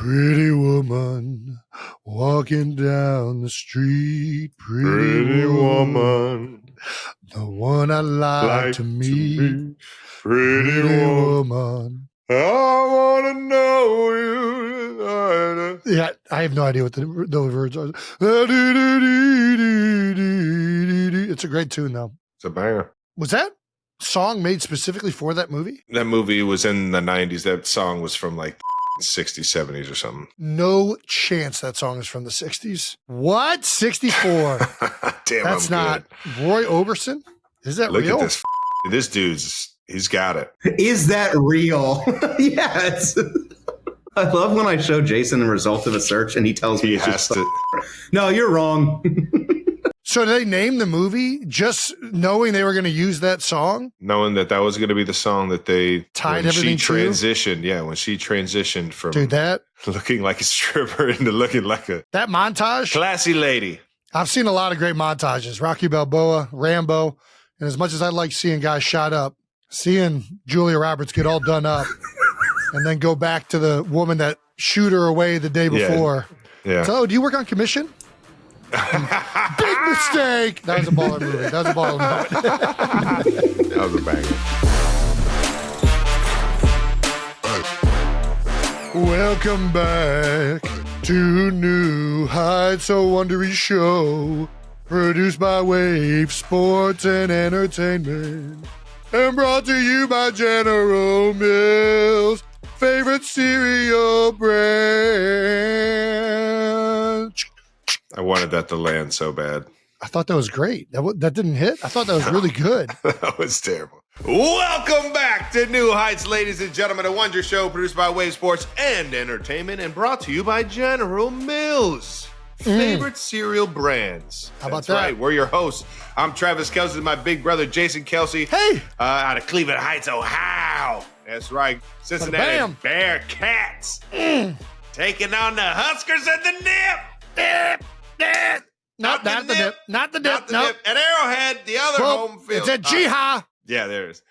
Pretty woman walking down the street. Pretty woman. The one I like to meet. Pretty woman. I want to know you. Yeah, I have no idea what the words are. It's a great tune, though. It's a banger. Was that song made specifically for that movie? That movie was in the 90s. That song was from like 60s, 70s or something. No chance that song is from the 60s. What? 64. Damn, that's not good. Roy Orbison? Is that Look real? Look at this. This dude's, he's got it. Is that real? Yes. I love when I show Jason the result of a search and he tells me he has to. No, you're wrong. So did they name the movie just knowing they were going to use that song? Knowing that was going to be the song that they tied everything to? Transitioned. Yeah, when she transitioned from looking like a stripper into looking like a that montage, classy lady. I've seen a lot of great montages. Rocky Balboa, Rambo, and as much as I like seeing guys shot up, seeing Julia Roberts get all done up and then go back to the woman that shoot her away the day before. Yeah. So, do you work on commission? Big mistake. That was a baller movie. That was a baller movie. That was a banger. Welcome back to New Heights, a Wondery show produced by Wave Sports and Entertainment and brought to you by General Mills, favorite cereal brand. I wanted that to land so bad. I thought that was great. That didn't hit. I thought that was really good. That was terrible. Welcome back to New Heights, ladies and gentlemen. A Wonder Show produced by Wave Sports and Entertainment and brought to you by General Mills. Favorite cereal brands. How about That's that? Right. We're your hosts. I'm Travis Kelsey, my big brother Jason Kelsey. Hey! Out of Cleveland Heights, Ohio. That's right. Cincinnati Bearcats. Taking on the Huskers at the Nip. Not the dip. At Arrowhead, the other home field. It's at Jiha. Yeah, there it is.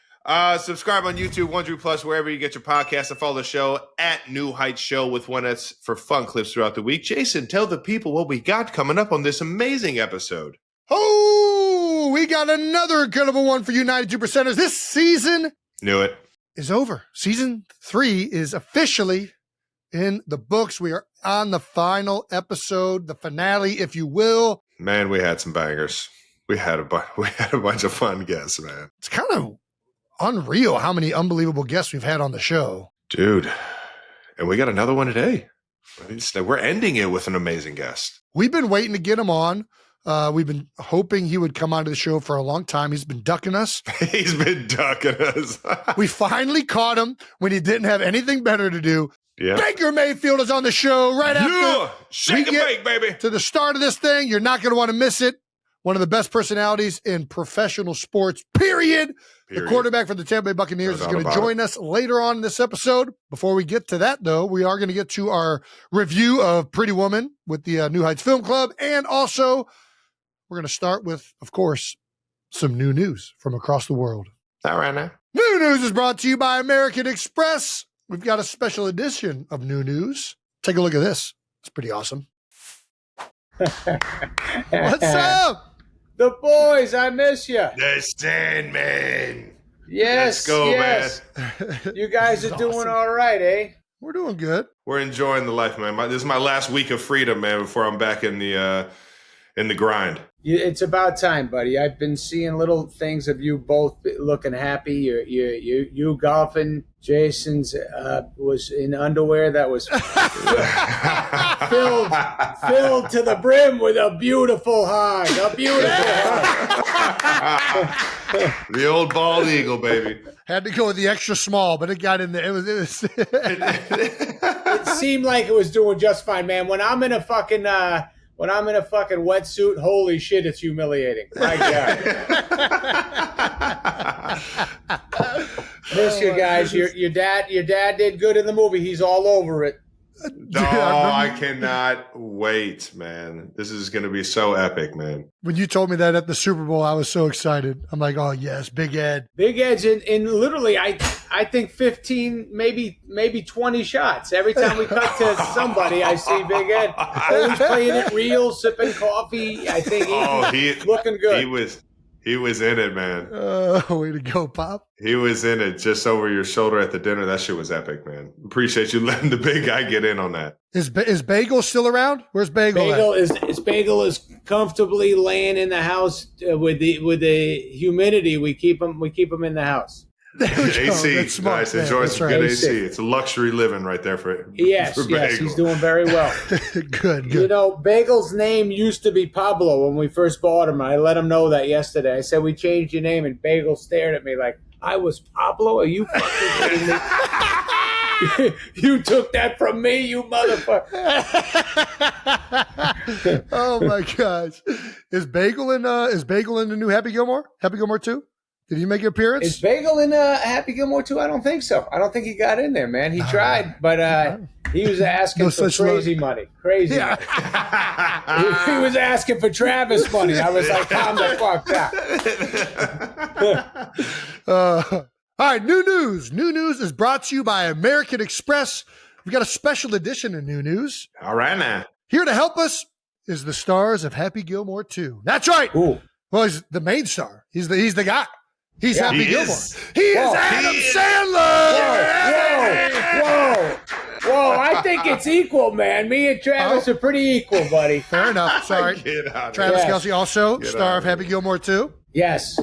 Subscribe on YouTube, Wondery Plus, wherever you get your podcasts, and follow the show at New Heights Show with one S for fun clips throughout the week. Jason, tell the people what we got coming up on this amazing episode. Oh, we got another incredible one for you 92%ers. This season Knew it. is over. Season 3 is officially in the books. We are on the final episode, the finale, if you will. Man, we had some bangers. We had a bunch of fun guests, man. It's kind of unreal how many unbelievable guests we've had on the show. Dude, and we got another one today. We're ending it with an amazing guest. We've been waiting to get him on. We've been hoping he would come onto the show for a long time. He's been ducking us. He's been ducking us. We finally caught him when he didn't have anything better to do. Yeah. Baker Mayfield is on the show right after. Shake and bake, baby. To the start of this thing, you're not going to want to miss it. One of the best personalities in professional sports, period. The quarterback for the Tampa Bay Buccaneers is going to join us later on in this episode. Before we get to that, though, we are going to get to our review of Pretty Woman with the New Heights Film Club. And also, we're going to start with, of course, some new news from across the world. All right, now. New news is brought to you by American Express. We've got a special edition of new news. Take a look at this. It's pretty awesome. What's up? The boys, I miss you. The Sandman. Yes, Let's go, man. You guys are doing all right, eh? We're doing good. We're enjoying the life, man. This is my last week of freedom, man, before I'm back in the grind. It's about time, buddy. I've been seeing little things of you both looking happy. You golfing. Jason's was in underwear that was filled to the brim with a beautiful hog. A beautiful hog. The old bald eagle, baby. Had to go with the extra small, but it got in there. It was. It seemed like it was doing just fine, man. When I'm in a fucking wetsuit, holy shit, it's humiliating. My God. Miss you guys. Your dad did good in the movie. He's all over it. No, I cannot wait, man. This is going to be so epic, man. When you told me that at the Super Bowl, I was so excited. I'm like, oh, yes, Big Ed. Big Ed's in literally, I think 15, maybe 20 shots. Every time we cut to somebody, I see Big Ed. Always playing it real, sipping coffee. I think he's looking good. He was in it, man. Way to go, Pop. He was in it just over your shoulder at the dinner. That shit was epic, man. Appreciate you letting the big guy get in on that. Is Bagel still around? Where's Bagel at? Bagel is comfortably laying in the house with the humidity. We keep him in the house. AC, that's smart, nice. man. Enjoy That's some right. good AC. It's a luxury living right there for Yes, Bagel. he's doing very well. Good. You know, Bagel's name used to be Pablo when we first bought him. I let him know that yesterday. I said, we changed your name, and Bagel stared at me like, I was Pablo? Are you fucking kidding me? You took that from me, you motherfucker. Oh, my gosh. Is Bagel in the new Happy Gilmore? Happy Gilmore 2? Did he make an appearance? Is Bagel in Happy Gilmore 2? I don't think so. I don't think he got in there, man. He tried, but he was asking for crazy money. Crazy money. He was asking for Travis money. I was like, calm the fuck down. All right, new news. New news is brought to you by American Express. We've got a special edition of new news. All right, now. Here to help us is the stars of Happy Gilmore 2. That's right. Ooh. Well, he's the main star. He's the guy. He's Happy he Gilmore. is. He is Adam Sandler. Whoa. I think it's equal, man. Me and Travis are pretty equal, buddy. Fair enough. Sorry. Travis Kelce, also star of Happy Gilmore 2. Yes.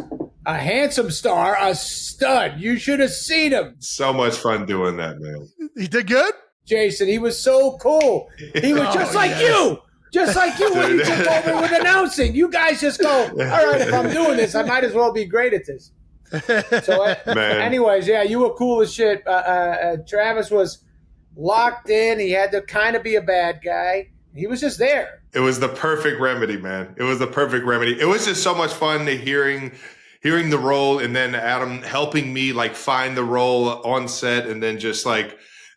A handsome star, a stud. You should have seen him. So much fun doing that, man. He did good? Jason, he was so cool. He was just like you. Just like you when you took over with announcing. You guys just go, all right, if I'm doing this, I might as well be great at this. So, anyways, yeah, you were cool as shit. Travis was locked in. He had to kind of be a bad guy. He was just there. It was the perfect remedy, man. It was the perfect remedy. It was just so much fun to hearing the role, and then Adam helping me like find the role on set, and then just like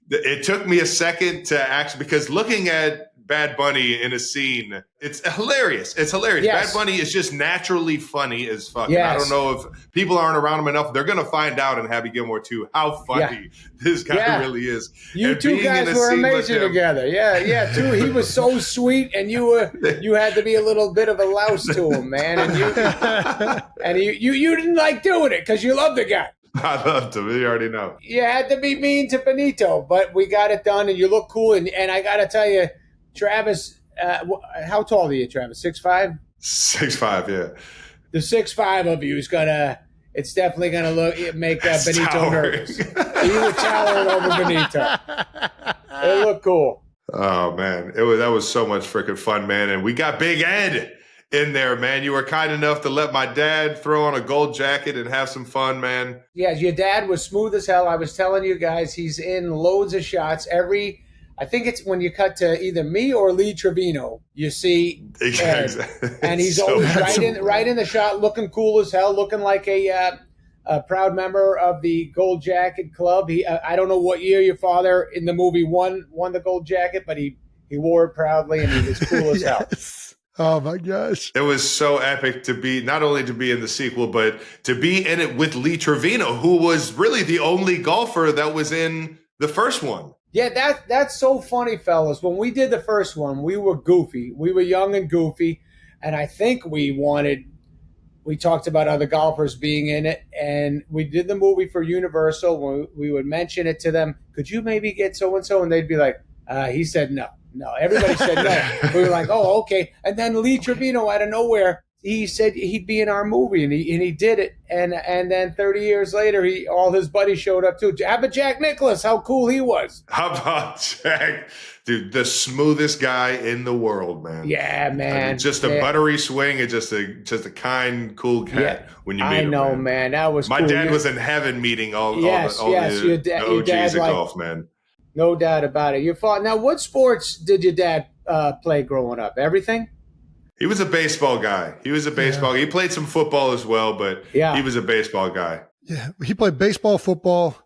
it took me a second to actually, because looking at Bad Bunny in a scene, it's hilarious. It's hilarious. Yes. Bad Bunny is just naturally funny as fuck. Yes. I don't know if people aren't around him enough. They're going to find out in Happy Gilmore 2 how funny this guy really is. You and two guys were amazing together. Yeah, too. He was so sweet, and you had to be a little bit of a louse to him, man. And you didn't like doing it because you love the guy. I loved him. You already know. You had to be mean to Benito, but we got it done, and you look cool. And I got to tell you, Travis, how tall are you, Travis? 6'5"? 6'5", yeah. The 6'5" of you is it's definitely gonna make Benito towering. nervous. You were towering over Benito. It looked cool. Oh man, that was so much freaking fun, man. And we got Big Ed in there, man. You were kind enough to let my dad throw on a gold jacket and have some fun, man. Yeah, your dad was smooth as hell. I was telling you guys, he's in loads of shots. I think it's when you cut to either me or Lee Trevino, you see Ed, and he's so always right in the shot, looking cool as hell, looking like a proud member of the Gold Jacket Club. I don't know what year your father in the movie won the Gold Jacket, but he wore it proudly, and he was cool as hell. Oh my gosh. It was so epic to be, not only to be in the sequel, but to be in it with Lee Trevino, who was really the only golfer that was in the first one. Yeah, that's so funny, fellas. When we did the first one, we were goofy. We were young and goofy, and I think we talked about other golfers being in it, and we did the movie for Universal. We would mention it to them. Could you maybe get so-and-so? And they'd be like, he said no. No, everybody said no. We were like, oh, okay. And then Lee Trevino out of nowhere, he said he'd be in our movie, and he did it. And then 30 years later, all his buddies showed up too. How about Jack Nicklaus? How cool he was. How about Jack? Dude, the smoothest guy in the world, man. Yeah, man. I mean, just a buttery swing and just a kind, cool cat when you meet him. I know, man. That was my cool. dad was in heaven meeting all your OGs of golf, man. No doubt about it. Now, what sports did your dad play growing up? Everything? He was a baseball guy. He played some football as well, but he was a baseball guy. Yeah, he played baseball, football,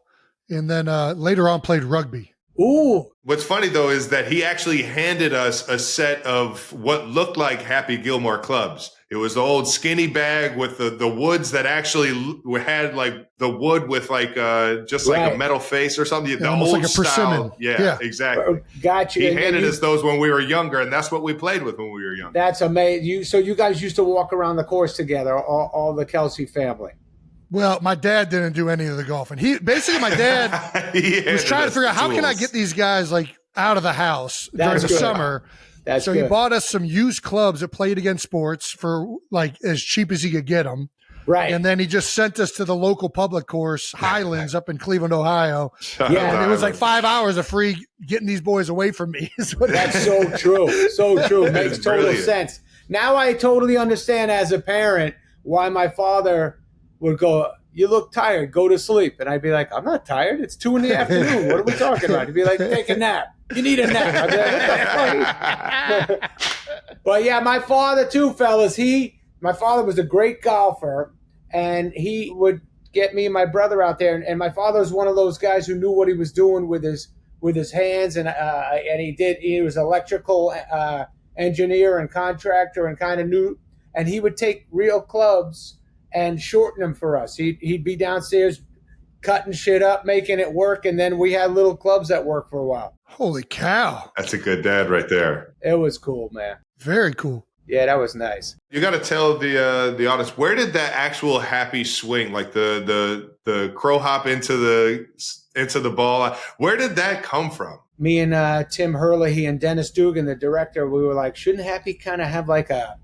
and then later on played rugby. Ooh. What's funny, though, is that he actually handed us a set of what looked like Happy Gilmore clubs. It was the old skinny bag with the woods that actually had like the wood with like just like a metal face or something. Yeah, the almost old like a persimmon. style. Yeah, exactly. Gotcha. He handed us those when we were younger, and that's what we played with when we were younger. That's amazing. So you guys used to walk around the course together, all the Kelsey family. Well, my dad didn't do any of the golfing. My dad was trying to figure out how can I get these guys like out of the house during the summer. So he bought us some used clubs that played against sports for like as cheap as he could get them. Right. And then he just sent us to the local public course, Highlands, up in Cleveland, Ohio. And it was like 5 hours of free getting these boys away from me. That's so true. So true. Makes total sense. Now I totally understand as a parent why my father would go, "You look tired, go to sleep." And I'd be like, "I'm not tired. It's 2 PM. What are we talking about?" He'd be like, "Take a nap. You need a nap." I'd be like, "What the fuck?" But yeah, my father too, fellas. My father was a great golfer, and he would get me and my brother out there. And my father was one of those guys who knew what he was doing with his hands, and he was electrical engineer and contractor, and kind of knew. And he would take real clubs and shorten them for us. He'd be downstairs cutting shit up, making it work, and then we had little clubs that worked for a while. Holy cow. That's a good dad right there. It was cool, man. Very cool. Yeah, that was nice. You got to tell the audience, where did that actual happy swing, like the crow hop into the ball, where did that come from? Me and Tim Herlihy and Dennis Dugan, the director, we were like, shouldn't Happy kind of have like a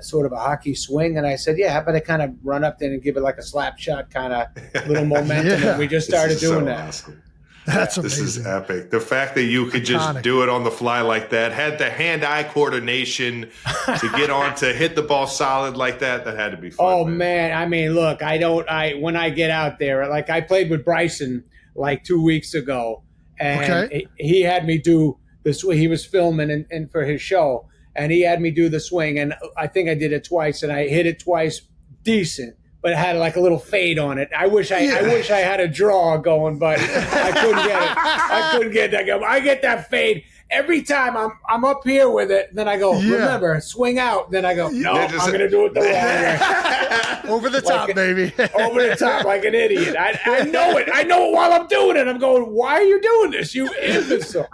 sort of a hockey swing? And I said, yeah, how about I kind of run up there and give it like a slap shot kind of little momentum? And we just started doing that. Awesome. That's amazing. This is epic. The fact that you could just do it on the fly like that, had the hand-eye coordination to get on to hit the ball solid like that had to be fun. Oh, man. I mean, look, when I get out there, like I played with Bryson like 2 weeks ago, and he had me do the swing. He was filming and for his show, and he had me do the swing, and I think I did it twice, and I hit it twice decent. But it had like a little fade on it. I wish I had a draw going, but I couldn't get it. I couldn't get that going. I get that fade every time I'm up here with it. Then I go, remember, swing out. Then I go, no, I'm going to do it the wrong way. Over the top, baby. Over the top like an idiot. I know it. I know it while I'm doing it. I'm going, why are you doing this, you imbecile?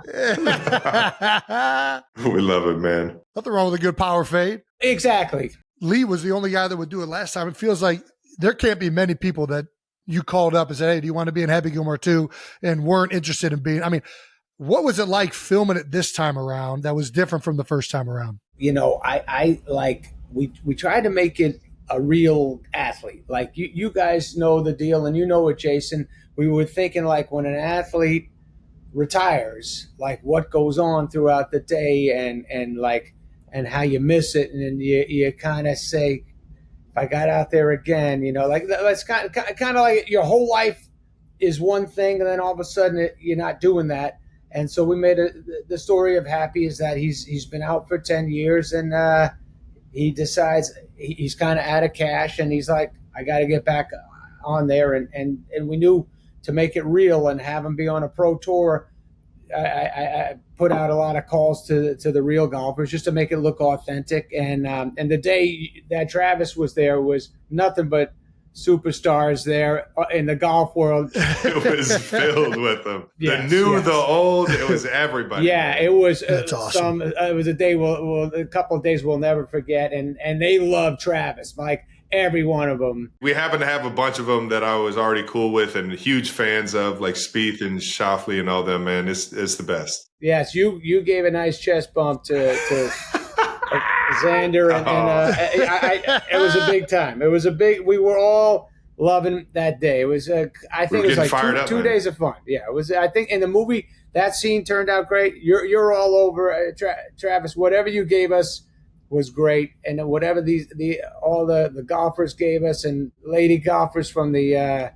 We love it, man. Nothing wrong with a good power fade. Exactly. Lee was the only guy that would do it last time. It feels like there can't be many people that you called up and said, hey, do you want to be in Happy Gilmore 2? And weren't interested in being. I mean, what was it like filming it this time around that was different from the first time around? You know, I like, we tried to make it a real athlete. Like you guys know the deal, and you know it, Jason. We were thinking like when an athlete retires, like what goes on throughout the day and how you miss it. And then you kind of say, if I got out there again, you know, like that's kind of like your whole life is one thing, and then all of a sudden you're not doing that. And so we made the story of Happy is that he's been out for 10 years, and he decides he's kind of out of cash, and he's like, I got to get back on there. And we knew to make it real and have him be on a pro tour, I put out a lot of calls to the real golfers just to make it look authentic. And the day that Travis was there was nothing but superstars there in the golf world. It was filled with them. Yes, the new, the old, it was everybody. Yeah, it was awesome. It was a day a couple of days we'll never forget. And they loved Travis, like every one of them. We happen to have a bunch of them that I was already cool with and huge fans of, like Spieth and Shoffley and all them, man. It's the best. Yes, you gave a nice chest bump to Xander, and it was a big time. It was we were all loving that day. It was I think it was like two days of fun. Yeah, it was. I think in the movie that scene turned out great. You're all over Travis. Whatever you gave us was great, and whatever all the golfers gave us, and lady golfers from the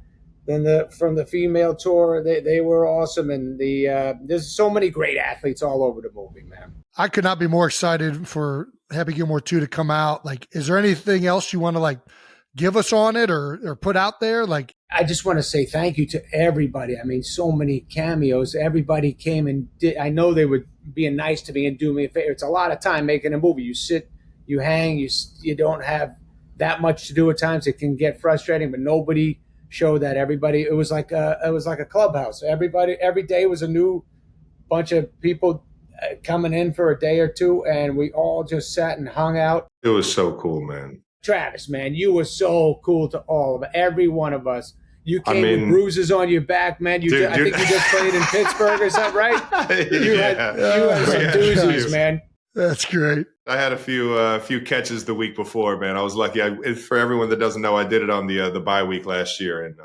female tour, they were awesome, and there's so many great athletes all over the movie, man. I could not be more excited for Happy Gilmore 2 to come out. Like, is there anything else you want to like give us on it or put out there? Like, I just want to say thank you to everybody. I mean, so many cameos. Everybody came and did. I know they were being nice to me and doing me a favor. It's a lot of time making a movie. You sit, you hang, you don't have that much to do at times. It can get frustrating, but nobody showed that. Everybody, it was like a clubhouse. Everybody, every day was a new bunch of people coming in for a day or two, and we all just sat and hung out. It was so cool, man. Travis, man, you were so cool to all of every one of us. You came with bruises on your back, man. I think you just played in Pittsburgh or something, right? You had some doozies, man. That's great. I had a few catches the week before, man. I was lucky. For everyone that doesn't know, I did it on the bye week last year, and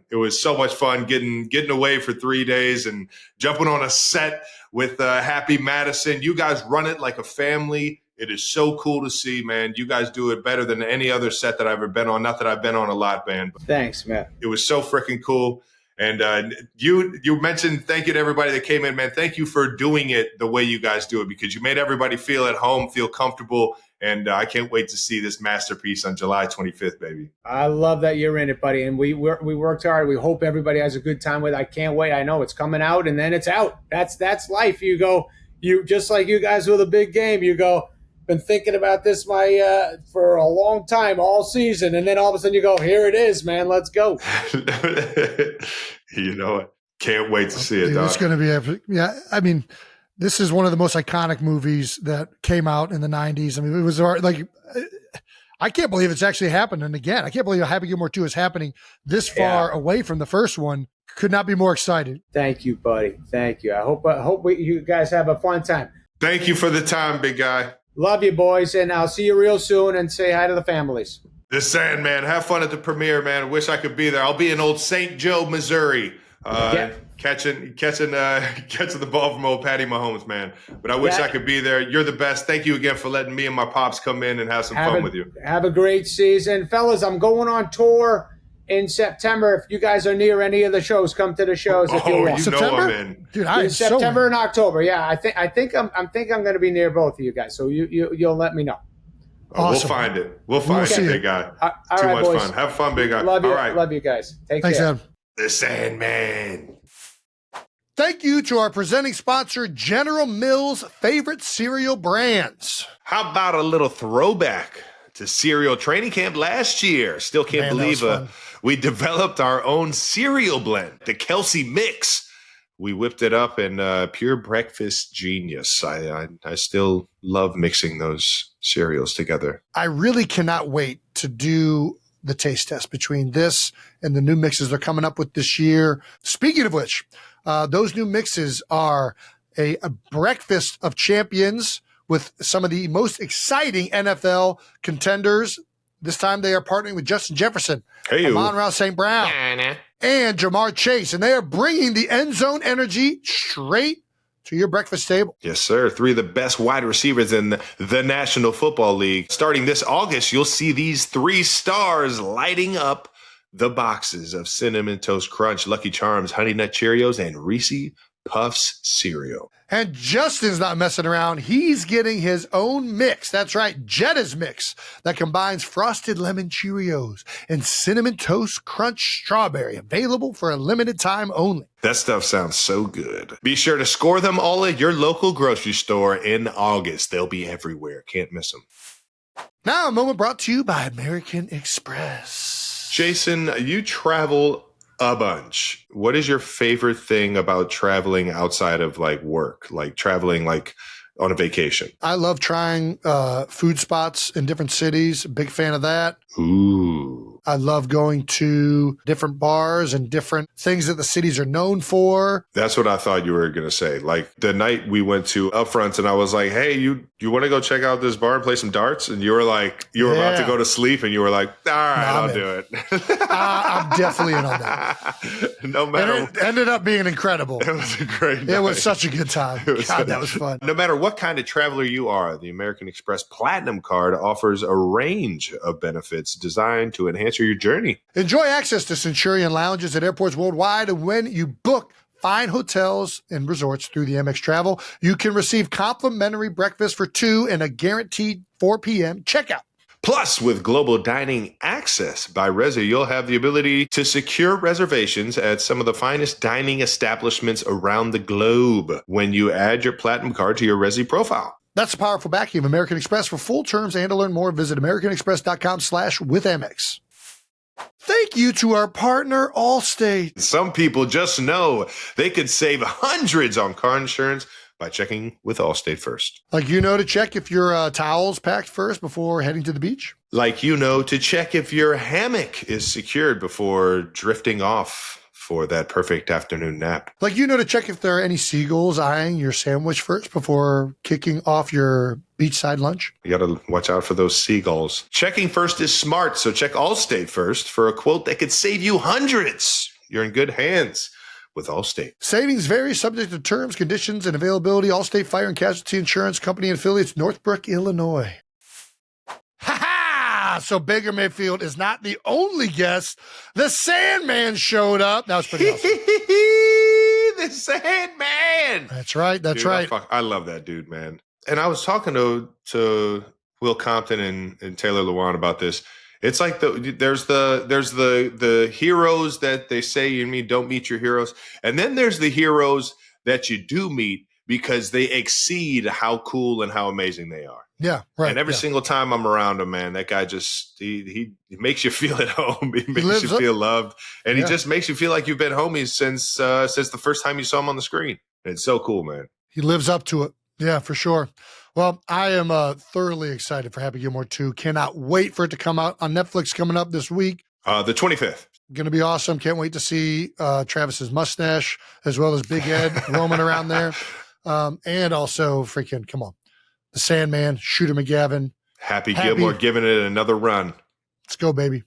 it was so much fun getting away for 3 days and jumping on a set with Happy Madison. You guys run it like a family. It is so cool to see, man. You guys do it better than any other set that I've ever been on. Not that I've been on a lot, man. But thanks, man. it was so freaking cool. And you mentioned thank you to everybody that came in, man. Thank you for doing it the way you guys do it, because you made everybody feel at home, feel comfortable. And I can't wait to see this masterpiece on July 25th, baby. I love that you're in it, buddy. And we worked hard. We hope everybody has a good time with it. I can't wait. I know it's coming out and then it's out. That's life. You just like you guys with a big game, you go, been thinking about this for a long time, all season, and then all of a sudden you go, here it is, man, let's go. You know it. Can't wait to see it, Dude, dog. it's going to be epic. Yeah, I mean, this is one of the most iconic movies that came out in the 90s. I mean, it was like, I can't believe it's actually happening again. I can't believe Happy Gilmore 2 is happening this far away from the first one. Could not be more excited. Thank you, buddy. Thank you. I hope you guys have a fun time. Thank you for the time, big guy. Love you, boys, and I'll see you real soon, and say hi to the families. The Sandman. Have fun at the premiere, man. Wish I could be there. I'll be in old St. Joe, Missouri, catching the ball from old Patty Mahomes, man. But I wish I could be there. You're the best. Thank you again for letting me and my pops come in and have some fun with you. Have a great season. Fellas, I'm going on tour in September. If you guys are near any of the shows, come to the shows if you want. You know I'm in. Dude, September and October. Yeah, I think I'm going to be near both of you guys. So you'll let me know. Awesome. We'll find it. We'll find it, big guy. Too much boys. fun. Have fun, big guy. Love you. All right. Love you guys. Thanks, care. Adam. The Sandman. Thank you to our presenting sponsor, General Mills' favorite cereal brands. How about a little throwback to cereal training camp last year? Still can't believe we developed our own cereal blend, the Kelsey Mix. We whipped it up in pure breakfast genius. I still love mixing those cereals together. I really cannot wait to do the taste test between this and the new mixes they're coming up with this year. Speaking of which, those new mixes are a breakfast of champions with some of the most exciting NFL contenders. This time they are partnering with Justin Jefferson, Amon-Ra St. Brown, and Jamar Chase, and they are bringing the end zone energy straight to your breakfast table. Yes, sir. 3 of the best wide receivers in the National Football League. Starting this August, you'll see these 3 stars lighting up the boxes of Cinnamon Toast Crunch, Lucky Charms, Honey Nut Cheerios, and Reese Puffs cereal. And Justin's not messing around. He's getting his own mix. That's right, Jetta's Mix, that combines Frosted Lemon Cheerios and Cinnamon Toast Crunch Strawberry, available for a limited time only. That stuff sounds so good. Be sure to score them all at your local grocery store in August. They'll be everywhere. Can't miss them. Now, a moment brought to you by American Express. Jason, you travel a bunch. What is your favorite thing about traveling outside of work, like traveling on a vacation? I love trying food spots in different cities. Big fan of that. Ooh. I love going to different bars and different things that the cities are known for. That's what I thought you were going to say. Like the night we went to Upfronts and I was like, hey, you want to go check out this bar and play some darts? And you were like, you were about to go to sleep and you were like, all right, I'll do it. I'm definitely in on that. No matter. And it ended up being incredible. It was a great night. It was such a good time. God, that was fun. No matter what kind of traveler you are, the American Express Platinum Card offers a range of benefits designed to enhance your journey. Enjoy access to Centurion lounges at airports worldwide, and when you book fine hotels and resorts through the MX Travel, you can receive complimentary breakfast for 2 and a guaranteed 4 p.m. checkout. Plus, with Global Dining Access by Resi, you'll have the ability to secure reservations at some of the finest dining establishments around the globe when you add your Platinum card to your Resi profile. That's the powerful backing of American Express. For full terms and to learn more, visit americanexpress.com/withAmex. Thank you to our partner, Allstate. Some people just know they could save hundreds on car insurance by checking with Allstate first. Like to check if your towel's packed first before heading to the beach? Like to check if your hammock is secured before drifting off for that perfect afternoon nap. Like to check if there are any seagulls eyeing your sandwich first before kicking off your beachside lunch? You got to watch out for those seagulls. Checking first is smart, so check Allstate first for a quote that could save you hundreds. You're in good hands with Allstate. Savings vary subject to terms, conditions, and availability. Allstate Fire and Casualty Insurance Company and affiliates, Northbrook, Illinois. Ha-ha! So Baker Mayfield is not the only guest. The Sandman showed up. That was pretty awesome. The Sandman! That's right. That's dude, right. I love that dude, man. And I was talking to Will Compton and Taylor Lewan about this. It's like there's the heroes that they say you don't meet your heroes, and then there's the heroes that you do meet because they exceed how cool and how amazing they are. Yeah, right. And every single time I'm around him, man, that guy just he makes you feel at home. He makes you feel loved, and he just makes you feel like you've been homies since the first time you saw him on the screen. And it's so cool, man. He lives up to it. Yeah, for sure. Well, I am thoroughly excited for Happy Gilmore 2. Cannot wait for it to come out on Netflix coming up this week. The 25th. Going to be awesome. Can't wait to see Travis's mustache as well as Big Ed roaming around there. And also freaking, come on, the Sandman, Shooter McGavin. Happy Gilmore giving it another run. Let's go, baby.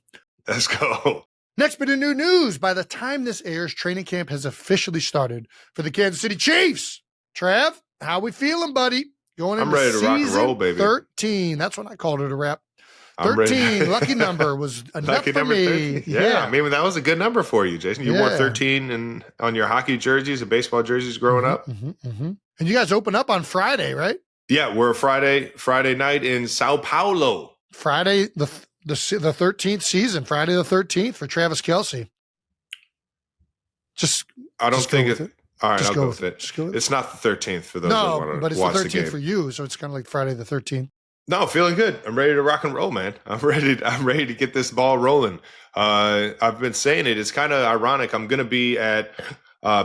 Let's go. Next bit of new news. By the time this airs, training camp has officially started for the Kansas City Chiefs. Trav, how we feeling, buddy? Going into ready to rock and roll, baby. 13. That's when I called it a wrap. 13, lucky number was enough for me. Yeah, I mean, that was a good number for you, Jason. You wore 13 on your hockey jerseys and baseball jerseys growing up. And you guys open up on Friday, right? Yeah, we're Friday night in Sao Paulo. Friday, the 13th season, Friday the 13th for Travis Kelce. I don't think it. All right, I'll go with it. Just go with it. It's not the 13th for those that want to watch the game. But it's the 13th for you, so it's kind of like Friday the 13th. No, feeling good. I'm ready to rock and roll, man. I'm ready to get this ball rolling. I've been saying it. It's kind of ironic. I'm going to be at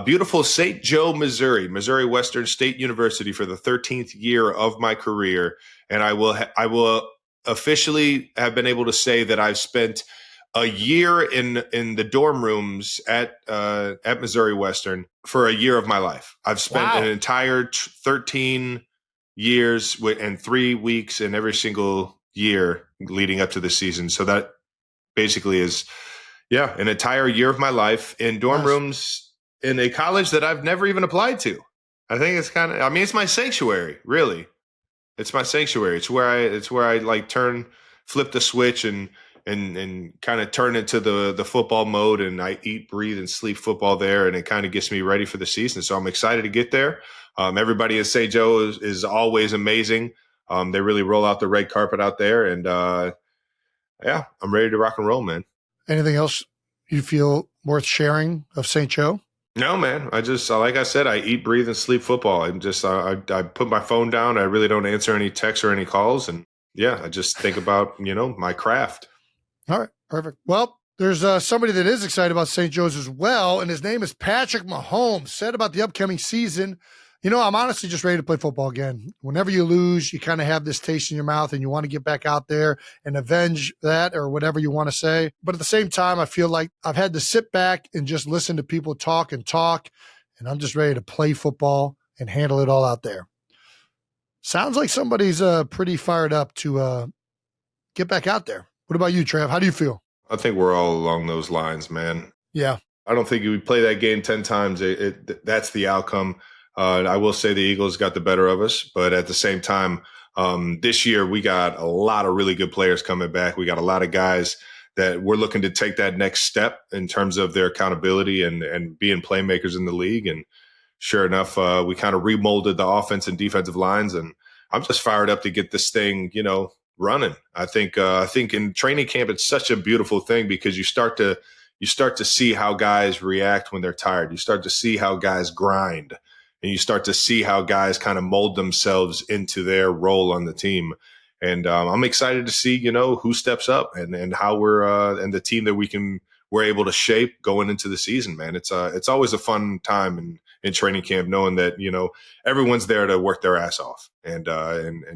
beautiful St. Joe, Missouri Western State University for the 13th year of my career, and I will officially have been able to say that I've spent a year in the dorm rooms at Missouri Western for a year of my life. I've spent an entire 13 years and 3 weeks in every single year leading up to the season. So that basically is, an entire year of my life in dorm rooms in a college that I've never even applied to. I think it's it's my sanctuary, really. It's my sanctuary. It's where I like flip the switch and kind of turn into the football mode, and I eat, breathe, and sleep football there, and it kind of gets me ready for the season. So I'm excited to get there. Everybody at St. Joe is always amazing. They really roll out the red carpet out there, and I'm ready to rock and roll, man. Anything else you feel worth sharing of St. Joe? No, man. Like I said, I eat, breathe, and sleep football. I'm just I put my phone down. I really don't answer any texts or any calls, and I just think about my craft. All right, perfect. Well, there's somebody that is excited about St. Joe's as well, and his name is Patrick Mahomes. Said about the upcoming season, I'm honestly just ready to play football again. Whenever you lose, you kind of have this taste in your mouth, and you want to get back out there and avenge that or whatever you want to say. But at the same time, I feel like I've had to sit back and just listen to people talk, and I'm just ready to play football and handle it all out there. Sounds like somebody's pretty fired up to get back out there. What about you, Trav? How do you feel? I think we're all along those lines, man. Yeah. I don't think we play that game 10 times. That's the outcome. I will say the Eagles got the better of us, but at the same time, this year we got a lot of really good players coming back. We got a lot of guys that we're looking to take that next step in terms of their accountability and being playmakers in the league. And sure enough, we kind of remolded the offense and defensive lines, and I'm just fired up to get this thing, running. I think in training camp, it's such a beautiful thing because you start to see how guys react when they're tired. You start to see how guys grind, and you start to see how guys kind of mold themselves into their role on the team. And I'm excited to see, who steps up and how we're and the team that we're able to shape going into the season, man. It's always a fun time in training camp, knowing that, everyone's there to work their ass off and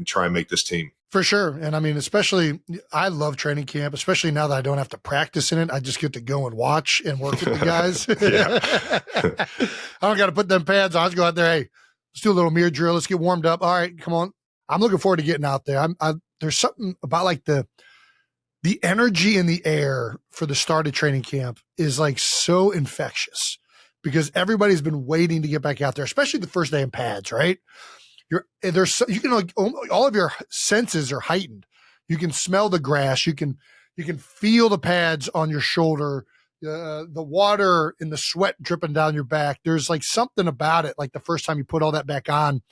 try and make this team. For sure. And I mean, especially, I love training camp, especially now that I don't have to practice in it. I just get to go and watch and work with the guys. I don't got to put them pads on. I just go out there. Hey, let's do a little mirror drill. Let's get warmed up. All right, come on. I'm looking forward to getting out there. There's something about like the energy in the air for the start of training camp is like so infectious because everybody's been waiting to get back out there, especially the first day in pads, right? You can like all of your senses are heightened. You can smell the grass. You can feel the pads on your shoulder, the water and the sweat dripping down your back. There's like something about it. Like the first time you put all that back on,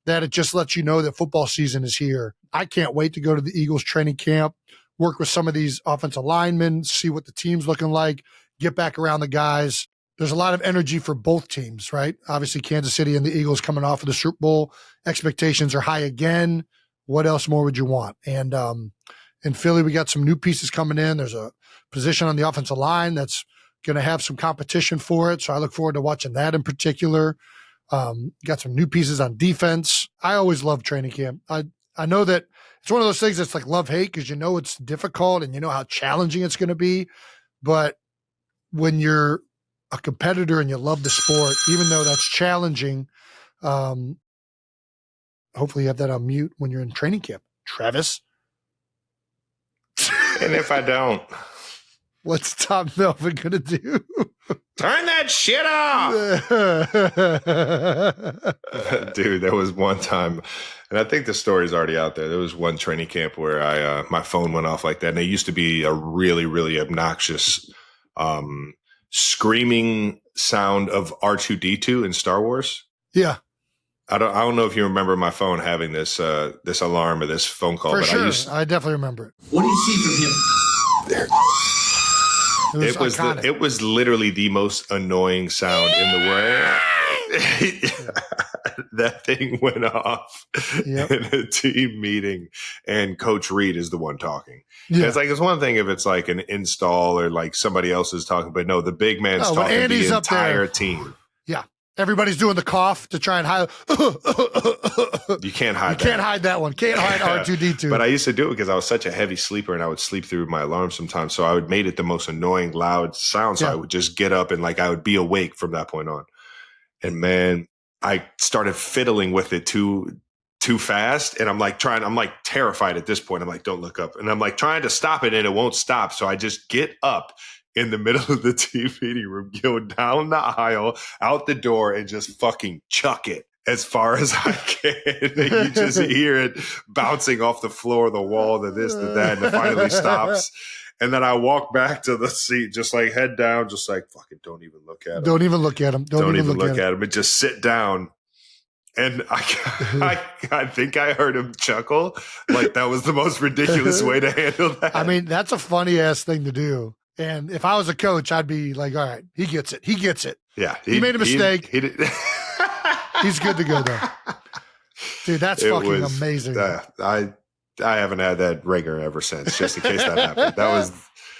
that it just lets you know that football season is here. I can't wait to go to the Eagles training camp, work with some of these offensive linemen, see what the team's looking like, get back around the guys. There's a lot of energy for both teams, right? Obviously, Kansas City and the Eagles coming off of the Super Bowl. Expectations are high again. What else more would you want? And in Philly, we got some new pieces coming in. There's a position on the offensive line that's going to have some competition for it. So I look forward to watching that in particular. Got some new pieces on defense. I always love training camp. I know that it's one of those things that's like love-hate because you know it's difficult and you know how challenging it's going to be. But when you're a competitor and you love the sport, even though that's challenging, hopefully you have that on mute when you're in training camp. Travis? And if I don't, what's Tom Melvin going to do? Turn that shit off. Dude, there was one time, and I think the story's already out there. There was one training camp where my phone went off like that. And it used to be a really, really obnoxious screaming sound of R2-D2 in Star Wars. Yeah. I don't know if you remember my phone having this alarm or this phone call. For but sure. I definitely remember it. What do you see from him? There. It was literally the most annoying sound in the world. That thing went off in a team meeting, and Coach Reed is the one talking. Yeah. It's one thing if it's like an install or like somebody else is talking, but no, the big man's talking to the entire team. Yeah. Everybody's doing the cough to try and hide. You can't hide that. You can't hide that one. Can't hide R2-D2. But I used to do it because I was such a heavy sleeper and I would sleep through my alarm sometimes. So I would make it the most annoying, loud sound. So I would just get up and like I would be awake from that point on. And man, I started fiddling with it too fast. And I'm like terrified at this point. I'm like, don't look up. And I'm like trying to stop it and it won't stop. So I just get up in the middle of the team meeting room, go down the aisle, out the door, and just fucking chuck it as far as I can. And you just hear it bouncing off the floor, the wall, the this, the that, and it finally stops. And then I walk back to the seat, just like head down, just like, fucking don't even look at him. Don't even look at him. Don't even look at him. And just sit down. And I think I heard him chuckle. Like that was the most ridiculous way to handle that. I mean, that's a funny ass thing to do. And if I was a coach, I'd be like, all right, he gets it. He gets it. Yeah. He made a mistake. He's good to go, though. Dude, that's fucking amazing. I haven't had that rigor ever since, just in case that happened. That was,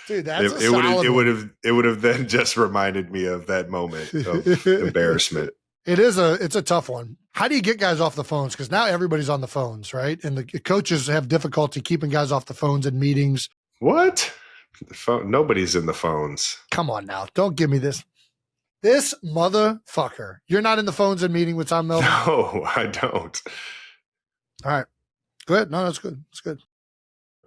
dude, that's it would have then just reminded me of that moment of embarrassment. It's a tough one. How do you get guys off the phones? Because now everybody's on the phones, right? And the coaches have difficulty keeping guys off the phones in meetings. What? The phone, nobody's in the phones. Come on now. Don't give me this. This motherfucker. You're not in the phones in meeting with Tom Melvin? No, I don't. All right. Good. No, that's good. That's good.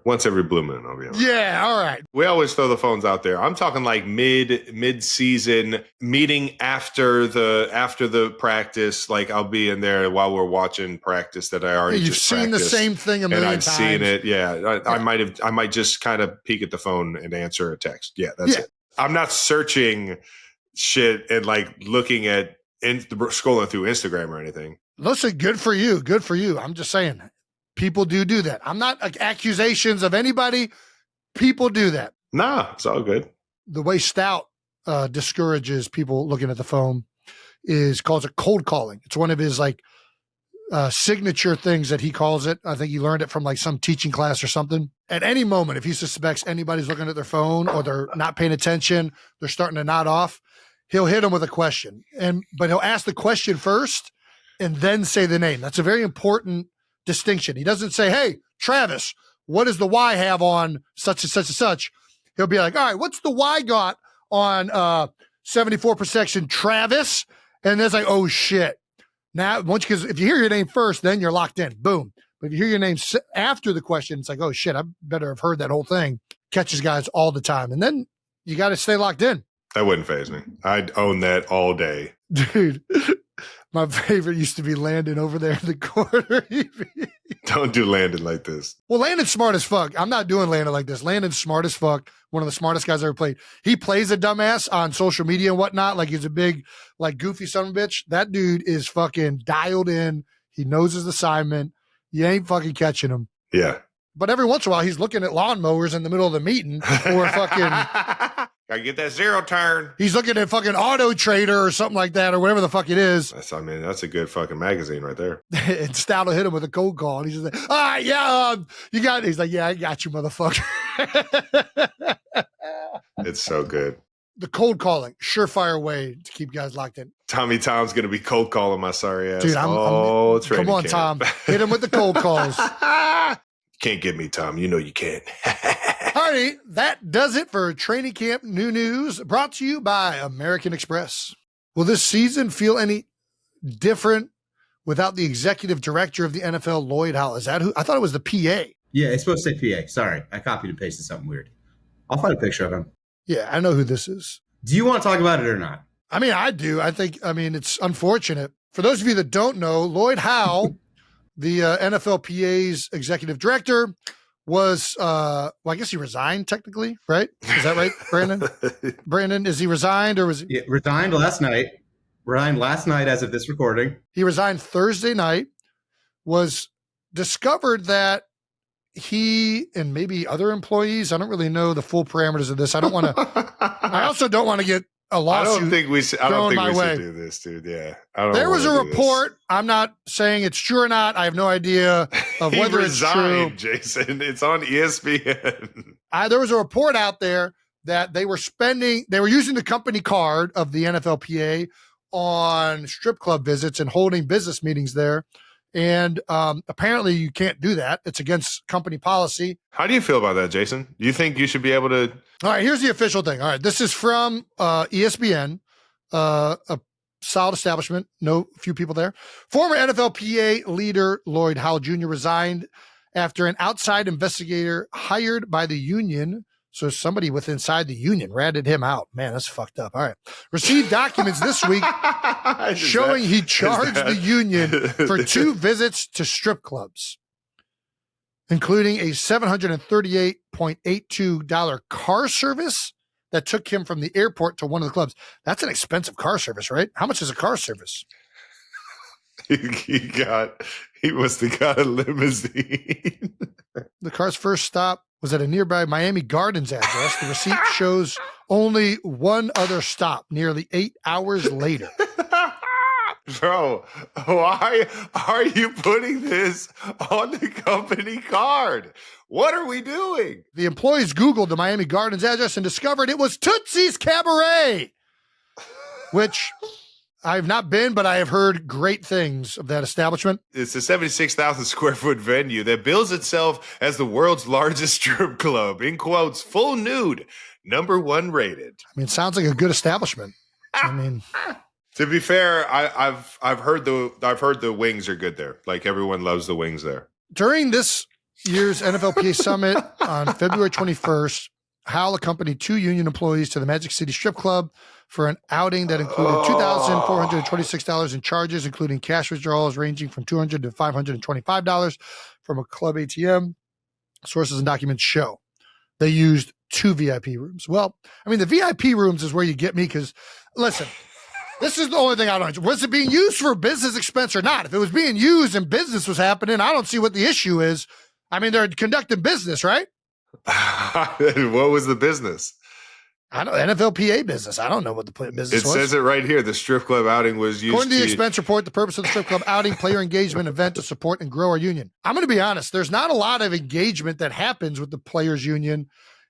Once every blue moon, I'll be honest. Yeah, all right. We always throw the phones out there. I'm talking like mid-season meeting after the practice. Like I'll be in there while we're watching practice that I already You've seen the same thing a million times. And I've seen it. Yeah. I might just kind of peek at the phone and answer a text. Yeah, that's it. I'm not searching shit and like looking at scrolling through Instagram or anything. Listen, good for you. Good for you. I'm just saying. People do that. I'm not like accusations of anybody. People do that. Nah, it's all good. The way Stout discourages people looking at the phone calls it cold calling. It's one of his like signature things that he calls it. I think he learned it from like some teaching class or something. At any moment, if he suspects anybody's looking at their phone or they're not paying attention, they're starting to nod off, he'll hit them with a question. But he'll ask the question first and then say the name. That's a very important distinction. He doesn't say, hey, Travis, what does the Y have on such and such and such? He'll be like, all right, what's the Y got on 74 per section, Travis? And it's like, oh, shit. Now, because if you hear your name first, then you're locked in. Boom. But if you hear your name after the question, it's like, oh, shit, I better have heard that whole thing. Catches guys all the time. And then you got to stay locked in. That wouldn't faze me. I'd own that all day. Dude, my favorite used to be Landon over there in the corner. Don't do Landon like this. Well, Landon's smart as fuck. I'm not doing Landon like this. Landon's smart as fuck. One of the smartest guys I ever played. He plays a dumbass on social media and whatnot. Like he's a big, like goofy son of a bitch. That dude is fucking dialed in. He knows his assignment. You ain't fucking catching him. Yeah. But every once in a while, he's looking at lawnmowers in the middle of the meeting or fucking. Gotta get that zero turn. He's looking at fucking Auto Trader or something like that or whatever the fuck it is. That's a good fucking magazine right there. And Stout will hit him with a cold call. And he's just like, all right, yeah, you got it. He's like, yeah, I got you, motherfucker. It's so good. The cold calling, surefire way to keep guys locked in. Tommy Tom's going to be cold calling my sorry ass. Dude, come on, camp. Tom. Hit him with the cold calls. Can't get me, Tom. You know you can't. Alrighty, that does it for training camp new news brought to you by American Express. Will this season feel any different without the executive director of the NFL, Lloyd Howell? Is that who? I thought it was the PA. Yeah, it's supposed to say PA. Sorry, I copied and pasted something weird. I'll find a picture of him. Yeah, I know who this is. Do you want to talk about it or not? I mean, I do. It's unfortunate. For those of you that don't know, Lloyd Howell, the NFLPA's executive director, was, I guess he resigned technically, right? Is that right, Brandon? Brandon, is he resigned or was he? Yeah, resigned last night. Resigned last night as of this recording. He resigned Thursday night, was discovered that he and maybe other employees, I don't really know the full parameters of this. I also don't want to get a lawsuit. I don't think we should do this, dude. Yeah. There was a report. I'm not saying it's true or not. I have no idea of whether it's true. Jason, it's on ESPN. There was a report out there that they were using the company card of the NFLPA on strip club visits and holding business meetings there. And apparently you can't do that. It's against company policy. How do you feel about that, Jason? Do you think you should be able to? All right, here's the official thing. All right, this is from ESPN, a solid establishment. Few people there. Former NFLPA leader Lloyd Howell Jr. resigned after an outside investigator hired by the union. So somebody with inside the union ratted him out. Man, that's fucked up. All right. Received documents this week showing he charged the union for 2 visits to strip clubs, including a $738.82 car service that took him from the airport to one of the clubs. That's an expensive car service, right? How much is a car service? He must have got a limousine. The car's first stop was at a nearby Miami Gardens address. The receipt shows only one other stop nearly 8 hours later. Bro, why are you putting this on the company card? What are we doing? The employees Googled the Miami Gardens address and discovered it was Tootsie's Cabaret, which I have not been, but I have heard great things of that establishment. It's a 76,000 square foot venue that bills itself as the world's largest strip club, in quotes, full nude, #1 rated. I mean, it sounds like a good establishment. I mean, to be fair, I've heard the wings are good there. Like everyone loves the wings there. During this year's NFLPA summit on February 21st, Howell accompanied 2 union employees to the Magic City Strip Club for an outing that included $2,426 in charges, including cash withdrawals ranging from $200 to $525 from a club ATM. Sources and documents show they used 2 VIP rooms. Well, I mean, the VIP rooms is where you get me because, listen, This is the only thing I don't know. Was it being used for business expense or not? If it was being used and business was happening, I don't see what the issue is. I mean, they're conducting business, right? What was the business? I don't NFLPA business. I don't know what the business was. It says it right here. The strip club outing was used. According to the expense report, the purpose of the strip club outing, player engagement event to support and grow our union. I'm going to be honest. There's not a lot of engagement that happens with the players union.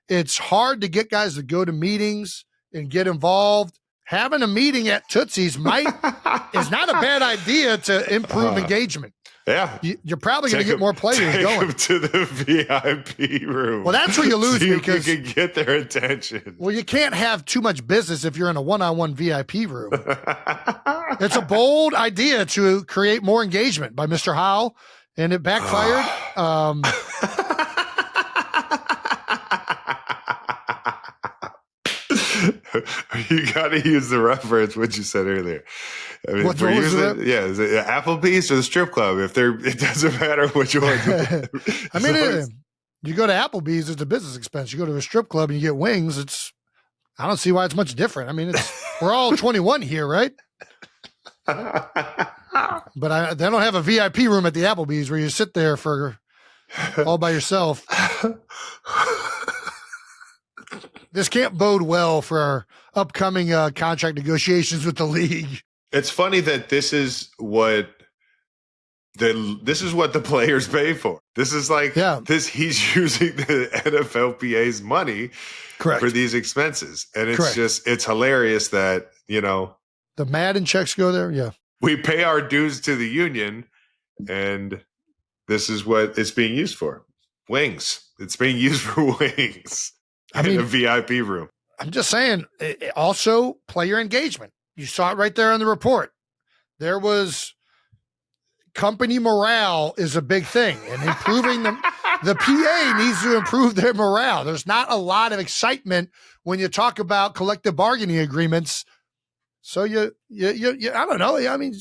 It's hard to get guys to go to meetings and get involved. Having a meeting at Tootsie's is not a bad idea to improve engagement. Yeah. You're probably going to get more players going. Take them to the VIP room. Well, that's where you lose me because you can get their attention. Well, you can't have too much business if you're in a one-on-one VIP room. It's a bold idea to create more engagement by Mr. Howell, and it backfired. You got to use the reference what you said earlier. I mean, what was it? Yeah, is it Applebee's or the strip club? It doesn't matter which one. I mean, you go to Applebee's, it's a business expense. You go to a strip club and you get wings. I don't see why it's much different. I mean, we're all 21 here, right? But they don't have a VIP room at the Applebee's where you sit there for all by yourself. This can't bode well for our upcoming contract negotiations with the league. It's funny that this is what the players pay for. This is like he's using the NFLPA's money for these expenses. And it's hilarious that, the Madden checks go there. Yeah. We pay our dues to the union and this is what it's being used for. Wings. It's being used for wings. In a VIP room. I'm just saying, also player engagement. You saw it right there on the report. There was company morale is a big thing, and improving the PA needs to improve their morale. There's not a lot of excitement when you talk about collective bargaining agreements. So you I don't know. I mean,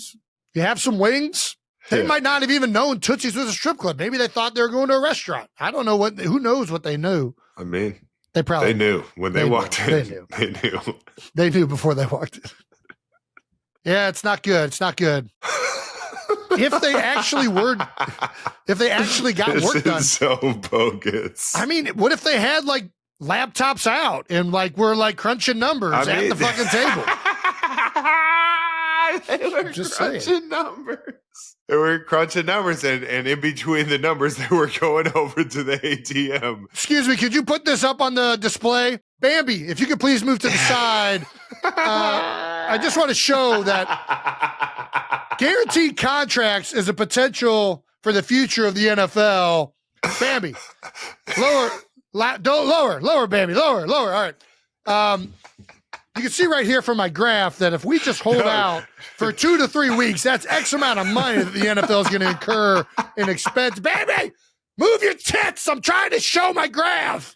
you have some wings. They might not have even known Tootsie's was a strip club. Maybe they thought they were going to a restaurant. I don't know who knows what they knew. I mean, they knew when they walked in. They knew. They knew before they walked in. Yeah, it's not good. It's not good. If they actually got work done. So bogus. I mean, what if they had like laptops out and were crunching numbers at the fucking table? They were crunching numbers. They were crunching numbers, and in between the numbers, they were going over to the ATM. Excuse me, could you put this up on the display? Bambi, if you could please move to the side. I just want to show that guaranteed contracts is a potential for the future of the NFL. Bambi, lower, Bambi, lower. All right. You can see right here from my graph that if we just hold out for 2 to 3 weeks, that's X amount of money that the NFL is going to incur in expense. Baby, move your tits. I'm trying to show my graph.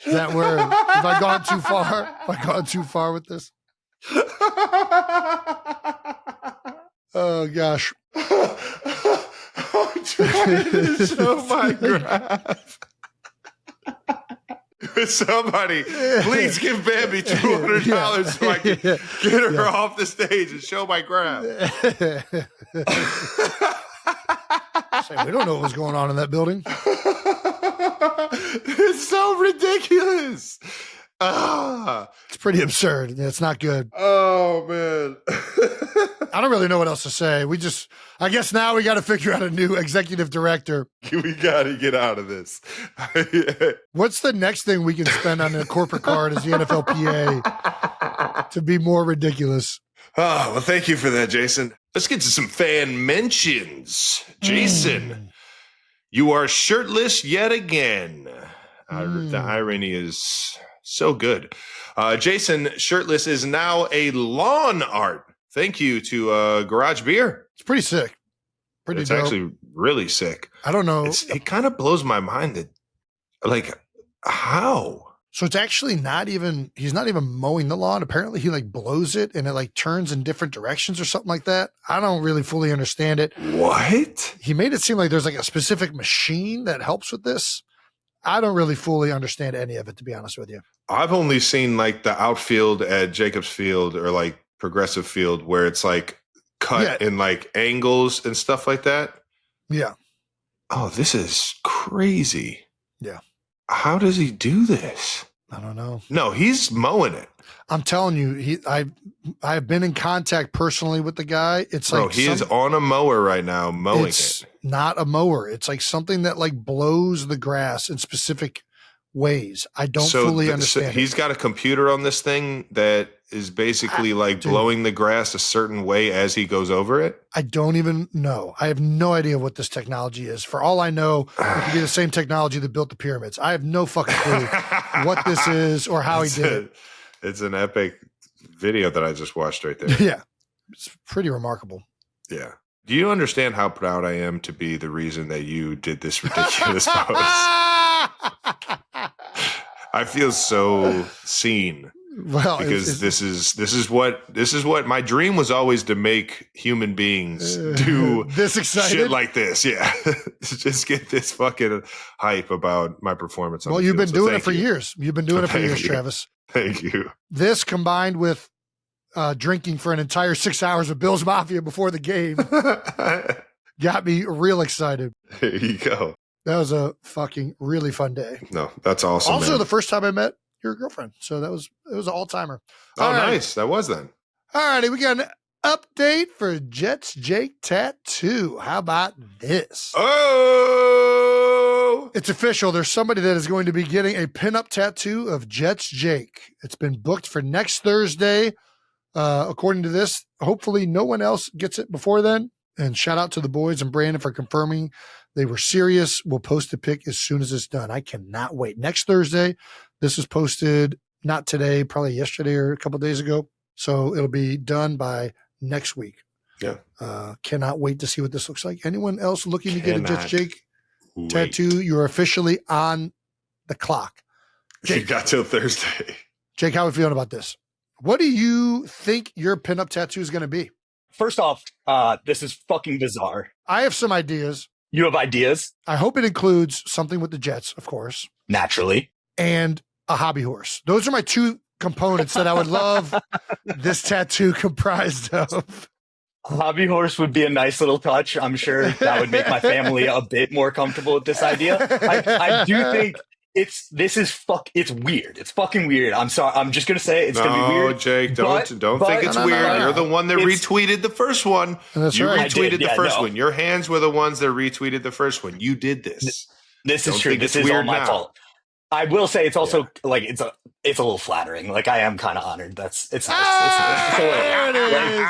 Is that where? Have I gone too far? Have I gone too far with this? Oh gosh! I'm trying to show my graph. Somebody, please give Bambi $200 so I can get her off the stage and show my graph. We don't know what was going on in that building. It's so ridiculous. It's pretty absurd. It's not good. Oh, man. I don't really know what else to say. I guess now we got to figure out a new executive director. We got to get out of this. What's the next thing we can spend on a corporate card as the NFLPA to be more ridiculous? Oh, well, thank you for that, Jason. Let's get to some fan mentions. Jason, you are shirtless yet again. The irony is so good. Jason, shirtless is now a lawn art. Thank you to Garage Beer. It's pretty sick. It's dope. actually really sick. I don't know. It kind of blows my mind that, how? So it's actually he's not even mowing the lawn. Apparently he like blows it and it like turns in different directions or something like that. I don't really fully understand it. What? He made it seem like there's like a specific machine that helps with this. I don't really fully understand any of it, to be honest with you. I've only seen like the outfield at Jacobs Field or like Progressive Field where it's like cut in like angles and stuff like that. Yeah. Oh, this is crazy. Yeah. How does he do this? I don't know. No, he's mowing it. I'm telling you, I've been in contact personally with the guy. It's Bro, like he is on a mower right now mowing it's it. Not a mower. It's like something that like blows the grass in specific ways. I don't fully understand. He's got a computer on this thing that is basically blowing the grass a certain way as he goes over it. I don't even know. I have no idea what this technology is. For all I know, it could be the same technology that built the pyramids. I have no fucking clue what this is or how he did it. It's an epic video that I just watched right there. Yeah. It's pretty remarkable. Yeah. Do you understand how proud I am to be the reason that you did this ridiculous post? I feel so seen. Well, because this is what my dream was always to make human beings do this excited shit like this. Yeah. Just get this fucking hype about my performance. Well, you've been doing it for years. You've been doing it for years, Travis. Thank you. This combined with drinking for an entire 6 hours of Bills Mafia before the game got me real excited. There you go. That was a fucking really fun day. No, that's awesome. Also, man. the first time I met your girlfriend. So it was an all-timer. Oh, nice. That was then. All righty. We got an update for Jets Jake Tattoo. How about this? Oh! It's official. There's somebody that is going to be getting a pinup tattoo of Jets Jake. It's been booked for next Thursday. According to this, hopefully no one else gets it before then. And shout out to the boys and Brandon for confirming they were serious. We'll post a pic as soon as it's done. I cannot wait. Next Thursday. This was posted not today, probably yesterday or a couple of days ago. So it'll be done by next week. Yeah. Cannot wait to see what this looks like. Anyone else looking to get a Jets Jake tattoo? You're officially on the clock. Jake, you got till Thursday. Jake, how are we feeling about this? What do you think your pinup tattoo is going to be? First off, this is fucking bizarre. I have some ideas. You have ideas? I hope it includes something with the Jets, of course. Naturally. And a hobby horse. Those are my two components that I would love this tattoo comprised of. A hobby horse would be a nice little touch. I'm sure that would make my family a bit more comfortable with this idea. I do think it's weird. It's fucking weird. I'm sorry. I'm just going to say it's going to be weird. No, Jake, don't think it's weird. You're the one that retweeted the first one. That's you right. retweeted the first one. Your hands were the ones that retweeted the first one. You did this. This is true. This is all my fault. I will say it's also like it's a little flattering. Like I am kind of honored. It's nice. There it is.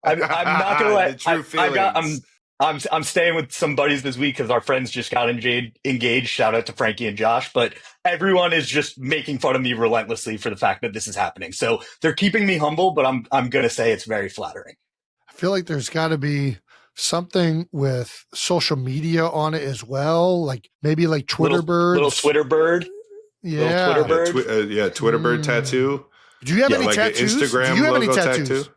I'm not gonna let. The true feelings. I'm staying with some buddies this week because our friends just got engaged. Shout out to Frankie and Josh. But everyone is just making fun of me relentlessly for the fact that this is happening. So they're keeping me humble, but I'm gonna say it's very flattering. I feel like there's got to be something with social media on it as well, like maybe like Twitter birds. Little Twitter bird. Yeah. Little Twitter bird. Twitter bird tattoo. Do you have any like tattoos? Instagram Do you have any logo tattoos? tattoo?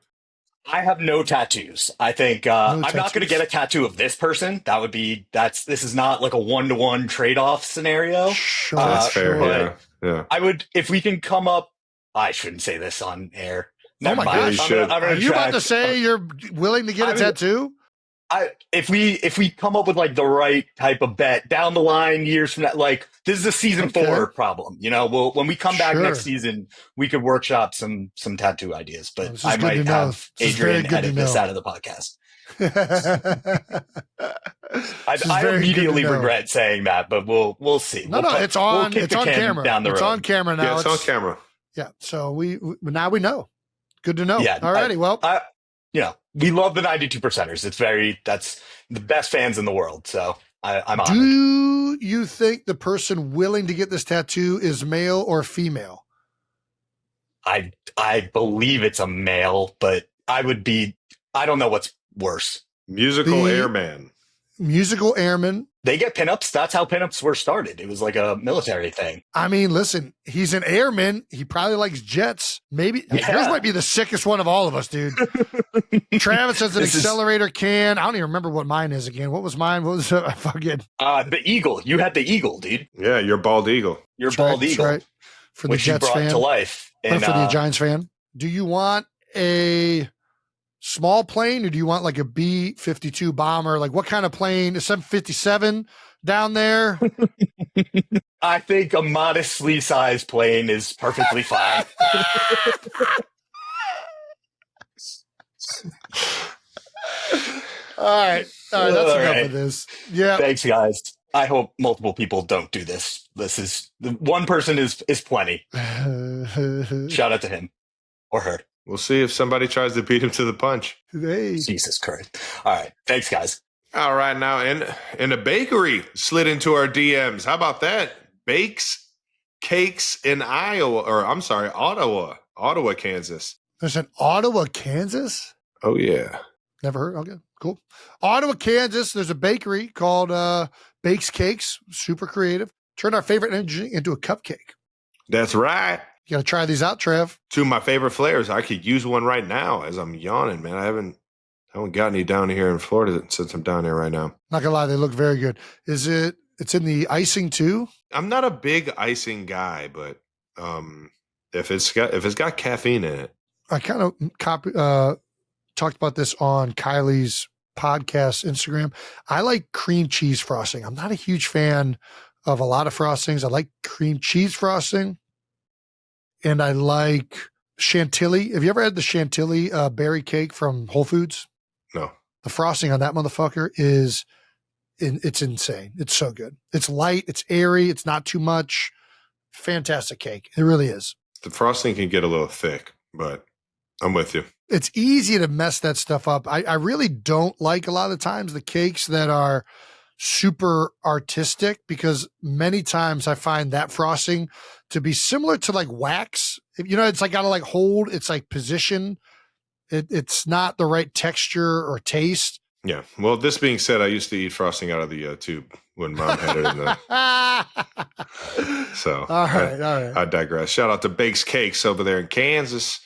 I have no tattoos. I think I'm not going to get a tattoo of this person. This is not like a 1-to-1 trade-off scenario. Sure, That's fair. Yeah. I would, if we can come up, I shouldn't say this on air. Oh my gosh. Are you about to say you're willing to get a tattoo? If we come up with like the right type of bet down the line, years from now, like this is a season 4 problem. You know, when we come back next season, we could workshop some tattoo ideas. But I might have Adrian edit this out of the podcast. I immediately regret saying that, but we'll see. No, it's on. It's on camera. It's on camera now. Yeah, it's on camera. Yeah. So now we know. Good to know. Yeah. Alrighty. Well. We love the 92%ers. That's the best fans in the world. So I'm honored. Do you think the person willing to get this tattoo is male or female? I believe it's a male, but I don't know what's worse. Musical airman. Musical airman. They get pinups. That's how pinups were started. It was like a military thing. I mean, listen, he's an airman. He probably likes jets. Maybe yours might be the sickest one of all of us, dude. Travis has an Accelerator can. I don't even remember what mine is again. What was mine? What was I fucking the Eagle. You had the Eagle, dude. Yeah, your bald eagle. Your bald eagle. Right. For the which Jets you brought fan. to life. And, for the Giants fan. Do you want a small plane or do you want like a B-52 bomber? Like what kind of plane? A 757 down there? I think a modestly sized plane is perfectly fine. All right. That's enough of this. Yeah. Thanks, guys. I hope multiple people don't do this. This is one person is plenty. Shout out to him or her. We'll see if somebody tries to beat him to the punch. Hey. Jesus Christ. All right. Thanks, guys. All right. Now, in a bakery slid into our DMs. How about that? Bakes, cakes in Ottawa, Kansas. There's an Ottawa, Kansas? Oh, yeah. Never heard. Okay, cool. Ottawa, Kansas. There's a bakery called Bakes Cakes. Super creative. Turned our favorite energy into a cupcake. That's right. You got to try these out, Trev. Two of my favorite flavors. I could use one right now as I'm yawning, man. I haven't got any down here in Florida since I'm down here right now. Not gonna lie, they look very good. It's in the icing too? I'm not a big icing guy, but if it's got caffeine in it. I kind of talked about this on Kylie's podcast Instagram. I like cream cheese frosting. I'm not a huge fan of a lot of frostings. I like cream cheese frosting. And I like chantilly. Have you ever had the chantilly berry cake from Whole Foods? No. The frosting on that motherfucker it's insane. It's so good. It's light. It's airy. It's not too much. Fantastic cake. It really is. The frosting can get a little thick, but I'm with you. It's easy to mess that stuff up. I really don't like a lot of times the cakes that are super artistic because many times I find that frosting to be similar to like wax. It's like got to like hold, it's like position. It's not the right texture or taste. Yeah. Well, this being said, I used to eat frosting out of the tube when Mom had it in the. So, all right. I digress. Shout out to Bakes Cakes over there in Kansas.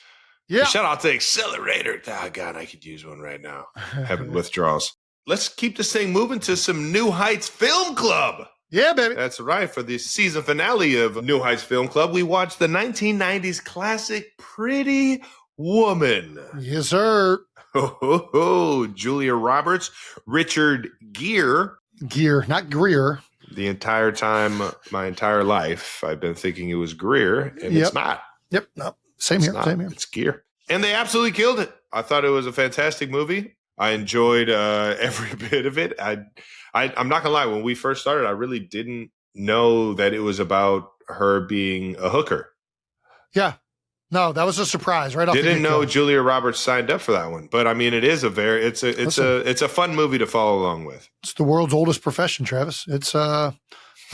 Yeah. And shout out to Accelerator. Oh, God, I could use one right now. Having withdrawals. Let's keep this thing moving to some New Heights Film Club. Yeah, baby. That's right. For the season finale of New Heights Film Club, we watched the 1990s classic Pretty Woman. Yes, sir. Julia Roberts, Richard Gere. Gear, not Greer. The entire time, my entire life, I've been thinking it was Greer, and it's not. Yep. No. Same here. It's Gere. And they absolutely killed it. I thought it was a fantastic movie. I enjoyed every bit of it. I'm not gonna lie. When we first started, I really didn't know that it was about her being a hooker. Yeah, no, that was a surprise. Right off. Didn't know Julia Roberts signed up for that one, but I mean, it is it's a fun movie to follow along with. It's the world's oldest profession, Travis. It's a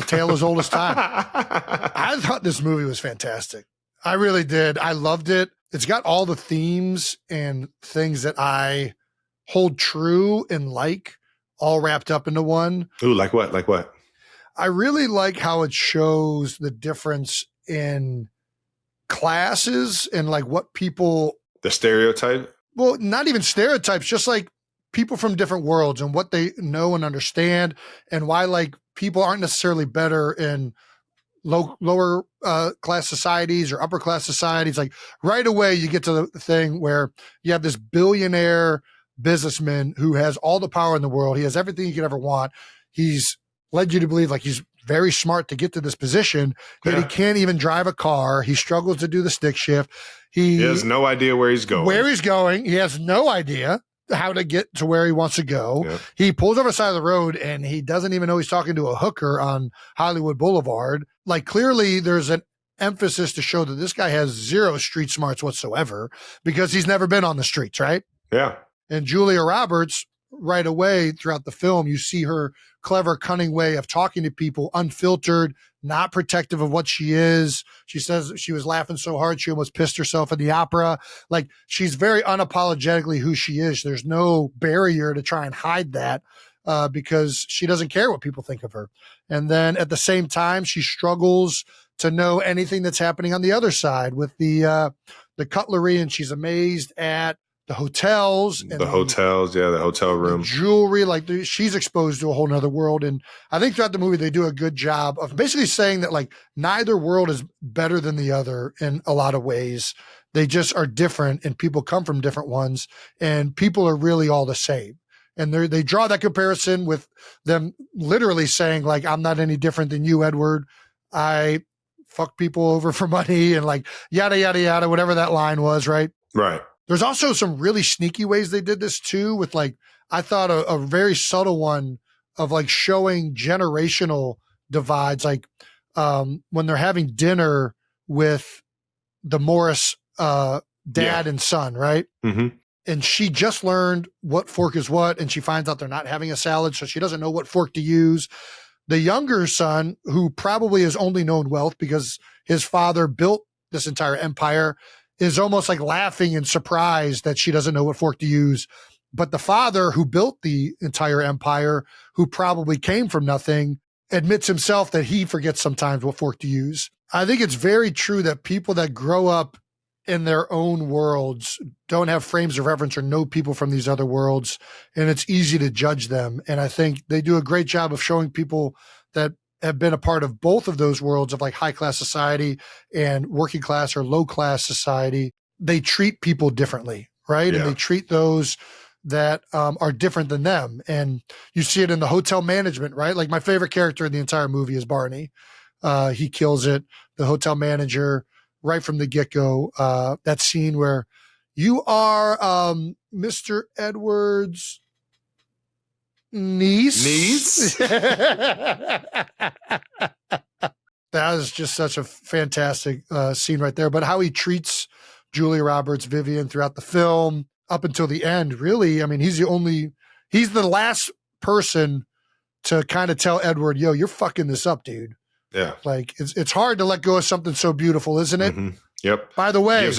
tale as old as time. I thought this movie was fantastic. I really did. I loved it. It's got all the themes and things that I hold true and like all wrapped up into one. Ooh, like what? Like what? I really like how it shows the difference in classes and like what people. The stereotype? Well, not even stereotypes, just like people from different worlds and what they know and understand and why like people aren't necessarily better in lower class societies or upper class societies. Like right away, you get to the thing where you have this billionaire businessman who has all the power in the world. He has everything you could ever want. He's led you to believe like he's very smart to get to this position, yet he can't even drive a car. He struggles to do the stick shift. He has no idea where he's going. He has no idea how to get to where he wants to go. Yep. He pulls over the side of the road and he doesn't even know he's talking to a hooker on Hollywood Boulevard. Like clearly there's an emphasis to show that this guy has zero street smarts whatsoever because he's never been on the streets, right? Yeah. And Julia Roberts, right away throughout the film, you see her clever, cunning way of talking to people, unfiltered, not protective of what she is. She says she was laughing so hard she almost pissed herself at the opera. Like she's very unapologetically who she is. There's no barrier to try and hide that. because she doesn't care what people think of her. And then at the same time, she struggles to know anything that's happening on the other side with the cutlery, and she's amazed at the hotels. And the hotels, the hotel room. The jewelry, like she's exposed to a whole nother world. And I think throughout the movie, they do a good job of basically saying that like neither world is better than the other in a lot of ways. They just are different, and people come from different ones, and people are really all the same. And they draw that comparison with them literally saying like, I'm not any different than you, Edward. I fuck people over for money and like yada, yada, yada, whatever that line was, right? Right. There's also some really sneaky ways they did this too with like, I thought a very subtle one of like showing generational divides, like when they're having dinner with the Morris dad and son, right? Mm-hmm. And she just learned what fork is what, and she finds out they're not having a salad, so she doesn't know what fork to use. The younger son, who probably has only known wealth because his father built this entire empire, is almost like laughing and surprised that she doesn't know what fork to use. But the father who built the entire empire, who probably came from nothing, admits himself that he forgets sometimes what fork to use. I think it's very true that people that grow up in their own worlds don't have frames of reference or know people from these other worlds, and it's easy to judge them. And I think they do a great job of showing people that have been a part of both of those worlds of like high class society and working class or low class society. They treat people differently, right? Yeah. And they treat those that are different than them. And you see it in the hotel management, right? Like my favorite character in the entire movie is Barney. He kills it. The hotel manager, right from the get-go, that scene where you are Mr. Edwards' niece? That is just such a fantastic scene right there. But how he treats Julia Roberts, Vivian throughout the film up until the end, really, I mean, he's the last person to kind of tell Edward, yo, you're fucking this up, dude. Yeah. Like it's hard to let go of something so beautiful, isn't it? Mm-hmm. Yep. By the way,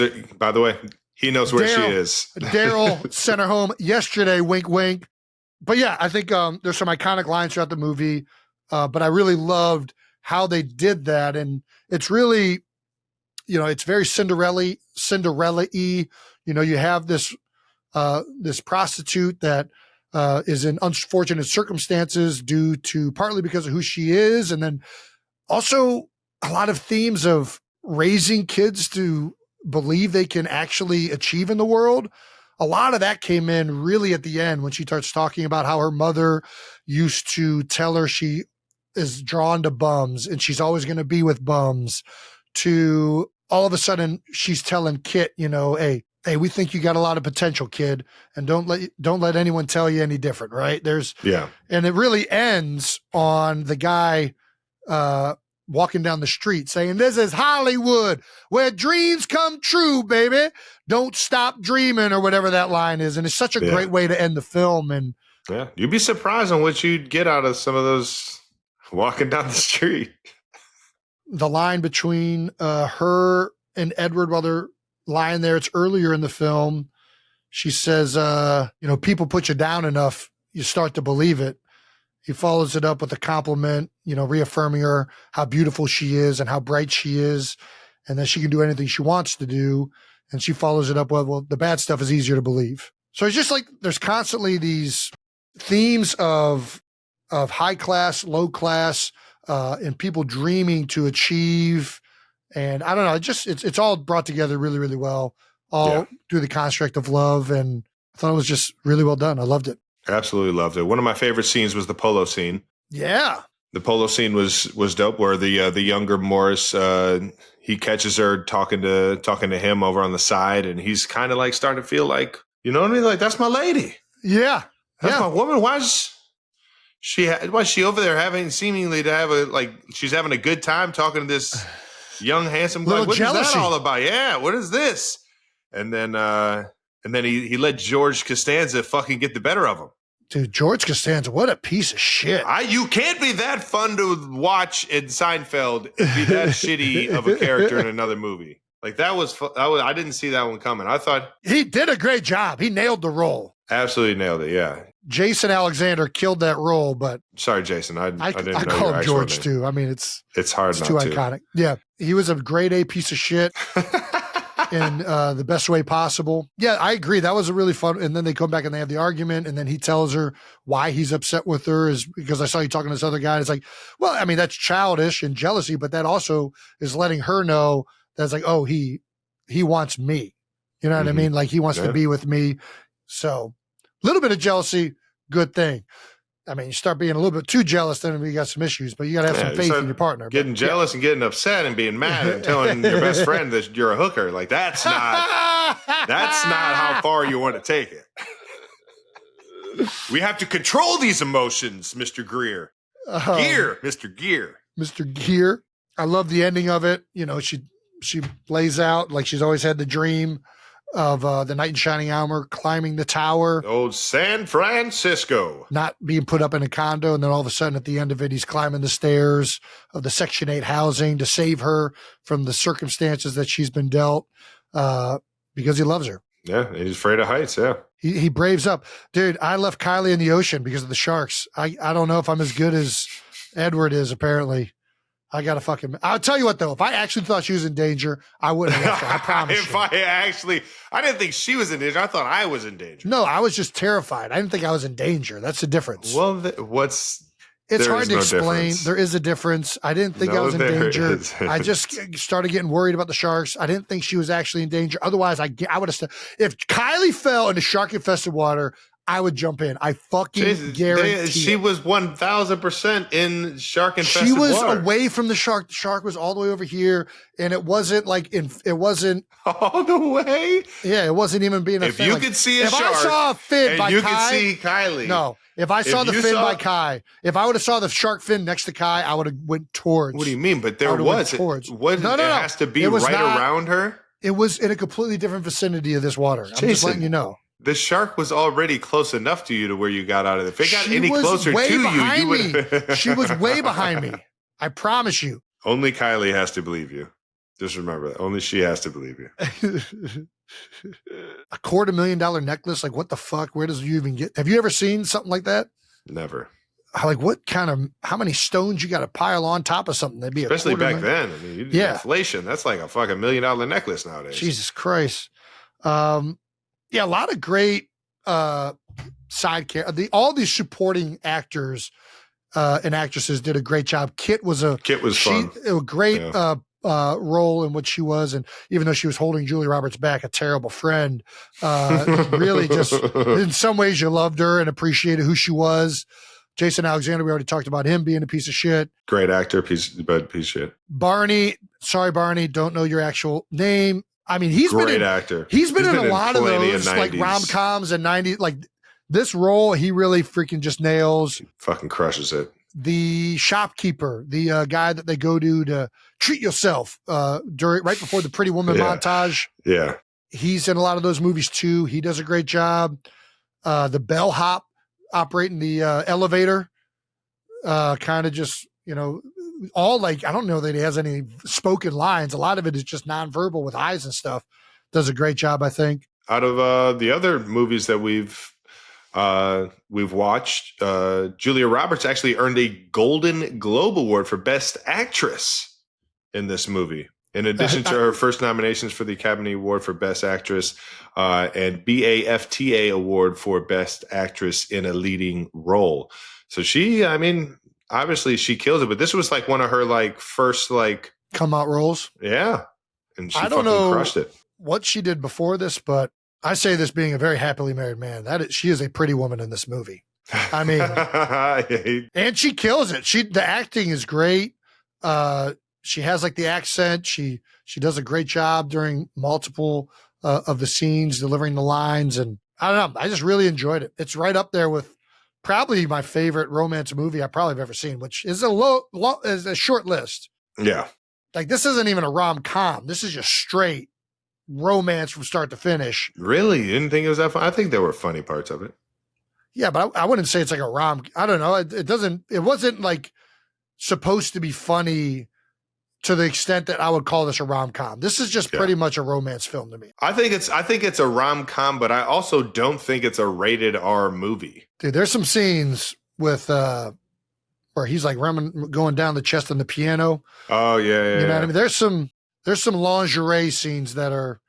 he knows where she is. Daryl sent her home yesterday, wink, wink. But yeah, I think there's some iconic lines throughout the movie, but I really loved how they did that. And it's really, it's very Cinderella-y. You have this prostitute that is in unfortunate circumstances due to partly because of who she is. And then also a lot of themes of raising kids to believe they can actually achieve in the world. A lot of that came in really at the end when she starts talking about how her mother used to tell her she is drawn to bums and she's always going to be with bums, to all of a sudden she's telling Kit, hey, we think you got a lot of potential, kid, and don't let anyone tell you any different, right? And it really ends on the guy walking down the street saying, this is Hollywood, where dreams come true, baby. Don't stop dreaming, or whatever that line is. And it's such a great way to end the film. And yeah, you'd be surprised on what you'd get out of some of those walking down the street. The line between her and Edward while they're lying there, it's earlier in the film. She says, people put you down enough, you start to believe it. He follows it up with a compliment, reaffirming her how beautiful she is and how bright she is, and that she can do anything she wants to do. And she follows it up with, well, the bad stuff is easier to believe. So it's just like there's constantly these themes of high class, low class, and people dreaming to achieve. And I don't know, it's all brought together really, really well, through the construct of love. And I thought it was just really well done. I loved it. Absolutely loved it. One of my favorite scenes was the polo scene. Yeah. The polo scene was dope, where the younger Morris, he catches her talking to him over on the side, and he's kind of like starting to feel like, you know what I mean? Like, that's my lady. Yeah. That's my woman. Why is she over there seemingly to have she's having a good time talking to this young, handsome guy? What jealousy. Is that all about? Yeah. What is this? And then he let George Costanza fucking get the better of him. Dude, George Costanza, what a piece of shit. You can't be that fun to watch in Seinfeld and be that shitty of a character in another movie. Like, that was I didn't see that one coming. I thought he did a great job. He nailed the role. Absolutely nailed it, yeah. Jason Alexander killed that role, but sorry, Jason. I didn't know call your him actual George name. too. I mean, it's hard it's not too to. iconic. Yeah, he was a grade A piece of shit in the best way possible. Yeah, I agree. That was a really fun. And then they come back and they have the argument, and then he tells her why he's upset with her is because I saw you talking to this other guy. It's like, well, I mean, that's childish and jealousy, but that also is letting her know that's like, oh, he wants me. You know what I mean? Like he wants to be with me. So a little bit of jealousy, good thing. I mean, you start being a little bit too jealous, then we got some issues, but you got to have some faith in your partner. Getting jealous and getting upset and being mad and telling your best friend that you're a hooker. Like that's not how far you want to take it. We have to control these emotions, Mr. Greer. Mr. Gear. Mr. Gear. I love the ending of it. You know, she lays out like she's always had the dream of the knight in shining armor climbing the tower. Old San Francisco. Not being put up in a condo, and then all of a sudden at the end of it, he's climbing the stairs of the Section 8 housing to save her from the circumstances that she's been dealt because he loves her. Yeah, he's afraid of heights, yeah. He braves up. Dude, I left Kylie in the ocean because of the sharks. I don't know if I'm as good as Edward is, apparently. I got to fucking. I'll tell you what, though. If I actually thought she was in danger, I wouldn't have left her. I promise you. I didn't think she was in danger. I thought I was in danger. No, I was just terrified. I didn't think I was in danger. That's the difference. Well, It's hard to explain. There is a difference. I didn't think I was in danger. I just started getting worried about the sharks. I didn't think she was actually in danger. Otherwise, I would have. If Kylie fell into shark-infested water, I would jump in. I fucking guarantee she was 1,000% in shark-infested water. She was water. away from the shark. The shark was all the way over here, and it wasn't like it wasn't all the way. Yeah, it wasn't even being a if fin. you like, could see a if shark, I saw a fin and by you Kai, could see Kylie. No, if I saw the fin by Kai, if I would have saw the shark fin next to Kai, I would have went towards. What do you mean? But there was No. It has to be right around her. It was in a completely different vicinity of this water. I'm just letting you know. The shark was already close enough to you to where you got out of it. If it got any closer to you would. She was way behind me. I promise you. Only Kylie has to believe you. Just remember that. Only she has to believe you. $250,000 necklace. Like, what the fuck? Where does you even get? Have you ever seen something like that? Never. Like, how many stones you got to pile on top of something? That'd be especially back then. I mean, inflation. That's like a fucking $1 million necklace nowadays. Jesus Christ. Yeah, a lot of great side characters. All these supporting actors and actresses did a great job. Kit was fun. A great role in what she was, and even though she was holding Julia Roberts back, a terrible friend, really just in some ways you loved her and appreciated who she was. Jason Alexander, we already talked about him being a piece of shit. Great actor, piece of shit. Barney, sorry Barney, don't know your actual name. I mean, he's been actor. He's been in a lot of those like rom-coms and 90s. Like this role, he really freaking just nails. He fucking crushes it. The shopkeeper, the guy that they go to treat yourself right before the Pretty Woman montage. Yeah. He's in a lot of those movies too. He does a great job. The bellhop operating the elevator, kind of just, all like, I don't know that he has any spoken lines. A lot of it is just nonverbal with eyes and stuff. Does a great job, I think. Out of the other movies that we've watched, Julia Roberts actually earned a Golden Globe Award for Best Actress in this movie. In addition to her first nominations for the Academy Award for Best Actress and BAFTA Award for Best Actress in a Leading Role. So she, I mean, obviously she kills it, but this was like one of her like first like come out roles. Yeah. And she I don't know crushed it. What she did before this, but I say this being a very happily married man, she is a pretty woman in this movie. I mean, and she kills it. The acting is great. She has like the accent. She does a great job during multiple of the scenes, delivering the lines. And I don't know. I just really enjoyed it. It's right up there with probably my favorite romance movie I probably have ever seen, which is is a short list. Yeah. Like this isn't even a rom-com. This is just straight romance from start to finish. Really? You didn't think it was that fun? I think there were funny parts of it. Yeah, but I wouldn't say it's like a I don't know. It wasn't like supposed to be funny to the extent that I would call this a rom-com. This is just pretty much a romance film to me. I think it's a rom-com, but I also don't think it's a rated R movie. Dude, there's some scenes with where he's like going down the chest on the piano. Oh yeah. You know what I mean? There's some lingerie scenes that are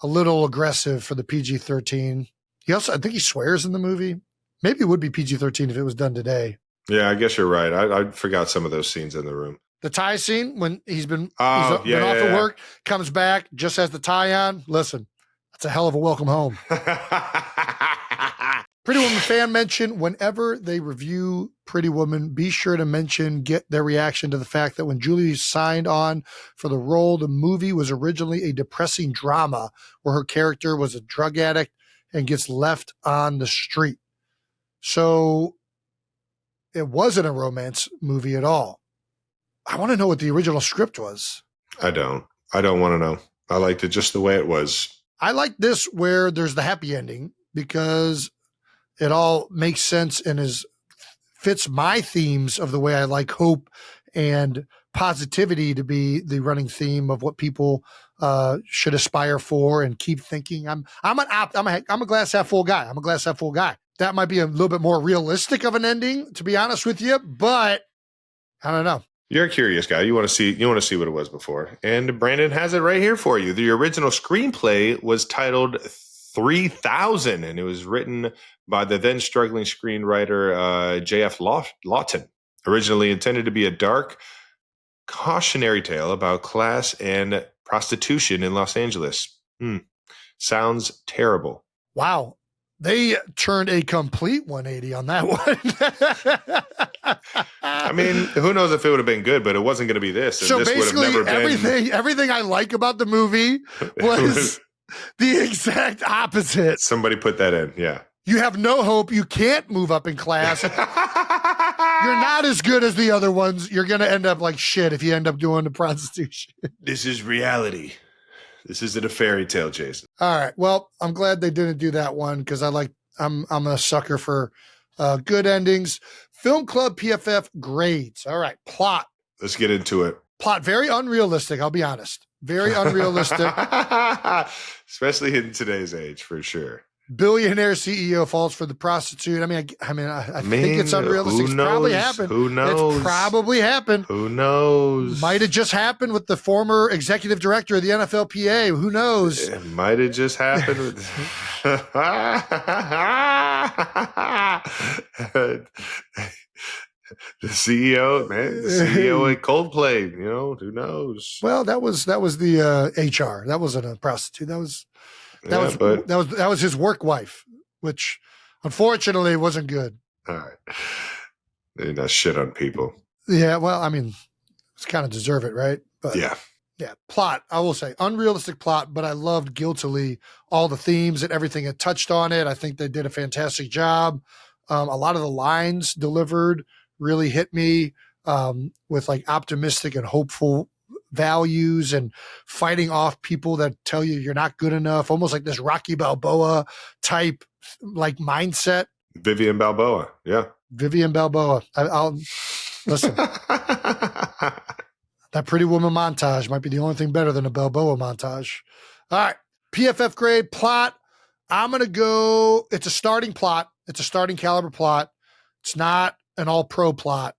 a little aggressive for the PG-13. I think he swears in the movie. Maybe it would be PG-13 if it was done today. Yeah, I guess you're right. I forgot some of those scenes in the room. The tie scene when he's been off of work, comes back, just has the tie on. Listen, that's a hell of a welcome home. Pretty Woman fan mention, whenever they review Pretty Woman, be sure to get their reaction to the fact that when Julie signed on for the role, the movie was originally a depressing drama where her character was a drug addict and gets left on the street. So it wasn't a romance movie at all. I want to know what the original script was. I don't want to know. I liked it just the way it was. I like this where there's the happy ending because it all makes sense and fits my themes of the way I like hope and positivity to be the running theme of what people should aspire for and keep thinking. I'm a glass half full guy. I'm a glass half full guy. That might be a little bit more realistic of an ending, to be honest with you, but I don't know. You're a curious guy. You want to see what it was before. And Brandon has it right here for you. The original screenplay was titled 3000, and it was written by the then struggling screenwriter J.F. Lawton. Originally intended to be a dark, cautionary tale about class and prostitution in Los Angeles. Sounds terrible. Wow. They turned a complete 180 on that one. I mean, who knows if it would have been good, but it wasn't going to be this. And so this basically, would have never been... everything I like about the movie was the exact opposite. Somebody put that in, yeah. You have no hope. You can't move up in class. You're not as good as the other ones. You're going to end up like shit if you end up doing the prostitution. This is reality. This isn't a fairy tale, Jason. All right. Well, I'm glad they didn't do that one because I'm a sucker for good endings. Film Club PFF grades. All right. Plot. Let's get into it. Plot. Very unrealistic. I'll be honest. Very unrealistic. Especially in today's age, for sure. Billionaire CEO falls for the prostitute. I think it's unrealistic. It's probably happened. Who knows? It's probably happened. Who knows? Might have just happened with the former executive director of the NFLPA. Who knows? It might have just happened with the CEO, man. The CEO at Coldplay. Who knows? Well, that was the HR. That wasn't a prostitute. That was his work wife, which unfortunately wasn't good. All right. They not shit on people. Yeah, well, it's kind of deserve it, right? But yeah. Plot, I will say, unrealistic plot, but I loved guiltily all the themes and everything that touched on it. I think they did a fantastic job. A lot of the lines delivered really hit me with like optimistic and hopeful values and fighting off people that tell you you're not good enough, almost like this Rocky Balboa type like mindset. Vivian Balboa. Yeah. Vivian Balboa. I'll listen. That Pretty Woman montage might be the only thing better than a Balboa montage. All right. PFF grade plot. I'm going to go. It's a starting plot. It's a starting caliber plot. It's not an all pro plot.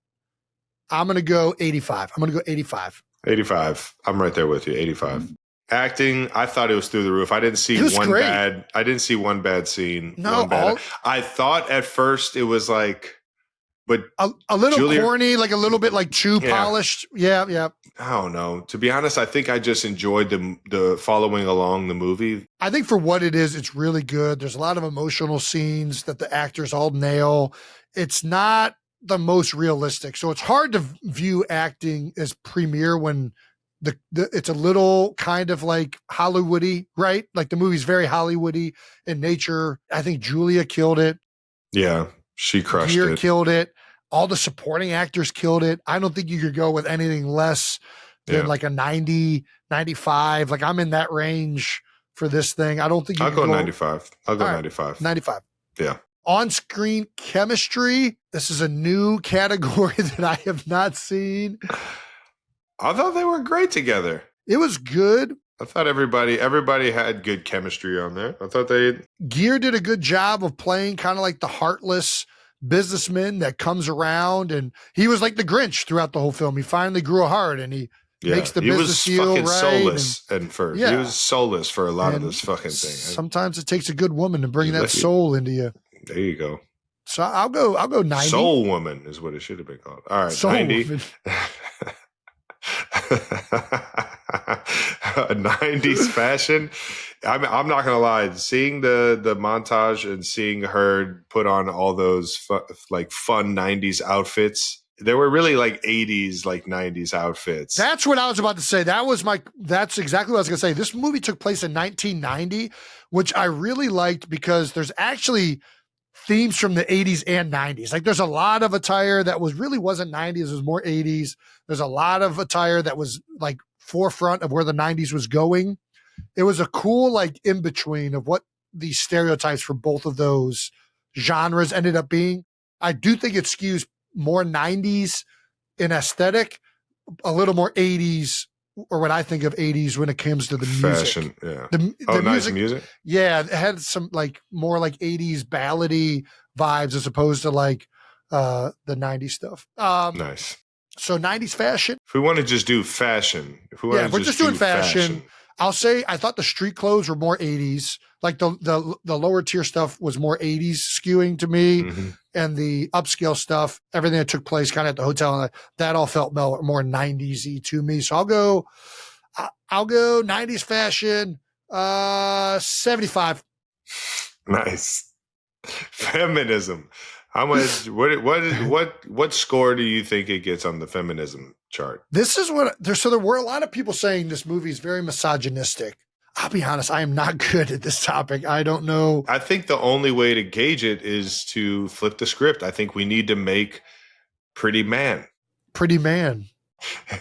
I'm going to go 85. 85. I'm right there with you. 85. Acting, I thought it was through the roof. I didn't see one bad scene. No, I thought at first it was like, but a little corny, like a little bit like too polished. Yeah. I don't know. To be honest, I think I just enjoyed the following along the movie. I think for what it is, it's really good. There's a lot of emotional scenes that the actors all nail. It's not the most realistic. So it's hard to view acting as premier when it's a little kind of like Hollywoody, right? Like the movie's very Hollywoody in nature. I think Julia killed it. Yeah, she crushed it. Killed it. All the supporting actors killed it. I don't think you could go with anything less than like a 90, 95. Like I'm in that range for this thing. I don't think I'll go 95. I'll go 95. 95. Yeah. On-screen chemistry. This is a new category that I have not seen. I thought they were great together. It was good. I thought everybody had good chemistry on there. I thought Gere did a good job of playing kind of like the heartless businessman that comes around, and he was like the Grinch throughout the whole film. He finally grew a heart, and he makes the business deal right. Soulless at first. Yeah. He was soulless for a lot of this fucking thing. Sometimes it takes a good woman to bring that soul into you. There you go. So I'll go 90. Soul Woman is what it should have been called. All right, Soul 90. 90s fashion. I'm not gonna lie. Seeing the montage and seeing her put on all those fun 90s outfits, they were really like 80s, like 90s outfits. That's what I was about to say. That's exactly what I was gonna say. This movie took place in 1990, which I really liked because there's actually themes from the 80s and 90s. Like there's a lot of attire that wasn't 90s, it was more 80s. There's a lot of attire that was like forefront of where the 90s was going. It was a cool like in between of what the stereotypes for both of those genres ended up being. I do think it skews more 90s in aesthetic, a little more 80s, or what I think of 80s when it comes to the music. Fashion, yeah. The nice music? Yeah, it had some like more like 80s ballady vibes as opposed to like the 90s stuff. Nice. So 90s fashion. If we want to just do fashion. If we're just doing fashion. I'll say I thought the street clothes were more 80s. Like the lower tier stuff was more 80s skewing to me. Mm-hmm. And the upscale stuff, everything that took place kind of at the hotel, that all felt more 90s-y to me. So I'll go 90s fashion, 75. Nice. Feminism. How much? What score do you think it gets on the feminism chart? This is what there were a lot of people saying this movie is very misogynistic. I'll be honest, I am not good at this topic. I don't know. I think the only way to gauge it is to flip the script. I think we need to make Pretty Man. Pretty Man.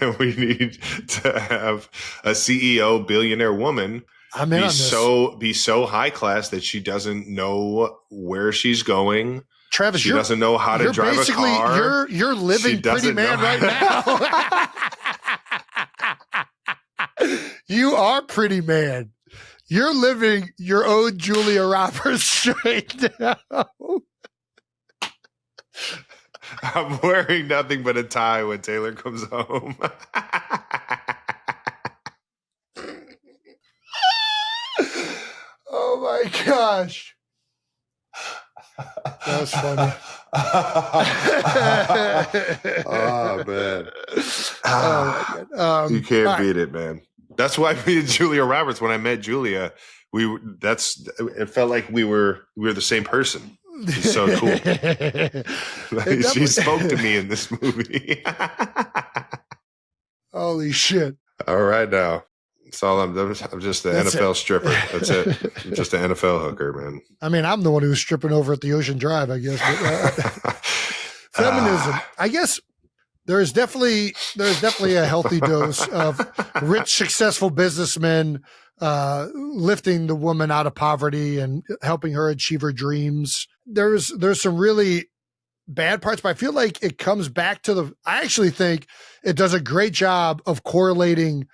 And we need to have a CEO billionaire woman be so high class that she doesn't know where she's going. Travis, she doesn't know how to drive a car. You're living Pretty Man right now. You are Pretty Man. You're living your own Julia Roberts right now. I'm wearing nothing but a tie when Taylor comes home. Oh my gosh. That was funny. Oh man. Oh, my God. You can't beat it, man. That's why me and Julia Roberts, when I met Julia, it felt like we were the same person. She's so cool. She spoke to me in this movie. Holy shit. All right now. That's all I'm just an NFL stripper. That's it. I'm just an NFL hooker, man. I mean, I'm the one who was stripping over at the Ocean Drive, I guess. But, feminism. I guess there's definitely a healthy dose of rich, successful businessmen lifting the woman out of poverty and helping her achieve her dreams. There's some really bad parts, but I feel like it comes back to I actually think it does a great job of correlating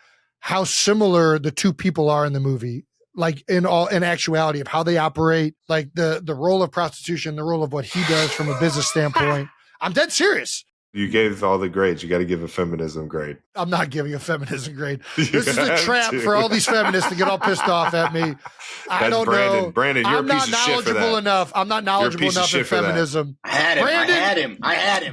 how similar the two people are in the movie, like in actuality of how they operate, like the role of prostitution, the role of what he does from a business standpoint. I'm dead serious. You gave all the grades. You got to give a feminism grade. I'm not giving a feminism grade. This is a trap for all these feminists to get all pissed off at me. I don't know. Brandon, you're a piece of shit for that. I'm not knowledgeable enough in feminism. I had him.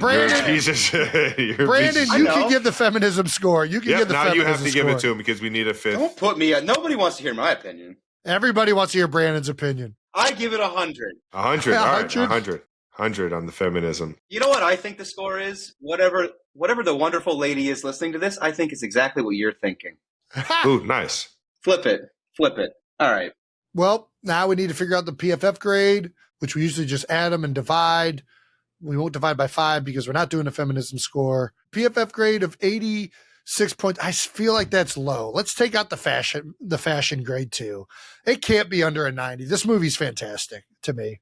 Brandon, you're a piece of shit. Brandon, you can give the feminism score. You can give the feminism score. Now you have to give it to him because we need a fifth. Don't put me. Nobody wants to hear my opinion. Everybody wants to hear Brandon's opinion. I give it 100. 100. All right, 100. 100 on the feminism. You know what I think the score is? Whatever the wonderful lady is listening to this, I think it's exactly what you're thinking. Ooh, nice. Flip it. All right. Well, now we need to figure out the PFF grade, which we usually just add them and divide. We won't divide by 5 because we're not doing a feminism score. PFF grade of 86 points. I feel like that's low. Let's take out the fashion grade too. It can't be under a 90. This movie's fantastic to me.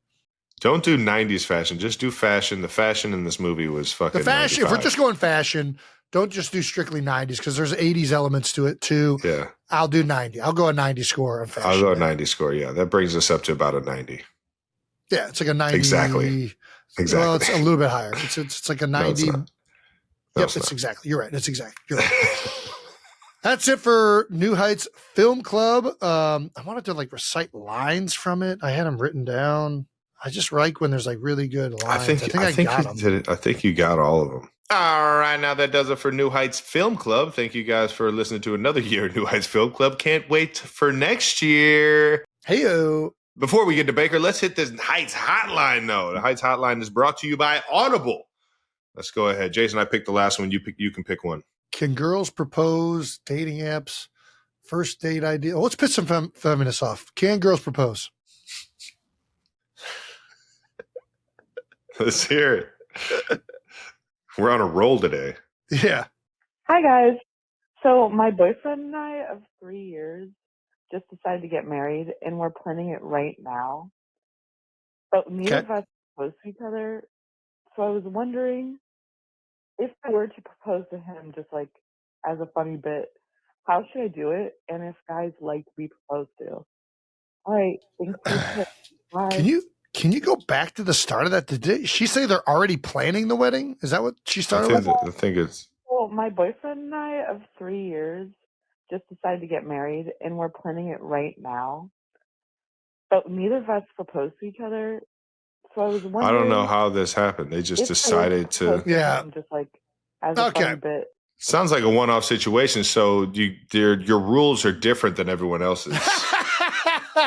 Don't do 90s fashion. Just do fashion. The fashion in this movie was fucking. The fashion. 95. If we're just going fashion, Don't just do strictly 90s because there's 80s elements to it too. Yeah. I'll do 90. I'll go a 90 score on fashion. I'll go a 90 score. Yeah. That brings us up to about a 90. Yeah. It's like a 90. Exactly. Well, it's a little bit higher. It's like a 90. No, it's exactly. You're right. It's exactly. You're right. That's it for New Heights Film Club. I wanted to like recite lines from it. I had them written down. I just like when there's like really good lines. I think I got them. Did it. I think you got all of them. All right, now that does it for New Heights Film Club. Thank you guys for listening to another year of New Heights Film Club. Can't wait for next year. Hey-o. Before we get to Baker, let's hit this Heights Hotline, though. The Heights Hotline is brought to you by Audible. Let's go ahead. Jason, I picked the last one. You can pick one. Can girls propose? Dating apps? First date idea? Oh, let's piss some feminists off. Can girls propose? Let's hear it. We're on a roll today. Yeah. Hi, guys. So my boyfriend and I of 3 years just decided to get married, and we're planning it right now. But neither of us propose to each other. So I was wondering, if I were to propose to him just like as a funny bit, how should I do it? And if guys like to be proposed to? All right. Thanks for the tip. Bye. Can you go back to the start of that? Did she say they're already planning the wedding? Is that what she started with? I think it's... Well, my boyfriend and I of 3 years just decided to get married, and we're planning it right now. But neither of us proposed to each other. So I was wondering... I don't know how this happened. They just decided to... Yeah. Just like as a funny bit. Sounds like a one-off situation. So your rules are different than everyone else's.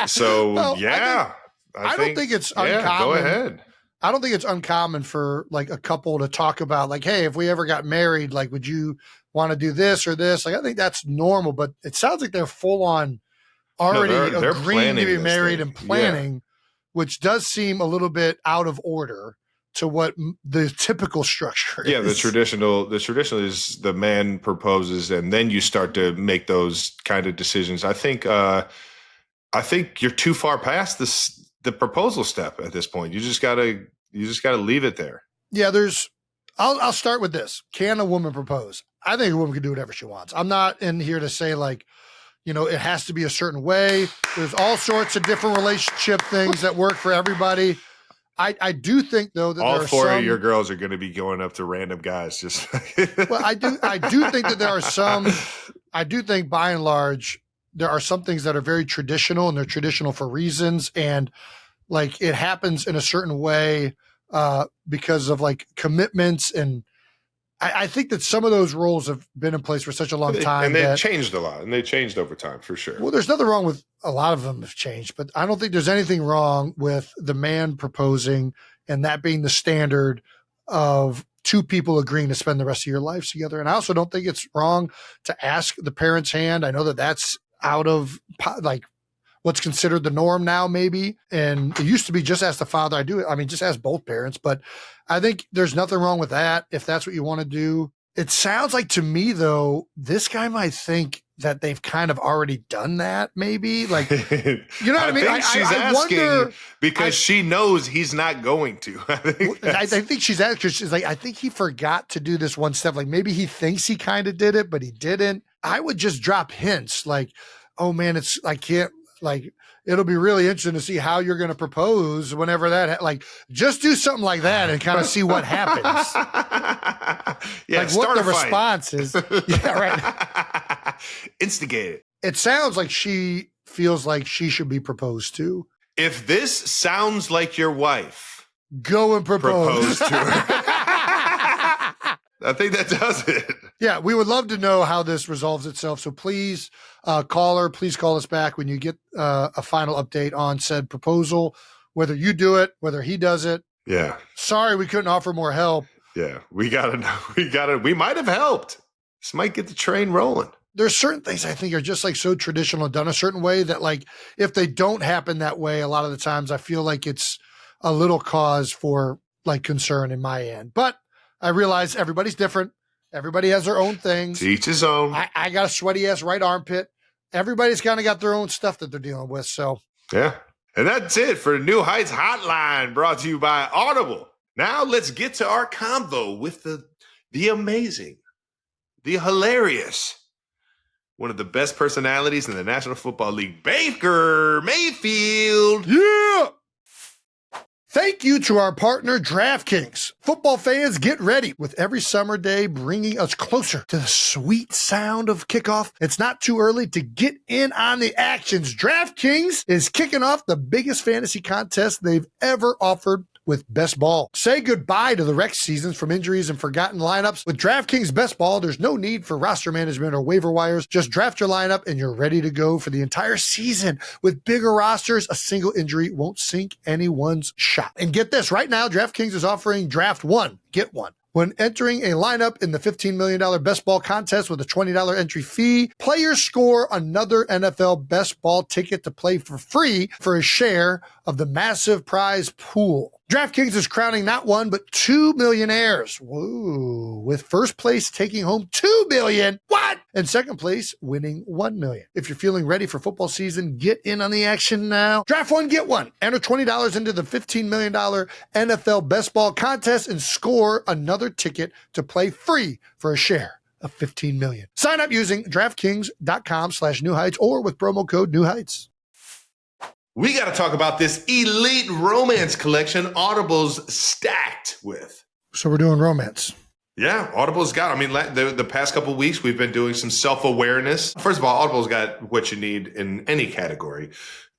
So, well, yeah. I don't think it's uncommon. Go ahead. I don't think it's uncommon for like a couple to talk about like, hey, if we ever got married, like, would you want to do this or this? Like, I think that's normal, but it sounds like they're full on already they're agreeing to be married and planning, yeah. Which does seem a little bit out of order to what the typical structure is. Yeah, the traditional is the man proposes and then you start to make those kind of decisions. I think you're too far past the proposal step at this point. You just gotta leave it there. Yeah, I'll start with this. Can a woman propose? I think a woman can do whatever she wants. I'm not in here to say like, it has to be a certain way. There's all sorts of different relationship things that work for everybody. I do think though that all four of your girls are going to be going up to random guys. Just well, I do think that there are some. I do think by and large there are some things that are very traditional and they're traditional for reasons, and like it happens in a certain way because of like commitments, and I think that some of those roles have been in place for such a long time, and they've changed a lot, and they changed over time for sure. Well, there's nothing wrong with a lot of them have changed, but I don't think there's anything wrong with the man proposing and that being the standard of two people agreeing to spend the rest of your lives together. And I also don't think it's wrong to ask the parent's hand. I know that that's out of like what's considered the norm now, maybe. And it used to be just ask the father. Just ask both parents, but I think there's nothing wrong with that if that's what you want to do. It sounds like to me though, this guy might think that they've kind of already done that, maybe. Like, you know what I mean? She's asking because she knows he's not going to. I think she's asking because she's like, I think he forgot to do this one step. Like maybe he thinks he kind of did it, but he didn't. I would just drop hints like, oh man, it'll be really interesting to see how you're going to propose whenever that, just do something like that and kind of see what happens. Yeah, like what the response is. Yeah, right. Instigate it. It sounds like she feels like she should be proposed to. If this sounds like your wife, go and propose to her. I think that does it. Yeah, we would love to know how this resolves itself. So please please call us back when you get a final update on said proposal, whether you do it, whether he does it. Yeah. Sorry, we couldn't offer more help. Yeah, we might have helped. This might get the train rolling. There's certain things I think are just like so traditional and done a certain way that like, if they don't happen that way, a lot of the times I feel like it's a little cause for like concern in my end. But I realize everybody's different. Everybody has their own things. To each his own. I got a sweaty ass right armpit. Everybody's kind of got their own stuff that they're dealing with. So yeah. And that's it for New Heights Hotline, brought to you by Audible. Now let's get to our convo with the amazing, the hilarious, one of the best personalities in the National Football League, Baker Mayfield. Yeah! Thank you to our partner, DraftKings. Football fans, get ready. With every summer day bringing us closer to the sweet sound of kickoff, it's not too early to get in on the actions. DraftKings is kicking off the biggest fantasy contest they've ever offered with Best Ball. Say goodbye to the wrecked seasons from injuries and forgotten lineups. With DraftKings Best Ball, there's no need for roster management or waiver wires. Just draft your lineup and you're ready to go for the entire season. With bigger rosters, a single injury won't sink anyone's shot. And get this, right now, DraftKings is offering Draft One, Get One. When entering a lineup in the $15 million Best Ball contest with a $20 entry fee, players score another NFL Best Ball ticket to play for free for a share of the massive prize pool. DraftKings is crowning not one, but 2 millionaires. Whoa. With first place taking home $2 million. What? And second place winning $1 million. If you're feeling ready for football season, get in on the action now. Draft one, get one. Enter $20 into the $15 million NFL Best Ball contest and score another ticket to play free for a share of $15 million. Sign up using DraftKings.com/NewHeights or with promo code NewHeights. We got to talk about this elite romance collection Audible's stacked with. So we're doing romance. Yeah, Audible's got, the past couple of weeks, we've been doing some self-awareness. First of all, Audible's got what you need in any category.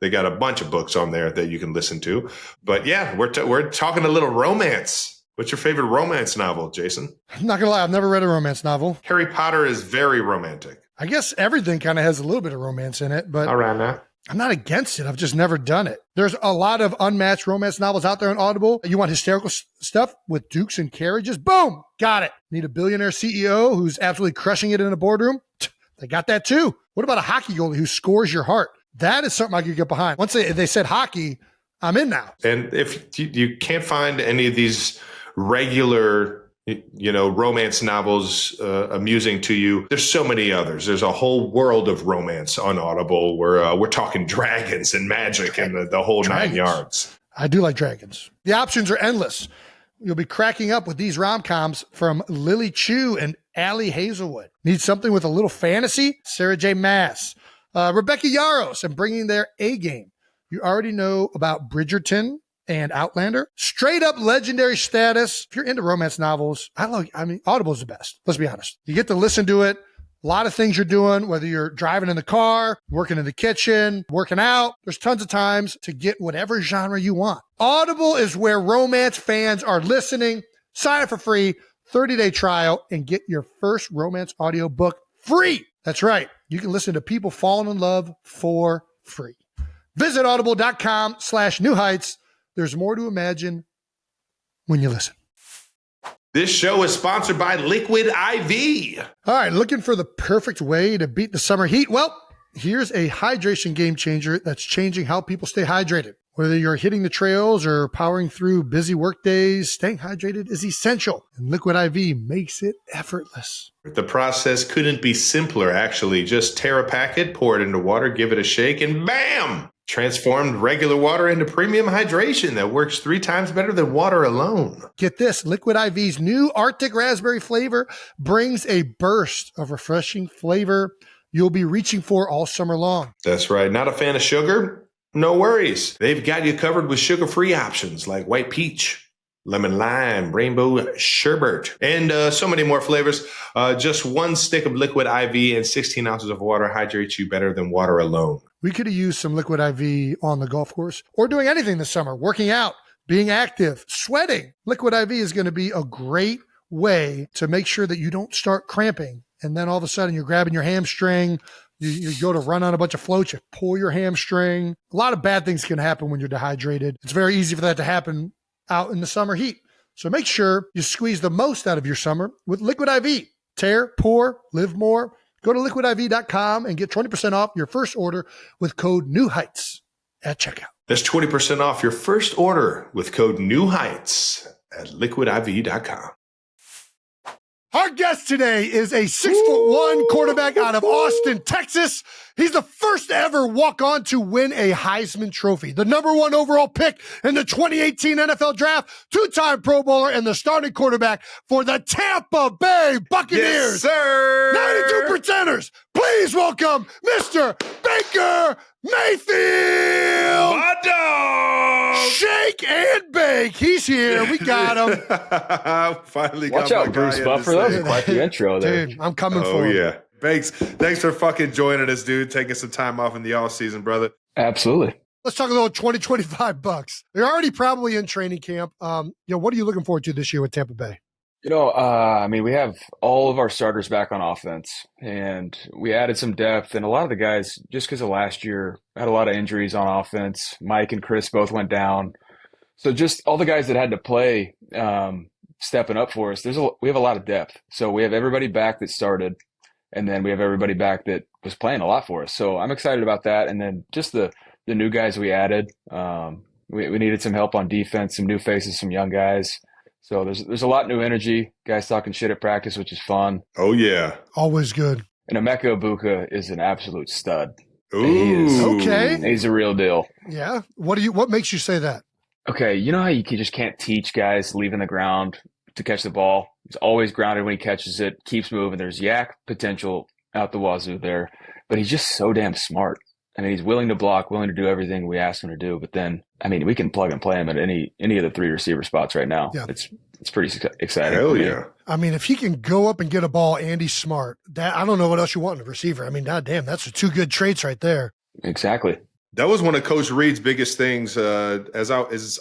They got a bunch of books on there that you can listen to. But yeah, we're talking a little romance. What's your favorite romance novel, Jason? I'm not going to lie, I've never read a romance novel. Harry Potter is very romantic. I guess everything kind of has a little bit of romance in it, but all right now. I'm not against it. I've just never done it. There's a lot of unmatched romance novels out there on Audible. You want hysterical stuff with dukes and carriages? Boom! Got it. Need a billionaire CEO who's absolutely crushing it in a boardroom? They got that too. What about a hockey goalie who scores your heart? That is something I could get behind. Once they said hockey, I'm in now. And if you can't find any of these regular romance novels amusing to you, there's so many others. There's a whole world of romance on Audible where we're talking dragons and magic and the whole dragons. 9 yards. I do like dragons. The options are endless. You'll be cracking up with these rom-coms from Lily Chu and Allie Hazelwood. Need something with a little fantasy? Sarah J. Maas, Rebecca Yarros, and bringing their A game. You already know about Bridgerton and Outlander. Straight up legendary status. If you're into romance novels, Audible's the best. Let's be honest. You get to listen to it. A lot of things you're doing, whether you're driving in the car, working in the kitchen, working out. There's tons of times to get whatever genre you want. Audible is where romance fans are listening. Sign up for free, 30-day trial, and get your first romance audiobook free. That's right. You can listen to people falling in love for free. Visit audible.com/newheights. There's more to imagine when you listen. This show is sponsored by Liquid IV. All right, looking for the perfect way to beat the summer heat? Well, here's a hydration game changer that's changing how people stay hydrated. Whether you're hitting the trails or powering through busy work days, staying hydrated is essential, and Liquid IV makes it effortless. The process couldn't be simpler, actually. Just tear a packet, pour it into water, give it a shake, and bam! Transformed regular water into premium hydration that works 3 times better than water alone. Get this, Liquid IV's new Arctic Raspberry flavor brings a burst of refreshing flavor you'll be reaching for all summer long. That's right. Not a fan of sugar? No worries. They've got you covered with sugar-free options like white peach, lemon lime, rainbow sherbet, and so many more flavors. Just 1 stick of Liquid IV and 16 ounces of water hydrates you better than water alone. We could have used some Liquid IV on the golf course or doing anything this summer, working out, being active, sweating. Liquid IV is going to be a great way to make sure that you don't start cramping. And then all of a sudden you're grabbing your hamstring. You go to run on a bunch of floats, you pull your hamstring. A lot of bad things can happen when you're dehydrated. It's very easy for that to happen out in the summer heat. So make sure you squeeze the most out of your summer with Liquid IV. Tear, pour, live more. Go to liquidiv.com and get 20% off your first order with code NEWHEIGHTS at checkout. That's 20% off your first order with code NEWHEIGHTS at liquidiv.com. Our guest today is a 6'1" quarterback out of Austin, Texas. He's the first to ever walk on to win a Heisman Trophy, the #1 overall pick in the 2018 NFL Draft, two-time Pro Bowler, and the starting quarterback for the Tampa Bay Buccaneers. Yes, sir. 92%ers. Please welcome Mr. Baker Mayfield. My dog. Shake and bake. He's here. We got him. Finally Watch got out, Bruce Buffer. That was quite the intro there. Dude, I'm coming Oh, for him. yeah. Thanks for fucking joining us, dude. Taking some time off in the off season, brother. Absolutely. Let's talk a little 2025 Bucs. They're already probably in training camp. What are you looking forward to this year with Tampa Bay? We have all of our starters back on offense, and we added some depth, and a lot of the guys, just because of last year, had a lot of injuries on offense. Mike and Chris both went down. So just all the guys that had to play, stepping up for us, we have a lot of depth. So we have everybody back that started, and then we have everybody back that was playing a lot for us. So I'm excited about that. And then just the new guys we added. We needed some help on defense, some new faces, some young guys. So there's a lot of new energy, guys talking shit at practice, which is fun. Oh, yeah. Always good. And Emeka Ibuka is an absolute stud. Ooh. Okay. He's a real deal. Yeah. What makes you say that? Okay, you know how you just can't teach guys leaving the ground to catch the ball? He's always grounded when he catches it, keeps moving. There's yak potential out the wazoo there, but he's just so damn smart. I mean, he's willing to block, willing to do everything we ask him to do. But then, I mean, we can plug and play him at any of the 3 receiver spots right now. Yeah. It's pretty exciting. Hell yeah. I mean, if he can go up and get a ball and he's smart, that I don't know what else you want in a receiver. I mean, goddamn, that's the 2 good traits right there. Exactly. That was one of Coach Reed's biggest things as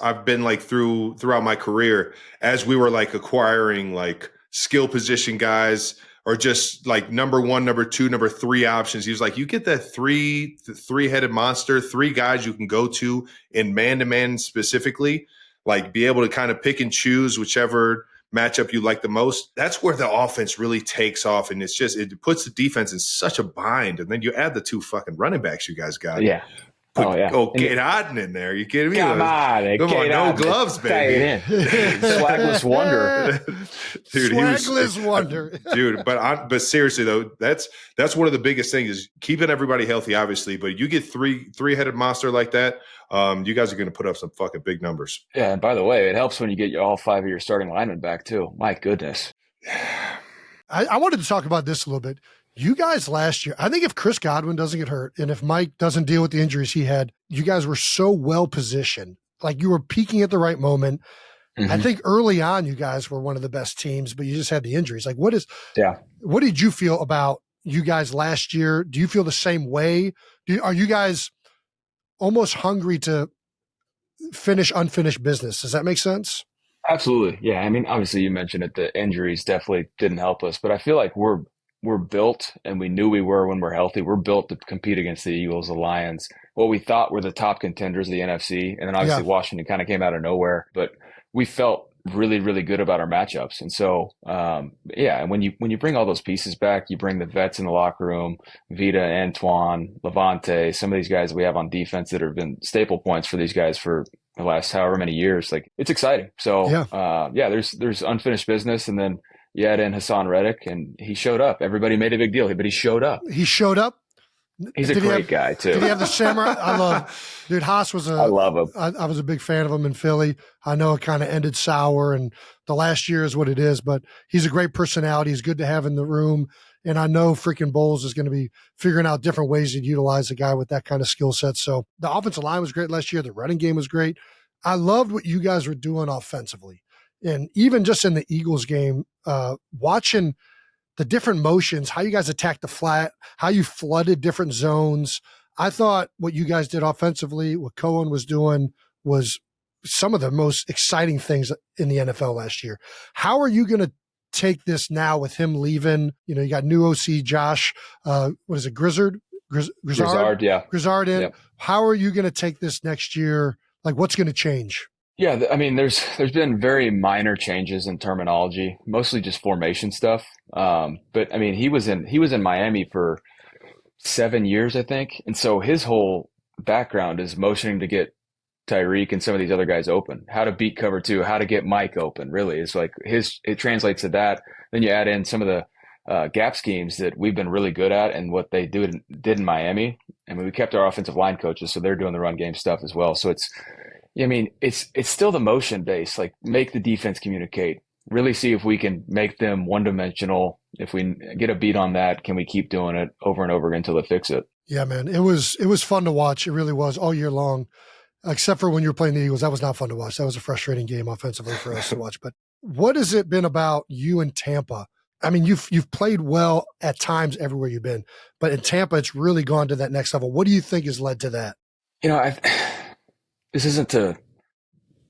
I've been like throughout my career, as we were like acquiring like skill position guys or just like number 1, number 2, number 3 options. He was like, you get that three-headed monster, 3 guys you can go to in man-to-man specifically, like be able to kind of pick and choose whichever matchup you like the most. That's where the offense really takes off. And it puts the defense in such a bind. And then you add the 2 fucking running backs you guys got. Yeah. Get Aden in there. You kidding me? Come on, no gloves, baby. Swagless wonder, dude. Swagless wonder, dude. But seriously though, that's one of the biggest things is keeping everybody healthy, obviously. But you get three-headed monster like that, you guys are going to put up some fucking big numbers. Yeah, and by the way, it helps when you get all 5 of your starting linemen back too. My goodness. I wanted to talk about this a little bit. You guys last year, I think if Chris Godwin doesn't get hurt and if Mike doesn't deal with the injuries he had, you guys were so well positioned. Like you were peaking at the right moment. Mm-hmm. I think early on you guys were one of the best teams, but you just had the injuries. Like what did you feel about you guys last year? Do you feel the same way? Are you guys almost hungry to finish unfinished business? Does that make sense? Absolutely. Yeah. I mean, obviously you mentioned it, the injuries definitely didn't help us, but I feel like we're built, and we knew we were when we're healthy. We're built to compete against the Eagles, the Lions, what we thought were the top contenders of the NFC. And then obviously Washington kind of came out of nowhere, but we felt really, really good about our matchups. And so, and when you bring all those pieces back, you bring the vets in the locker room, Vita, Antoine, Levante, some of these guys that we have on defense that have been staple points for these guys for the last however many years. Like it's exciting. So, there's unfinished business. And then you add in Hassan Reddick, and he showed up. Everybody made a big deal, but he showed up. He's a great guy, too. Did he have the samurai? Haas was I love him. I was a big fan of him in Philly. I know it kind of ended sour, and the last year is what it is, but he's a great personality. He's good to have in the room, and I know freaking Bowles is going to be figuring out different ways to utilize a guy with that kind of skill set. So the offensive line was great last year. The running game was great. I loved what you guys were doing offensively. And even just in the Eagles game, watching the different motions, how you guys attacked the flat, how you flooded different zones. I thought what you guys did offensively, what Cohen was doing, was some of the most exciting things in the NFL last year. How are you going to take this now with him leaving? You know, you got new OC Josh, Grizzard? Grizzard, yeah. Grizzard in. Yep. How are you going to take this next year? Like, what's going to change? Yeah, I mean, there's been very minor changes in terminology, mostly just formation stuff. But I mean, he was in Miami for 7 years, I think, and so his whole background is motioning to get Tyreek and some of these other guys open, how to beat cover 2, how to get Mike open. Really, it's like it translates to that. Then you add in some of the gap schemes that we've been really good at and what they did in Miami. I mean, we kept our offensive line coaches, so they're doing the run game stuff as well. So it's still the motion base, like make the defense communicate, really see if we can make them one-dimensional. If we get a beat on that, can we keep doing it over and over again until they fix it? Yeah, man. It was fun to watch. It really was all year long, except for when you were playing the Eagles. That was not fun to watch. That was a frustrating game offensively for us to watch. But what has it been about you in Tampa? I mean, you've played well at times everywhere you've been, but in Tampa, it's really gone to that next level. What do you think has led to that? This isn't to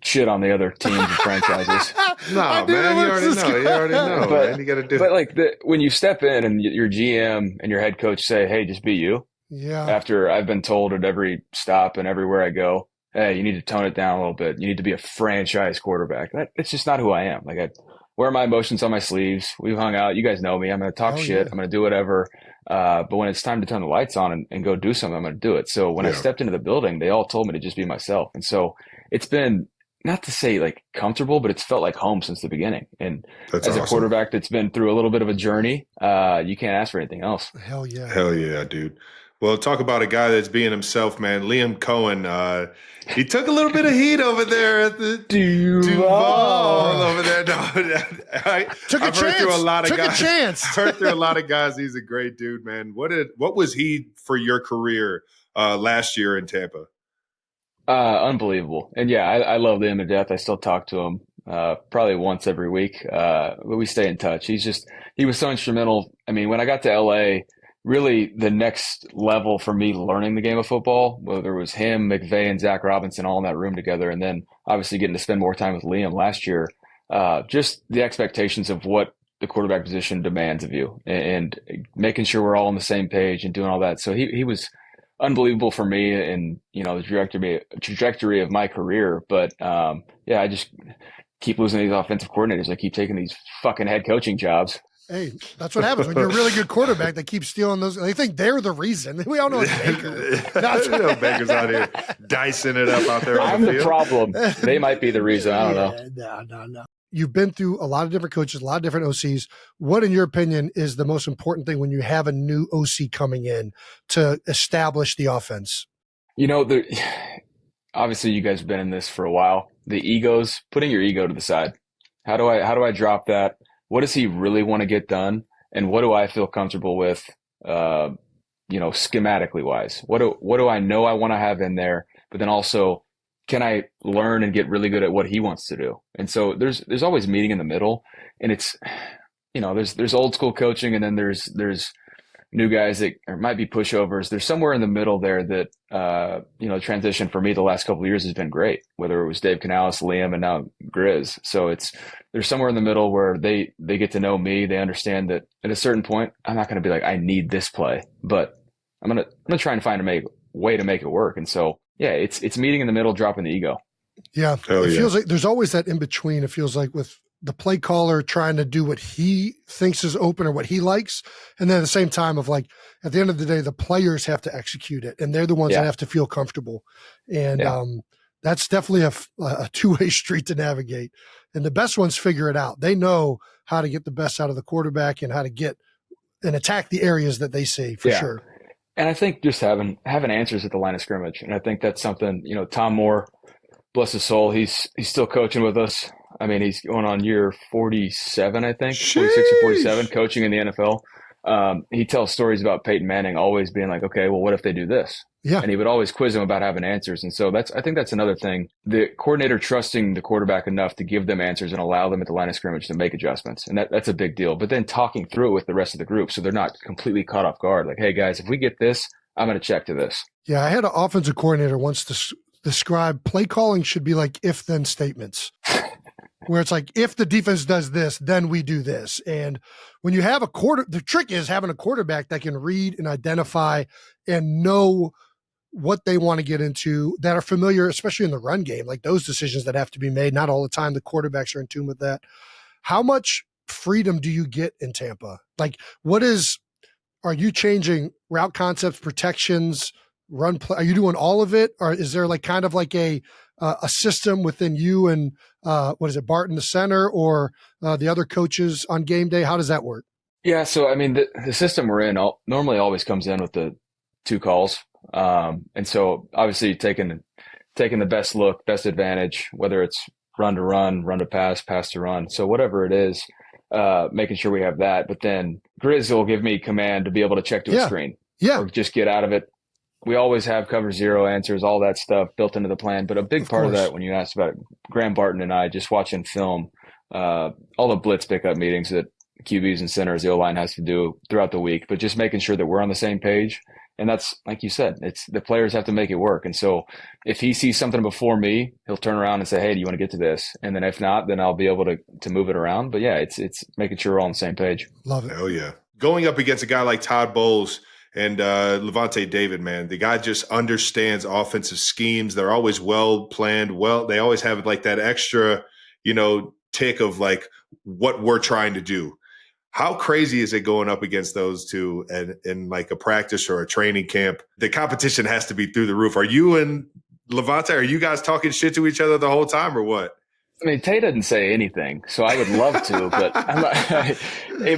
shit on the other teams and franchises. No, man, you already know. But, man. You got to do it. But like when you step in and your GM and your head coach say, "Hey, just be you." Yeah. After I've been told at every stop and everywhere I go, "Hey, you need to tone it down a little bit. You need to be a franchise quarterback." It's just not who I am. Like I wear my emotions on my sleeves. We've hung out. You guys know me. I'm going to talk shit. Yeah. I'm going to do whatever. But when it's time to turn the lights on and go do something, I'm going to do it. So when I stepped into the building, they all told me to just be myself. And so it's been, not to say like comfortable, but it's felt like home since the beginning. And that's as awesome. A quarterback that's been through a little bit of a journey, you can't ask for anything else. Hell yeah. Hell yeah, dude. Well, talk about a guy that's being himself, man. Liam Cohen, he took a little bit of heat over there at the Duval over there. No, I've heard through a lot of guys. Heard through a lot of guys. He's a great dude, man. What was he for your career last year in Tampa? Unbelievable. And yeah, I love Liam to death. I still talk to him probably once every week. But we stay in touch. He was so instrumental. I mean, when I got to LA, really the next level for me learning the game of football, whether it was him, McVay, and Zach Robinson all in that room together, and then obviously getting to spend more time with Liam last year, just the expectations of what the quarterback position demands of you and making sure we're all on the same page and doing all that. So he was unbelievable for me and, the trajectory of my career. But I just keep losing these offensive coordinators. I keep taking these fucking head coaching jobs. Hey, that's what happens when you're a really good quarterback. They keep stealing those. They think they're the reason. We all know it's Baker. Baker's out here dicing it up out there. I'm the problem. They might be the reason. I don't know. No. You've been through a lot of different coaches, a lot of different OCs. What, in your opinion, is the most important thing when you have a new OC coming in to establish the offense? Obviously, you guys have been in this for a while. The egos, putting your ego to the side. How do I drop that? What does he really want to get done? And what do I feel comfortable with, schematically wise? What do I know I want to have in there? But then also, can I learn and get really good at what he wants to do? And so there's always meeting in the middle. And it's, there's old school coaching, and then there's new guys that might be pushovers. There's somewhere in the middle there that, transition for me the last couple of years has been great, whether it was Dave Canales, Liam, and now Grizz. So there's somewhere in the middle where they get to know me. They understand that at a certain point, I'm not going to be like, I need this play, but I'm going to try and find a way to make it work. And so, yeah, it's meeting in the middle, dropping the ego. Yeah. It feels like there's always that in between. It feels like with the play caller trying to do what he thinks is open or what he likes. And then at the same time of like, at the end of the day, the players have to execute it, and they're the ones that have to feel comfortable. And that's definitely a two-way street to navigate. And the best ones figure it out. They know how to get the best out of the quarterback and how to get and attack the areas that they see for sure. And I think just having answers at the line of scrimmage. And I think that's something, Tom Moore, bless his soul, he's still coaching with us. I mean, he's going on year 47, I think, 46 or 47, coaching in the NFL. He tells stories about Peyton Manning always being like, okay, well, what if they do this? Yeah. And he would always quiz him about having answers. And so I think that's another thing. The coordinator trusting the quarterback enough to give them answers and allow them at the line of scrimmage to make adjustments. And that's a big deal. But then talking through it with the rest of the group so they're not completely caught off guard. Like, hey, guys, if we get this, I'm going to check to this. Yeah, I had an offensive coordinator once describe play calling should be like if-then statements. Where it's like, if the defense does this, then we do this. And when you have the trick is having a quarterback that can read and identify and know what they want to get into, that are familiar, especially in the run game, like those decisions that have to be made. Not all the time the quarterbacks are in tune with that. How much freedom do you get in Tampa? Like, are you changing route concepts, protections, run play? Are you doing all of it, or is there like kind of like a system within you and what is it, Barton, the center, or the other coaches on game day? How does that work? Yeah, so I mean, the system we're in normally always comes in with the 2 calls, and so obviously taking the best look, best advantage, whether it's run to run, run to pass, pass to run. So whatever it is, making sure we have that. But then Grizz will give me command to be able to check to a screen, or just get out of it. We always have cover 0 answers, all that stuff built into the plan. But a big part of that, when you asked about it, Graham Barton and I just watching film, all the blitz pickup meetings that QBs and centers, the O-line has to do throughout the week, but just making sure that we're on the same page. And that's, like you said, it's the players have to make it work. And so if he sees something before me, he'll turn around and say, hey, do you want to get to this? And then if not, then I'll be able to move it around. But yeah, it's making sure we're all on the same page. Love it. Hell yeah. Going up against a guy like Todd Bowles and Levante David, man, the guy just understands offensive schemes. They're always well planned. They always have like that extra, tick of like what we're trying to do. How crazy is it going up against those two and in like a practice or a training camp? The competition has to be through the roof. Are you and Levante, are you guys talking shit to each other the whole time or what? I mean, Tay doesn't say anything, so I would love to, but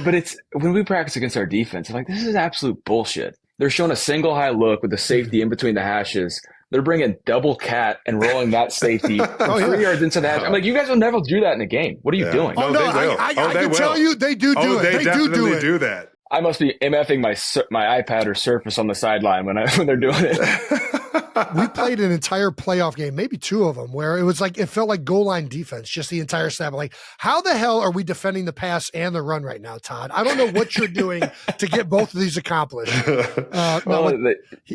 but it's when we practice against our defense, I'm like, this is absolute bullshit. They're showing a single high look with the safety in between the hashes. They're bringing double cat and rolling that safety 3 yards into the hash. I'm like, you guys will never do that in a game. What are you doing? Oh, no, I can tell you they do it. They definitely do that. I must be MFing my iPad or Surface on the sideline when they're doing it. We played an entire playoff game, maybe 2 of them, where it felt like goal line defense, just the entire snap. Like, how the hell are we defending the pass and the run right now, Todd? I don't know what you're doing to get both of these accomplished.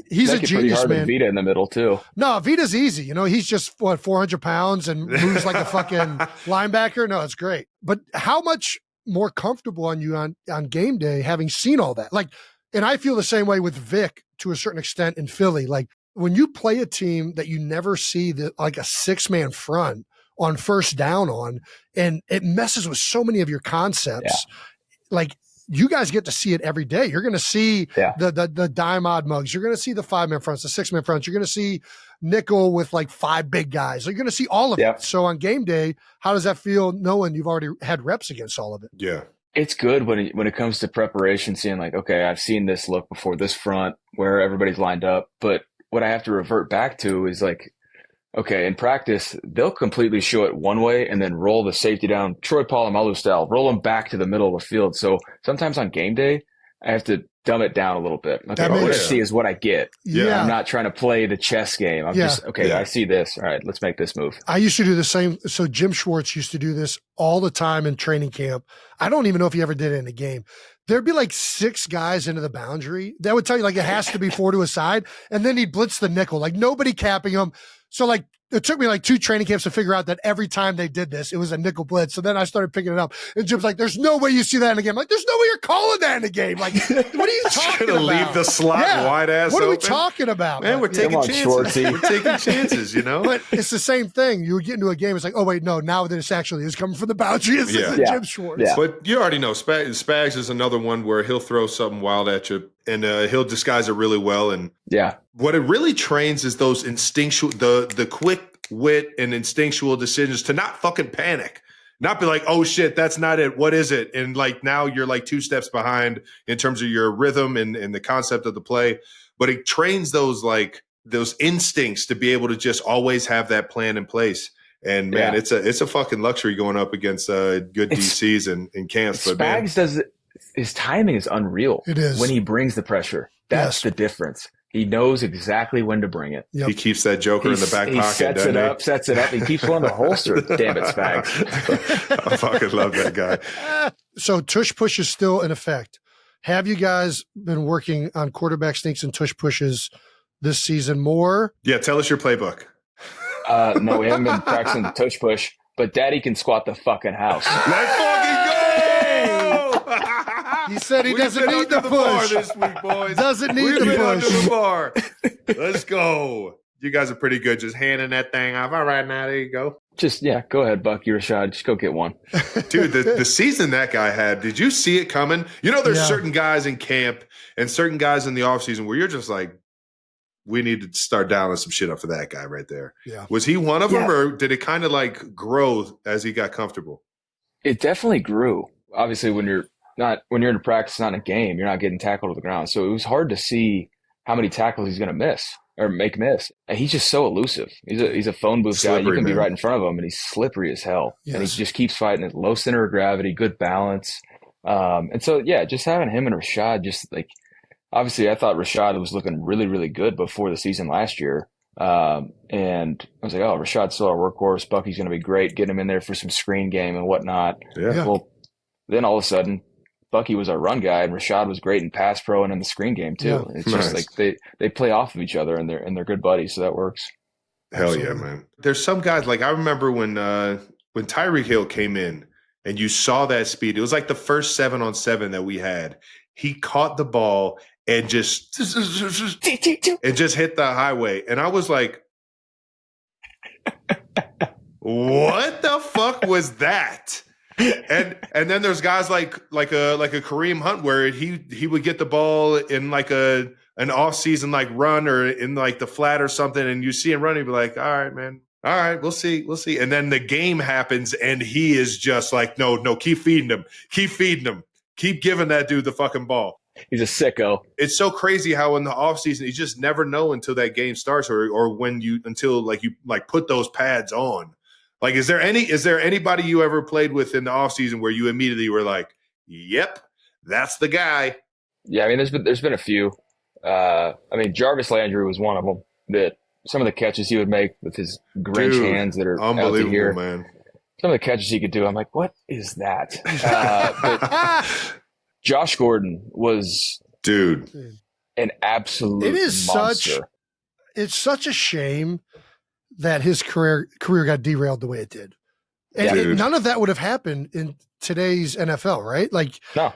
He's a genius, hard man. With Vita in the middle too. No, Vita's easy. He's just 400 pounds and moves like a fucking linebacker. No, it's great. But how much more comfortable on you on game day having seen all that? Like, and I feel the same way with Vic to a certain extent in Philly. Like, when you play a team that you never see like a 6-man front on first down on, and it messes with so many of your concepts, like you guys get to see it every day. You're going to see the dime odd mugs. You're going to see the 5-man fronts, the 6-man fronts. You're going to see nickel with like 5 big guys. You're going to see all of it. So on game day, how does that feel knowing you've already had reps against all of it? Yeah. It's good when it comes to preparation, seeing like, okay, I've seen this look before, this front where everybody's lined up, but what I have to revert back to is like, okay, in practice, they'll completely show it one way and then roll the safety down, Troy Polamalu style, roll them back to the middle of the field. So sometimes on game day, I have to dumb it down a little bit. Okay, what I see is what I get. Yeah. I'm not trying to play the chess game. I'm just, I see this. All right, let's make this move. I used to do the same. So Jim Schwartz used to do this all the time in training camp. I don't even know if he ever did it in a game. There'd be like 6 guys into the boundary. That would tell you like it has to be 4 to a side. And then he'd blitz the nickel, like nobody capping him. So like it took me like 2 training camps to figure out that every time they did this, it was a nickel blitz. So then I started picking it up. And Jim's like, there's no way you see that in a game. I'm like, there's no way you're calling that in a game. Like, what are you talking about? Leave the slot wide ass What open? are we talking about? Man, we're taking chances. We're taking chances, But it's the same thing. You would get into a game, it's like, oh, wait, no, now this actually is coming from the boundary. It's Jim Schwartz. Yeah. But you already know, Spags is another one where he'll throw something wild at you, and he'll disguise it really well. And what it really trains is those instinctual, the quick wit and instinctual decisions to not fucking panic, not be like, oh shit, that's not it. What is it? And like now you're like 2 steps behind in terms of your rhythm and the concept of the play. But it trains those instincts to be able to just always have that plan in place. And man, it's a fucking luxury going up against good DCs and camps. But Spags does it. His timing is unreal. It is when he brings the pressure. That's the difference. He knows exactly when to bring it. He keeps that joker in the back pocket. Sets it up. He keeps one in the holster. Damn it, Spags. I fucking love that guy. So tush push is still in effect. Have you guys been working on quarterback sneaks and tush pushes this season more? Yeah, tell us your playbook. No, we haven't been practicing the tush push, but Daddy can squat the fucking house. Let's fucking go! He said he doesn't need the push this week, boys. Doesn't need the push. Under the bar. Let's go. You guys are pretty good just handing that thing off. All right, now there you go. Just go ahead, Buck. You're Rashad. Just go get one. Dude, the season that guy had, did you see it coming? There's certain guys in camp and certain guys in the offseason where you're just like, we need to start dialing some shit up for that guy right there. Yeah. Was he one of them, or did it kind of like grow as he got comfortable? It definitely grew. Obviously, when you're in a practice, not in a game, you're not getting tackled to the ground. So it was hard to see how many tackles he's going to miss or miss. And he's just so elusive. He's a phone booth guy. You can be right in front of him, and he's slippery as hell. Yes. And he just keeps fighting at low center of gravity, good balance. And so, just having him and Rashad, just like, obviously I thought Rashad was looking really, really good before the season last year. And I was like, oh, Rashad's still our workhorse. Bucky's going to be great. Get him in there for some screen game and whatnot. Yeah. Well, then all of a sudden, Bucky was our run guy, and Rashad was great in pass pro and in the screen game too. Yeah. It's just like they play off of each other, and they're good buddies, so that works. Hell yeah, man. There's some guys, like I remember when Tyreek Hill came in and you saw that speed. It was like the first 7-on-7 that we had. He caught the ball and just hit the highway. And I was like, what the fuck was that? And then there's guys like a Kareem Hunt where he would get the ball in like an off-season like run or in like the flat or something, and you see him running, be like, all right, man. All right, we'll see. And then the game happens, and he is just like, no, keep feeding him. Keep giving that dude the fucking ball. He's a sicko. It's so crazy how in the offseason you just never know until that game starts or when you put those pads on. Like, is there anybody you ever played with in the offseason where you immediately were like, yep, that's the guy? Yeah, I mean, there's been a few. Jarvis Landry was one of them. That some of the catches he would make with his Grinch hands that are unbelievable, out to here. Man. Some of the catches he could do, I'm like, what is that? But Josh Gordon was an absolute monster. It's such a shame that his career got derailed the way it did. And none of that would have happened in today's NFL, right? Like, no.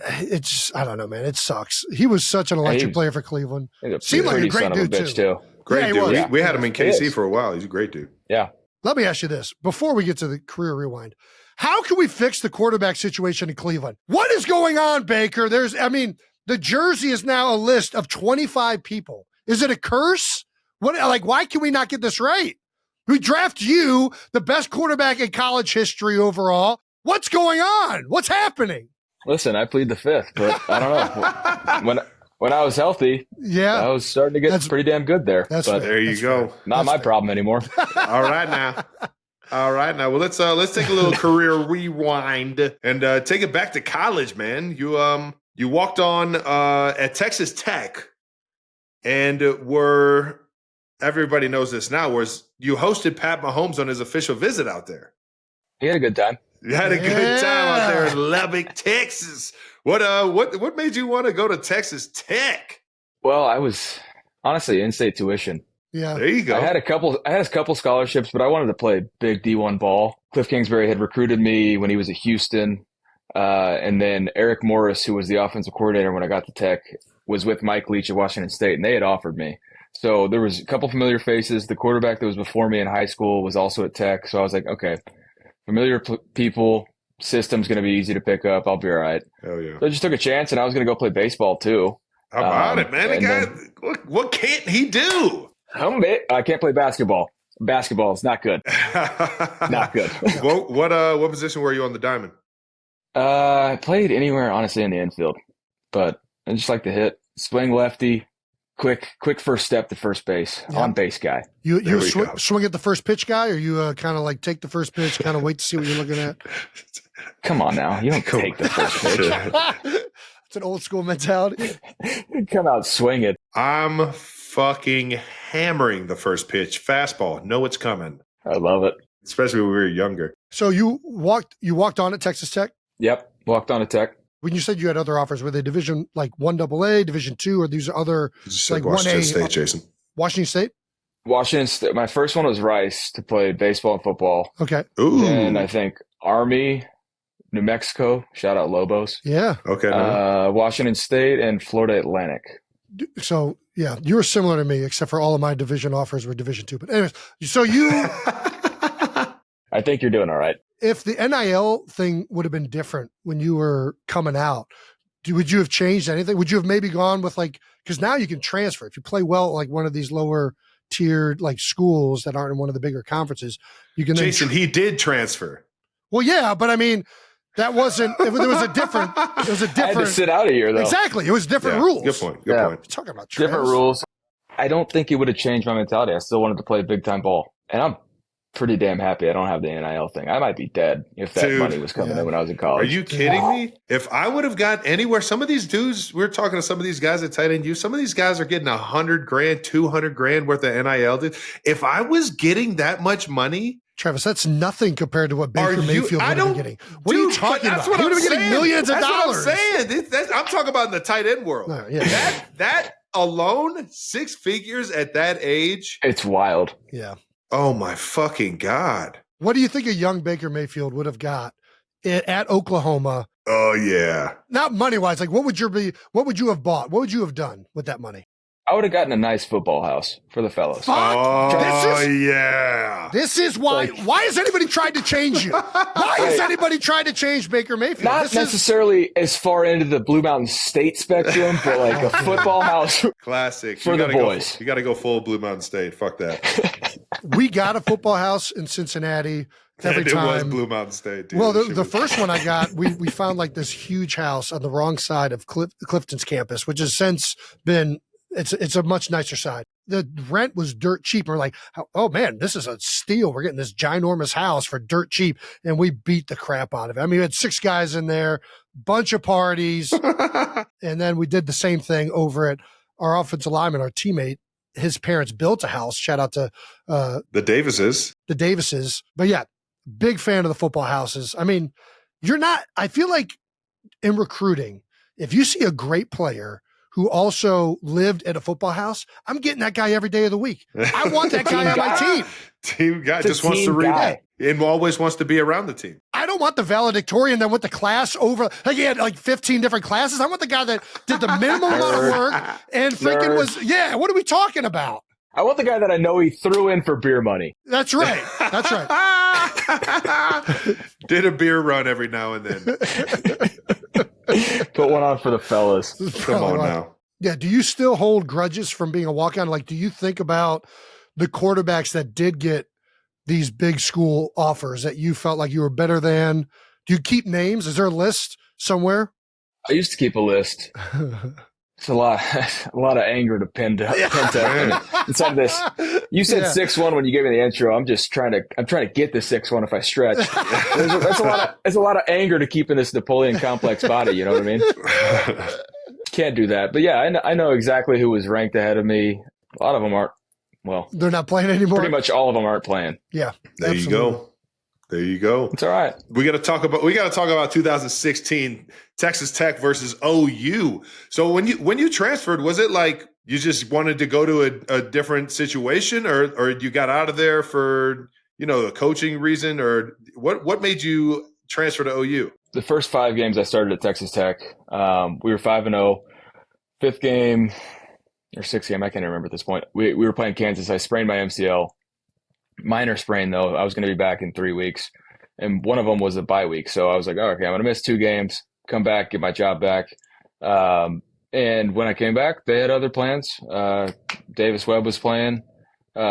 It's, I don't know, man. It sucks. He was such an electric player for Cleveland. Seemed like a great dude, too. Great dude. Yeah, we had him in KC for a while. He's a great dude. Yeah. Let me ask you this before we get to the career rewind. How can we fix the quarterback situation in Cleveland? What is going on, Baker? The jersey is now a list of 25 people. Is it a curse? Why can we not get this right? We draft you, the best quarterback in college history overall. What's going on? What's happening? Listen, I plead the fifth, but I don't know. When I was healthy, I was starting to get pretty damn good there. There you go. Not my problem anymore. All right now. Well, let's take a little career rewind and take it back to college, man. You walked on at Texas Tech, and everybody knows this now. You hosted Pat Mahomes on his official visit out there. He had a good time. You had a good time out there in Lubbock, Texas. What made you want to go to Texas Tech? Well, I was honestly in-state tuition. Yeah, there you go. I had a couple scholarships, but I wanted to play big D1 ball. Cliff Kingsbury had recruited me when he was at Houston, and then Eric Morris, who was the offensive coordinator when I got to Tech, was with Mike Leach at Washington State, and they had offered me. So there was a couple familiar faces. The quarterback that was before me in high school was also at Tech, so I was like, okay, familiar people. System's going to be easy to pick up. I'll be all right. Hell yeah. So I just took a chance, and I was going to go play baseball too. How about it, man? The guy, what can't he do? I can't play basketball. Basketball is not good. Not good. What position were you on the diamond? I played anywhere, honestly, in the infield. But I just like to hit. Swing lefty. Quick first step to first base. On base guy. You swing at the first pitch guy, or you kind of like take the first pitch, kind of wait to see what you're looking at? Come on now. You don't take the first pitch. It's an old school mentality. Come out, swing it. I'm fucking hammering the first pitch. Fastball. Know it's coming. I love it. Especially when we were younger. So you walked on at Texas Tech? Yep. Walked on at Tech. When you said you had other offers, were they Division like 1AA, Division 2, or these are other like 1A? Washington State, Jason. Washington State? Washington State. My first one was Rice to play baseball and football. Okay. Ooh. And I think Army, New Mexico. Shout out Lobos. Yeah. Okay. Washington State and Florida Atlantic. So yeah, you were similar to me, except for all of my division offers were Division 2. But anyways, so you. I think you're doing all right. If the NIL thing would have been different when you were coming out, would you have changed anything? Would you have maybe gone with because now you can transfer. If you play well at like one of these lower tiered like schools that aren't in one of the bigger conferences, you can. Jason, he did transfer. Well, yeah, but I mean, that wasn't. It was a different. It was a different. I had to sit out a year though. Exactly, it was different rules. Good point. Good point. Talking about different rules. I don't think it would have changed my mentality. I still wanted to play big time ball, and I'm pretty damn happy I don't have the NIL thing. I might be dead if that money was coming in when I was in college. Are you kidding me? If I would have got anywhere, some of these dudes, we're talking to some of these guys at tight end U, some of these guys are getting $100,000, $200,000 worth of NIL. Dude. If I was getting that much money, Travis, that's nothing compared to what Baker Mayfield would have been getting. What are you talking about? What he would have been getting millions of dollars. That's what I'm saying. I'm talking about in the tight end world. No, yeah. That alone, 6 figures at that age. It's wild. Yeah. Oh my fucking God. What do you think a young Baker Mayfield would have got at Oklahoma? Oh yeah. Not money wise. Like what would you have bought? What would you have done with that money? I would have gotten a nice football house for the fellas. Fuck. Yeah. This is why. Why has anybody tried to change you? Why has anybody tried to change Baker Mayfield? Not necessarily as far into the Blue Mountain State spectrum, but like a football house. Classic. For the boys. You got to go full Blue Mountain State. Fuck that. We got a football house in Cincinnati every time. It was Blue Mountain State. Dude. Well, the first one I got, we found like this huge house on the wrong side of Clifton's campus, which has since been. It's a much nicer side. The rent was dirt cheap. We're like, oh man, this is a steal. We're getting this ginormous house for dirt cheap. And we beat the crap out of it. I mean, we had 6 guys in there, bunch of parties. And then we did the same thing over at our offensive lineman, our teammate. His parents built a house. Shout out to the Davises. But yeah, big fan of the football houses. I mean, I feel like in recruiting, if you see a great player who also lived at a football house, I'm getting that guy every day of the week. I want that guy on my team. Team guy just wants to read and always wants to be around the team. I don't want the valedictorian that went to class over, like he had like 15 different classes. I want the guy that did the minimum amount of work and freaking what are we talking about? I want the guy that I know he threw in for beer money. That's right. That's right. Did a beer run every now and then. Put one on for the fellas. Come on now. Yeah. Do you still hold grudges from being a walk-on? Like, do you think about the quarterbacks that did get these big school offers that you felt like you were better than? Do you keep names? Is there a list somewhere? I used to keep a list. It's a lot of anger to pent up inside this. You said 6'1" when you gave me the intro. I'm trying to get the 6'1" if I stretch. There's a lot of anger to keep in this Napoleon complex body. You know what I mean? Can't do that. But yeah, I know exactly who was ranked ahead of me. A lot of them aren't. Well, they're not playing anymore. Pretty much all of them aren't playing. Yeah, there you go. There you go. It's all right. We got to talk about 2016 Texas Tech versus OU. So when you transferred, was it like you just wanted to go to a different situation, or you got out of there for a coaching reason, or what made you transfer to OU? The first 5 games I started at Texas Tech, we were 5-0. 5th game or 6th game, I can't remember at this point. We were playing Kansas. I sprained my MCL. Minor sprain, though. I was going to be back in 3 weeks, and one of them was a bye week. So I was like, okay, I'm going to miss 2 games, come back, get my job back. And when I came back, they had other plans. Davis Webb was playing,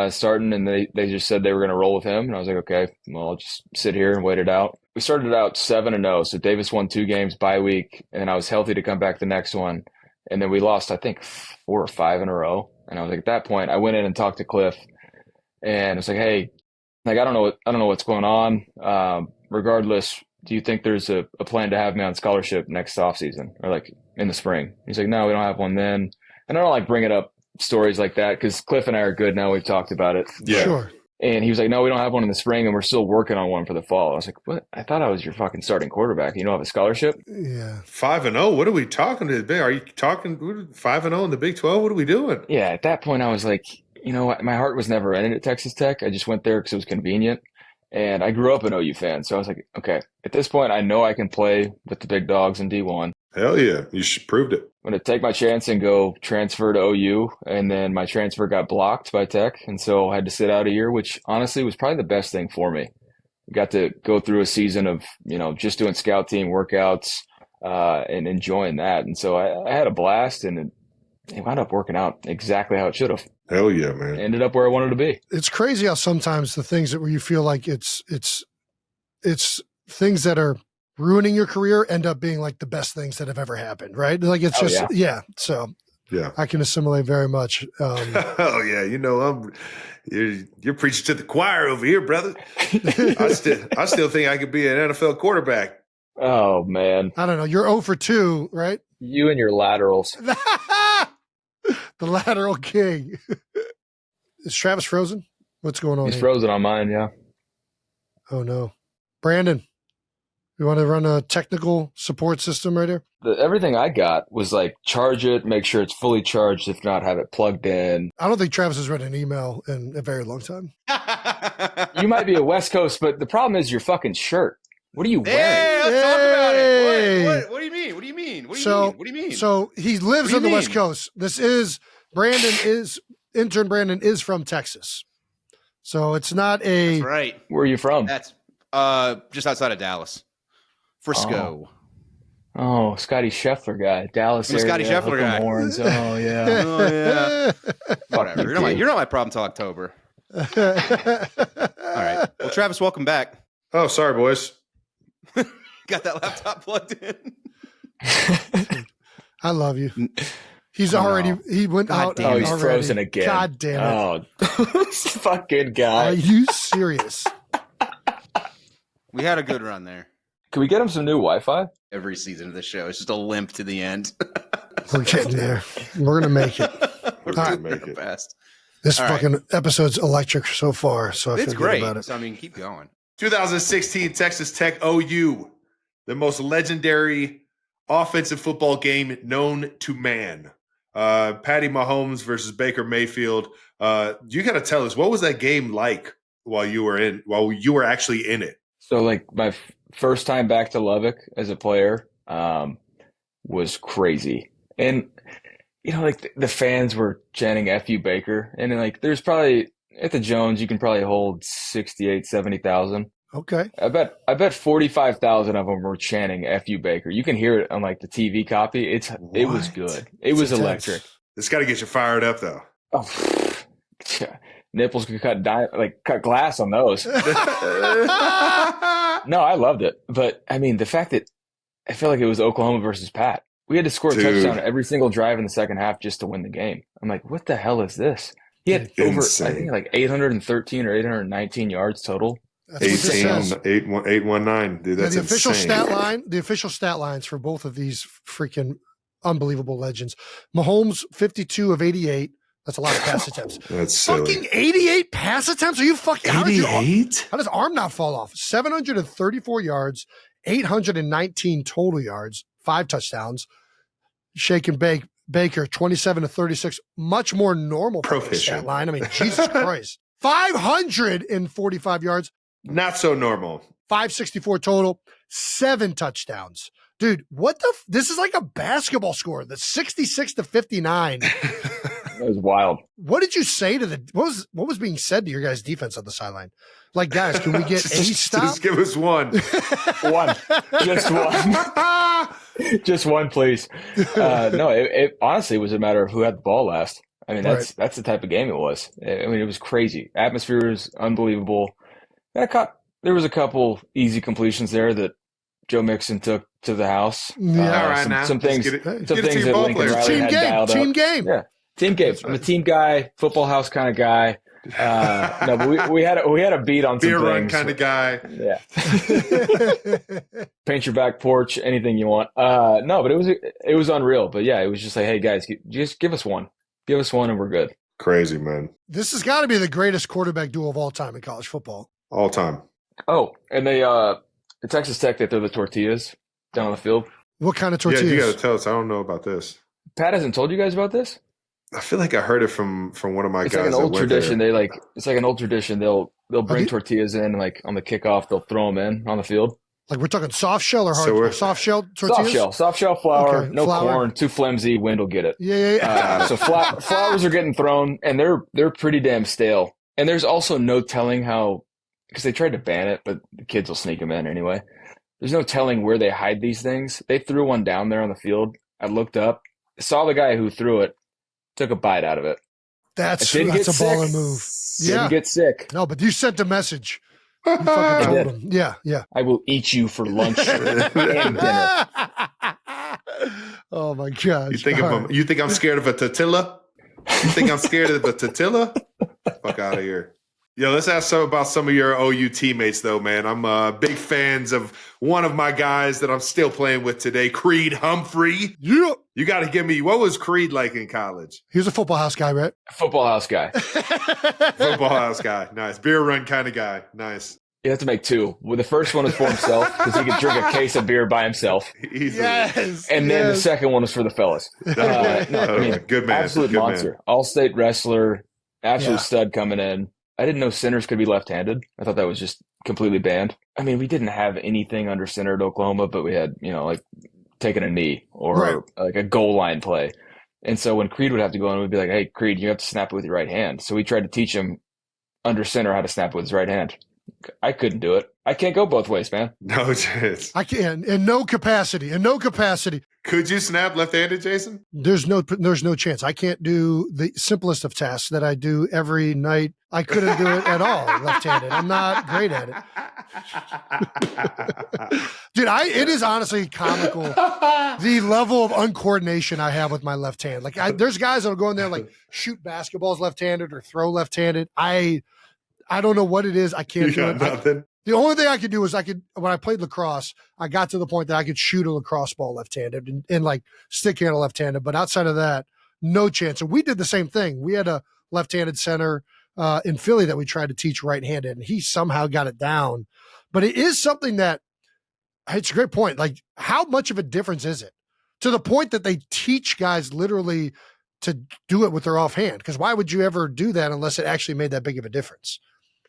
starting, and they just said they were going to roll with him. And I was like, okay, well, I'll just sit here and wait it out. We started out 7-0. So Davis won 2 games bye week, and I was healthy to come back the next one. And then we lost, I think, 4 or 5 in a row. And I was like, at that point, I went in and talked to Cliff. And it's like, hey, like I don't know what's going on. Regardless, do you think there's a plan to have me on scholarship next offseason or like in the spring? He's like, no, we don't have one then. And I don't like bringing up stories like that because Cliff and I are good now. We've talked about it. Yeah. Sure. And he was like, no, we don't have one in the spring, and we're still working on one for the fall. I was like, what? I thought I was your fucking starting quarterback. You don't have a scholarship? Yeah. 5-0. What are we talking to? Are you talking 5-0 in the Big 12? What are we doing? Yeah. At that point, I was like, you know what? My heart was never in it at Texas Tech. I just went there because it was convenient. And I grew up an OU fan. So I was like, okay, at this point, I know I can play with the big dogs in D1. Hell yeah. You proved it. I'm going to take my chance and go transfer to OU. And then my transfer got blocked by Tech. And so I had to sit out a year, which honestly was probably the best thing for me. Got to go through a season of, just doing scout team workouts, and enjoying that. And so I had a blast, and it wound up working out exactly how it should have. Hell yeah, man. Ended up where I wanted to be. It's crazy how sometimes the things that where you feel like it's things that are ruining your career end up being like the best things that have ever happened, right? Like it's just So yeah, I can assimilate very much. Oh yeah, you're preaching to the choir over here, brother. I still think I could be an NFL quarterback. Oh man, I don't know. You're 0 for 2, right? You and your laterals. The lateral king. Is Travis frozen? What's going on? He's here? frozen on mine. Yeah. Oh no, Brandon. You want to run a technical support system right here? Everything I got was like charge it, make sure it's fully charged. If not, have it plugged in. I don't think Travis has read an email in a very long time. You might be a West Coast, but the problem is your fucking shirt. What are you wearing? Hey, let's talk about it. What do you mean? What do you mean? What do you mean? So he lives on the West Coast. Intern Brandon is from Texas. So it's not a. That's right. Where are you from? That's just outside of Dallas. Frisco. Oh, Scotty Scheffler guy. Dallas I'm a area. Scotty Scheffler guy. Horns. Oh, yeah. Oh, yeah. Whatever. You're not my problem till October. All right. Well, Travis, welcome back. Oh, sorry, boys. Got that laptop plugged in. I love you. He's already. He went out. Oh, he's already. frozen again. God damn it! Oh, fucking guy. Are you serious? We had a good run there. Can we get him some new Wi-Fi? Every season of the show, it's just a limp to the end. We're getting there. We're gonna make it. We're gonna make it fast. This All fucking episode's electric so far. So I it's feel great. good about it. So I mean, keep going. 2016 Texas Tech OU, the most legendary offensive football game known to man. Patty Mahomes versus Baker Mayfield. You got to tell us, what was that game like while you were actually in it? So, like, my first time back to Lubbock as a player was crazy. And, like, the fans were chanting F you, Baker. And, like, there's probably, at the Jones, you can probably hold 68, 70,000. Okay. I bet 45,000 of them were chanting F you, Baker. You can hear it on, like, the TV copy. It was good. It was electric. It's got to get you fired up, though. Oh, nipples could cut glass on those. No, I loved it. But, I mean, the fact that I feel like it was Oklahoma versus Pat. We had to score a touchdown every single drive in the second half just to win the game. I'm like, what the hell is this? He had over, I think, like 813 or 819 yards total. 819. Dude, that's the official insane. stat line. The official stat lines for both of these freaking unbelievable legends. Mahomes 52 of 88. That's a lot of pass attempts. That's fucking 88 pass attempps. Are you fucking 88? How does arm not fall off? 734 yards, 819 total yards, 5 touchdowns. Shake and bake. Baker 27 to 36. Much more normal stat line. I mean, Jesus Christ. 545 yards. Not so normal. 564 total, 7 touchdowns. Dude, what this is like a basketball score. The 66 to 59. That was wild. What did you say to what was being said to your guys' defense on the sideline? Like, guys, can we get a stop? Just give us one. One. Just one. Just one, please. No, it honestly was a matter of who had the ball last. I mean, that's the type of game it was. I mean, it was crazy. Atmosphere was unbelievable. And there was a couple easy completions there that Joe Mixon took to the house. Yeah, all right, now. Some things that Lincoln Riley had dialed up. Team game. Yeah, team game. I'm a team guy, football house kind of guy. No, but we had a beat on some beer run things. kind of guy. Yeah. Paint your back porch, anything you want. No, but it was unreal. But yeah, it was just like, hey guys, just give us one. Give us one and we're good. Crazy, man. This has got to be the greatest quarterback duel of all time in college football. All time. Oh, and the Texas Tech, they throw the tortillas down on the field. What kind of tortillas? Yeah, you got to tell us. I don't know about this. Pat hasn't told you guys about this? I feel like I heard it from one of my guys. It's like an old tradition. There. It's like an old tradition. They'll bring tortillas in, like on the kickoff, they'll throw them in on the field. Like we're talking soft shell or hard soft shell tortillas? Soft shell flour, okay. no corn, too flimsy, wind will get it. Yeah. So flours are getting thrown, and they're pretty damn stale. And there's also no telling how, because they tried to ban it, but the kids will sneak them in anyway. there's no telling where they hide these things. They threw one down there on the field. I looked up, saw the guy who threw it, took a bite out of it. That's a baller move. Didn't get sick. No, but you sent a message. You fucking told him. Yeah, yeah. I will eat you for lunch and dinner. Oh my gosh. You think I'm scared of a tortilla? You think I'm scared of a tortilla? Fuck out of here. Yo, let's ask about some of your OU teammates, though, man. I'm big fans of one of my guys that I'm still playing with today, Creed Humphrey. Yeah. You got to give me, what was Creed like in college? He was a football house guy, right? Football house guy. Football house guy. Nice. Beer run kind of guy. Nice. You have to make two. Well, the first one was for himself because he could drink a case of beer by himself. Easily. Yes. And then the second one was for the fellas. Good man. Absolute good monster. Man. All-state wrestler. Absolute stud coming in. I didn't know centers could be left-handed. I thought that was just completely banned. I mean, we didn't have anything under center at Oklahoma, but we had, like taking a knee or like a goal line play. And so when Creed would have to go in, we'd be like, hey, Creed, you have to snap it with your right hand. So we tried to teach him under center how to snap it with his right hand. I couldn't do it. I can't go both ways, man. No chance. I can in no capacity. Could you snap left-handed, Jason? There's no chance. I can't do the simplest of tasks that I do every night. I couldn't do it at all left-handed. I'm not great at it. Dude, it is honestly comical the level of uncoordination I have with my left hand. Like there's guys that'll go in there and like shoot basketballs left-handed or throw left-handed. I don't know what it is. I can't do it. Nothing. The only thing I could do was when I played lacrosse, I got to the point that I could shoot a lacrosse ball left-handed and like stick handle left-handed. But outside of that, no chance. And we did the same thing. We had a left-handed center in Philly that we tried to teach right-handed, and he somehow got it down. But it is something that it's a great point. Like, how much of a difference is it to the point that they teach guys literally to do it with their offhand? Because why would you ever do that unless it actually made that big of a difference?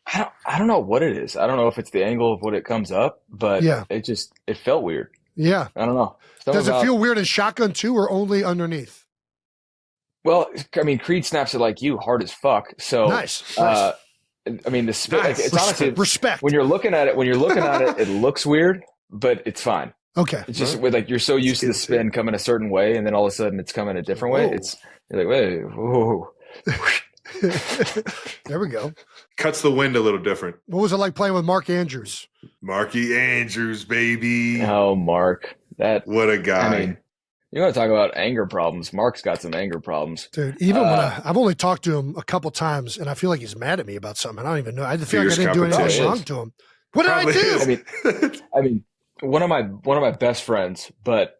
I don't know what it is. I don't know if it's the angle of what it comes up, but it felt weird. Yeah. I don't know. Does it feel weird in shotgun too, or only underneath? Well, I mean, Creed snaps it like you, hard as fuck. So nice. I mean, the spin. Nice. It's honestly respect. When you're looking at it, it looks weird, but it's fine. Okay. It's just with like you're so used to the spin coming a certain way, and then all of a sudden it's coming a different way. You're like, wait, whoa. There we go. Cuts the wind a little different. What was it like playing with Mark Andrews? Marky Andrews, baby. Oh, Mark. What a guy. I mean, you want to talk about anger problems. Mark's got some anger problems. Dude, even when I've only talked to him a couple times, and I feel like he's mad at me about something. I don't even know. I feel like I didn't do anything wrong to him. What did I do? I mean, one of my best friends, but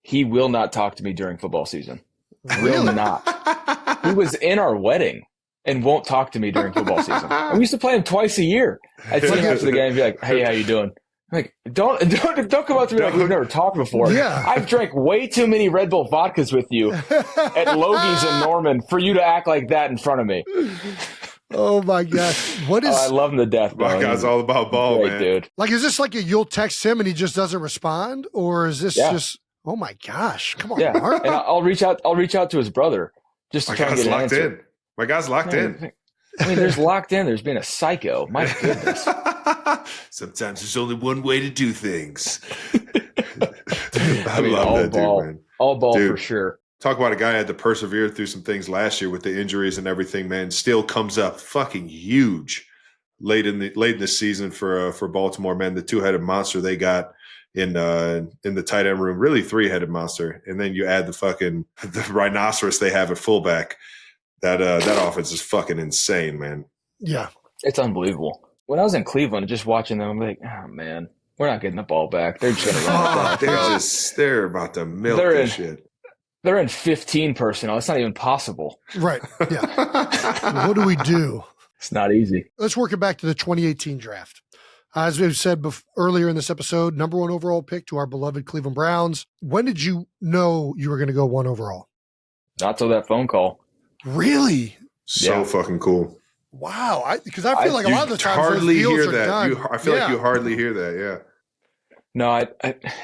he will not talk to me during football season. Really? Will not. He was in our wedding and won't talk to me during football season. And we used to play him twice a year. I'd see him after the game and be like, hey, how you doing? I'm like, don't come up to me like we've never talked before. Yeah. I've drank way too many Red Bull vodkas with you at Logie's in Norman for you to act like that in front of me. Oh my gosh. What is I love him to death, bro. My guy's all about ball, great, man. Dude. Like, is this like you'll text him and he just doesn't respond? Or is this just oh my gosh, come on, Mark. And I'll reach out to his brother just to try and get an answer. My guy's locked in. I mean, there's locked in. There's been a psycho. My goodness. Sometimes there's only one way to do things. I mean, all ball, man. All ball for sure. Talk about a guy who had to persevere through some things last year with the injuries and everything, man. Still comes up fucking huge late in the season for Baltimore, man. The two-headed monster they got in the tight end room, really three-headed monster, and then you add the rhinoceros they have at fullback. That offense is fucking insane, man. Yeah, it's unbelievable. When I was in Cleveland, just watching them, I'm like, oh man, we're not getting the ball back. They're just gonna run. They're about to milk this shit. They're in 15 personnel. It's not even possible. Right. Yeah. What do we do? It's not easy. Let's work it back to the 2018 draft. As we've said earlier in this episode, number 1 overall pick to our beloved Cleveland Browns. When did you know you were going to go 1 overall? Not till that phone call. Really? So fucking cool. Wow. Because I feel like a lot of the times hardly those deals hear are that. done. I feel like you hardly hear that. Yeah. No, I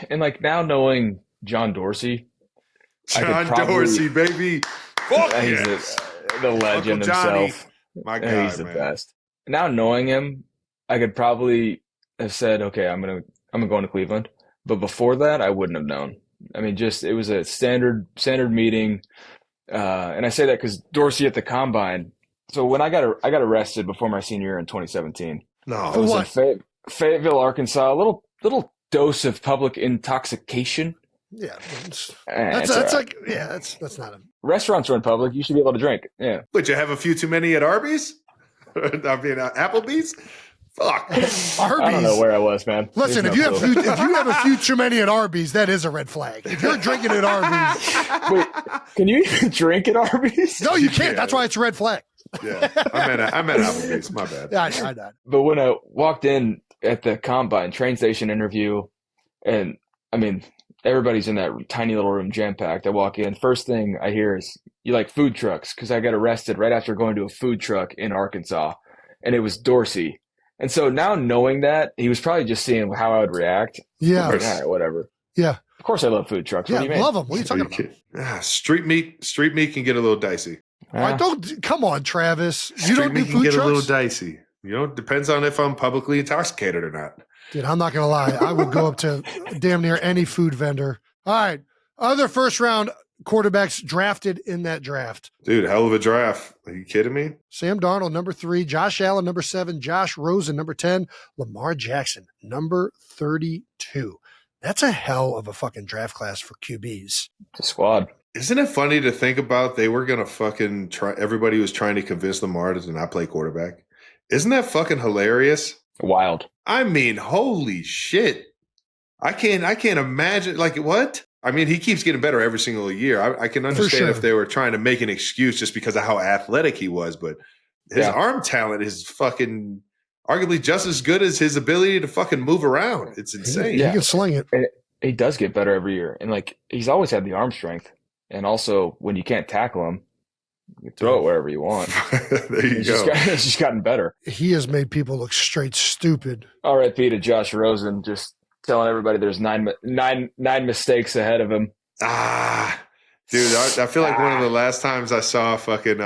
and like now knowing John Dorsey. Dorsey, baby. Fuck he's the legend himself. My guy, he's the best. Now knowing him, I could probably have said, okay, I'm I'm going to Cleveland. But before that, I wouldn't have known. I mean, it was a standard meeting. And I say that because Dorsey at the combine. So when I got arrested before my senior year in 2017. No. I was in Fayetteville, Arkansas. A little dose of public intoxication. Yeah, that's not a restaurants are in public. You should be able to drink. Yeah. Would you have a few too many at Arby's? I mean, Applebee's? Fuck. Arby's. I don't know where I was, man. Listen, if you have a few too many at Arby's, that is a red flag. If you're drinking at Arby's, wait, can you even drink at Arby's? No, you can't. That's why it's a red flag. Yeah, I meant Applebee's. My bad. Yeah, I know. But when I walked in at the combine train station interview, and I mean, everybody's in that tiny little room, jam packed. I walk in. First thing I hear is, "You like food trucks?" Because I got arrested right after going to a food truck in Arkansas, and it was Dorsey. And so now knowing that, he was probably just seeing how I would react. Yeah. Like, all right, whatever. Yeah. Of course I love food trucks. Yeah, what do you mean? love them. What are you talking about? Street meat can get a little dicey. Come on, Travis. You Street don't do meat can food get trucks? a little dicey. Depends on if I'm publicly intoxicated or not. Dude, I'm not going to lie. I would go up to damn near any food vendor. All right. Other first round quarterbacks drafted in that draft. Dude, hell of a draft. Are you kidding me? Sam Darnold, number 3. Josh Allen, number 7. Josh Rosen, number 10. Lamar Jackson, number 32. That's a hell of a fucking draft class for QBs. The squad. Isn't it funny to think about they were going to fucking try, everybody was trying to convince Lamar to not play quarterback. Isn't that fucking hilarious? Wild. I mean, holy shit. I can't imagine, like, what? I mean, he keeps getting better every single year. I can understand if they were trying to make an excuse just because of how athletic he was, but his arm talent is fucking arguably just as good as his ability to fucking move around. It's insane. He can sling it. And he does get better every year. And, like, he's always had the arm strength. And also, when you can't tackle him, you throw it wherever you want. There you go. It's just gotten better. He has made people look straight stupid. RIP to Josh Rosen, just telling everybody there's nine mistakes ahead of him. Dude, I feel like one of the last times I saw fucking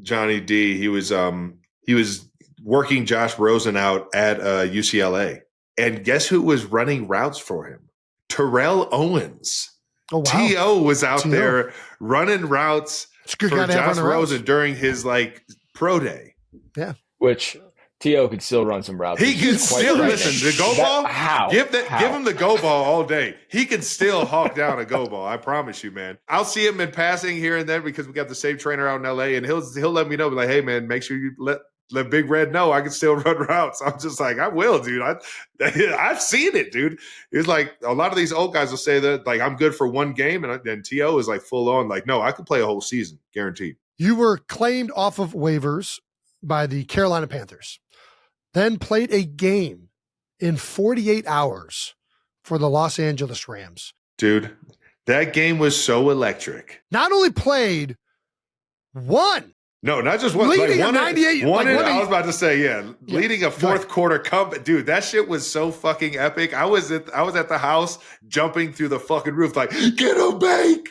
Johnny D, he was working Josh Rosen out at UCLA. And guess who was running routes for him? Terrell Owens. Oh, wow. T.O. was out there running routes for Josh Rosen during his, like, pro day. Yeah. Which T.O. could still run some routes. He can still, listen, the go ball, how? Give him the go ball all day. He can still hawk down a go ball. I promise you, man. I'll see him in passing here and there because we got the same trainer out in L.A., and he'll let me know, like, hey, man, make sure you let Big Red know I can still run routes. I'm just like, I will, dude. I've seen it, dude. It's like a lot of these old guys will say that, like, I'm good for one game, and then T.O. is like full on, like, no, I could play a whole season, guaranteed. You were claimed off of waivers by the Carolina Panthers, then played a game in 48 hours for the Los Angeles Rams. Dude, that game was so electric. Not only played, won. No, not just one. Leading like a 98. I was about to say, leading a fourth quarter comeback. Dude, that shit was so fucking epic. I was at the house jumping through the fucking roof like, get a bank,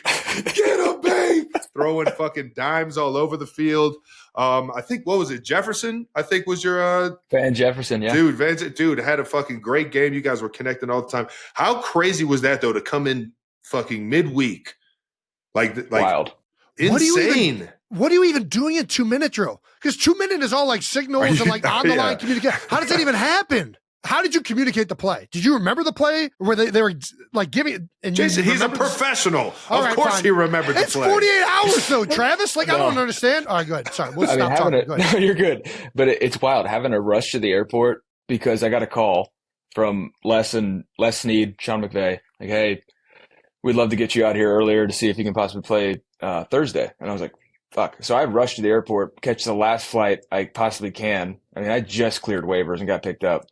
throwing fucking dimes all over the field. I think, what was it? Jefferson, I think was your Van Jefferson, yeah. Dude had a fucking great game. You guys were connecting all the time. How crazy was that though to come in fucking midweek? Like wild. Insane. What are you even doing in 2-minute drill? Because 2-minute is all like signals and like on the line communication. How does that even happen? How did you communicate the play? Did you remember the play? Or were they were like giving and Jason, he's a professional. Of course he remembered the play. It's 48 hours though, Travis. Like, I don't understand. All right, go ahead. Sorry, we'll stop talking. No, you're good. But it's wild having a rush to the airport because I got a call from Les Snead, Sean McVay, like, hey, we'd love to get you out here earlier to see if you can possibly play Thursday. And I was like, fuck. So I rushed to the airport, catch the last flight I possibly can. I mean, I just cleared waivers and got picked up.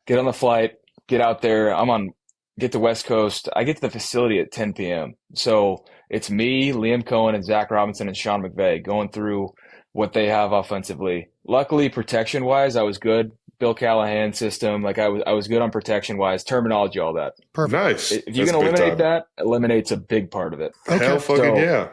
Get on the flight, get out there. Get to West Coast. I get to the facility at 10 p.m. So it's me, Liam Cohen, and Zach Robinson and Sean McVay going through what they have offensively. Luckily, protection-wise, I was good. Bill Callahan system, like I was good on protection-wise, terminology, all that. Perfect. Nice. If you can eliminate that, eliminates a big part of it. Okay. Hell fucking yeah.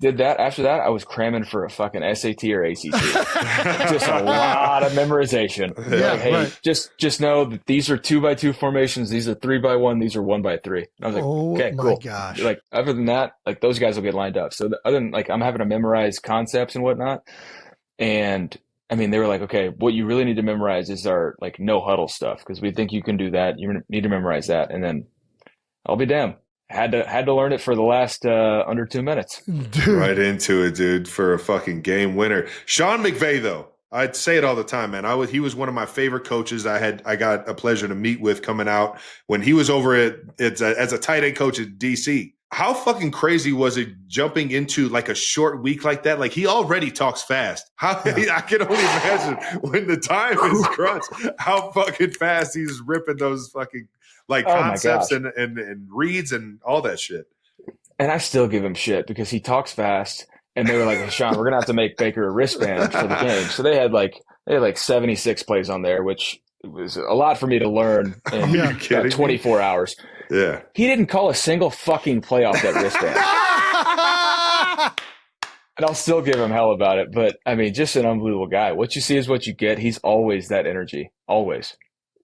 did that. After that, I was cramming for a fucking SAT or ACT. Just a lot of memorization. Yeah, like, hey, right. just know that these are 2x2 formations. These are 3x1. These are 1x3. And I was like, okay, my cool. gosh. Like, other than that, like those guys will get lined up. So other than like, I'm having to memorize concepts and whatnot. And I mean, they were like, okay, what you really need to memorize is our like no huddle stuff. Cause we think you can do that. You need to memorize that. And then I'll be damned. Had to learn it for the last under 2 minutes. Dude. Right into it, dude, for a fucking game winner. Sean McVay, though, I'd say it all the time, man. He was one of my favorite coaches. I got a pleasure to meet with coming out when he was over as a tight end coach at DC. How fucking crazy was it jumping into like a short week like that? Like he already talks fast. I can only imagine when the time is crunch, how fucking fast he's ripping those fucking like concepts and reads and all that shit. And I still give him shit because he talks fast. And they were like, hey, Sean, we're gonna have to make Baker a wristband for the game. So they had like 76 plays on there, which was a lot for me to learn in about 24 hours. Yeah. He didn't call a single fucking play off that wristband. And I'll still give him hell about it. But I mean, just an unbelievable guy. What you see is what you get. He's always that energy. Always.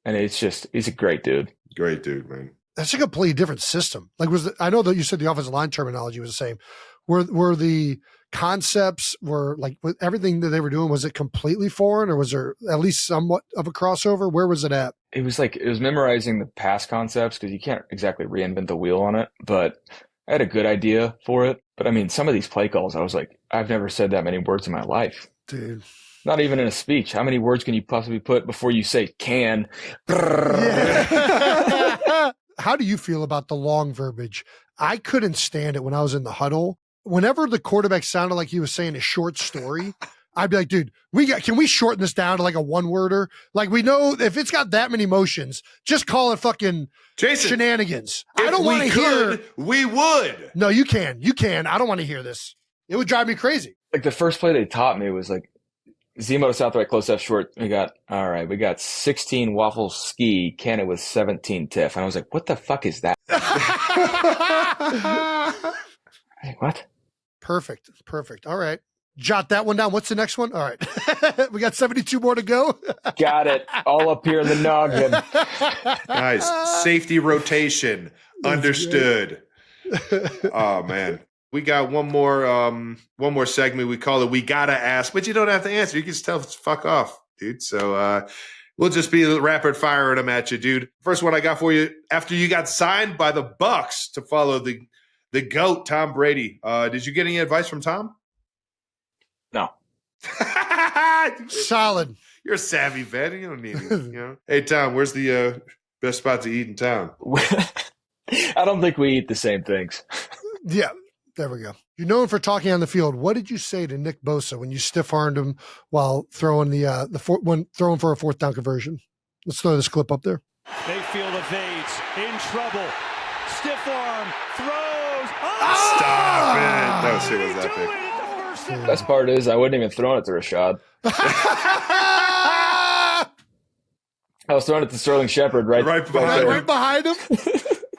And he's a great dude. Great dude, man. That's a completely different system. Like I know that you said the offensive line terminology was the same. Were the concepts with everything that they were doing, was it completely foreign or was there at least somewhat of a crossover? Where was it at? It was memorizing the past concepts because you can't exactly reinvent the wheel on it, but I had a good idea for it. But I mean, some of these play calls, I was like, I've never said that many words in my life. Dude. Not even in a speech. How many words can you possibly put before you say can? Yeah. How do you feel about the long verbiage? I couldn't stand it when I was in the huddle. Whenever the quarterback sounded like he was saying a short story, I'd be like, dude, can we shorten this down to like a one-worder? Like we know if it's got that many motions, just call it fucking Jason, shenanigans. I don't want to hear. We would. No, you can. I don't want to hear this. It would drive me crazy. Like the first play they taught me was like, Zemo to South right, close F short. We got 16 waffle ski, can it with 17 tiff. And I was like, what the fuck is that? Like, what? Perfect. All right. Jot that one down. What's the next one? All right. We got 72 more to go. Got it. All up here in the noggin. Nice. Safety rotation. Understood. Oh, man. We got one more segment. We call it We Gotta Ask, but you don't have to answer. You can just tell us fuck off, dude. So we'll just be rapid firing them at you, dude. First one I got for you. After you got signed by the Bucs to follow the GOAT, Tom Brady, did you get any advice from Tom? No. Solid. You're a savvy vet. You don't need it. Hey, Tom, where's the best spot to eat in town? I don't think we eat the same things. Yeah. There we go. You're known for talking on the field. What did you say to Nick Bosa when you stiff-armed him while throwing throwing for a fourth down conversion? Let's throw this clip up there. Mayfield evades, in trouble, stiff arm, throws. Stop it! That shit was epic. Best part is I wouldn't even throw it to Rashad. I was throwing it to Sterling Shepard right behind him.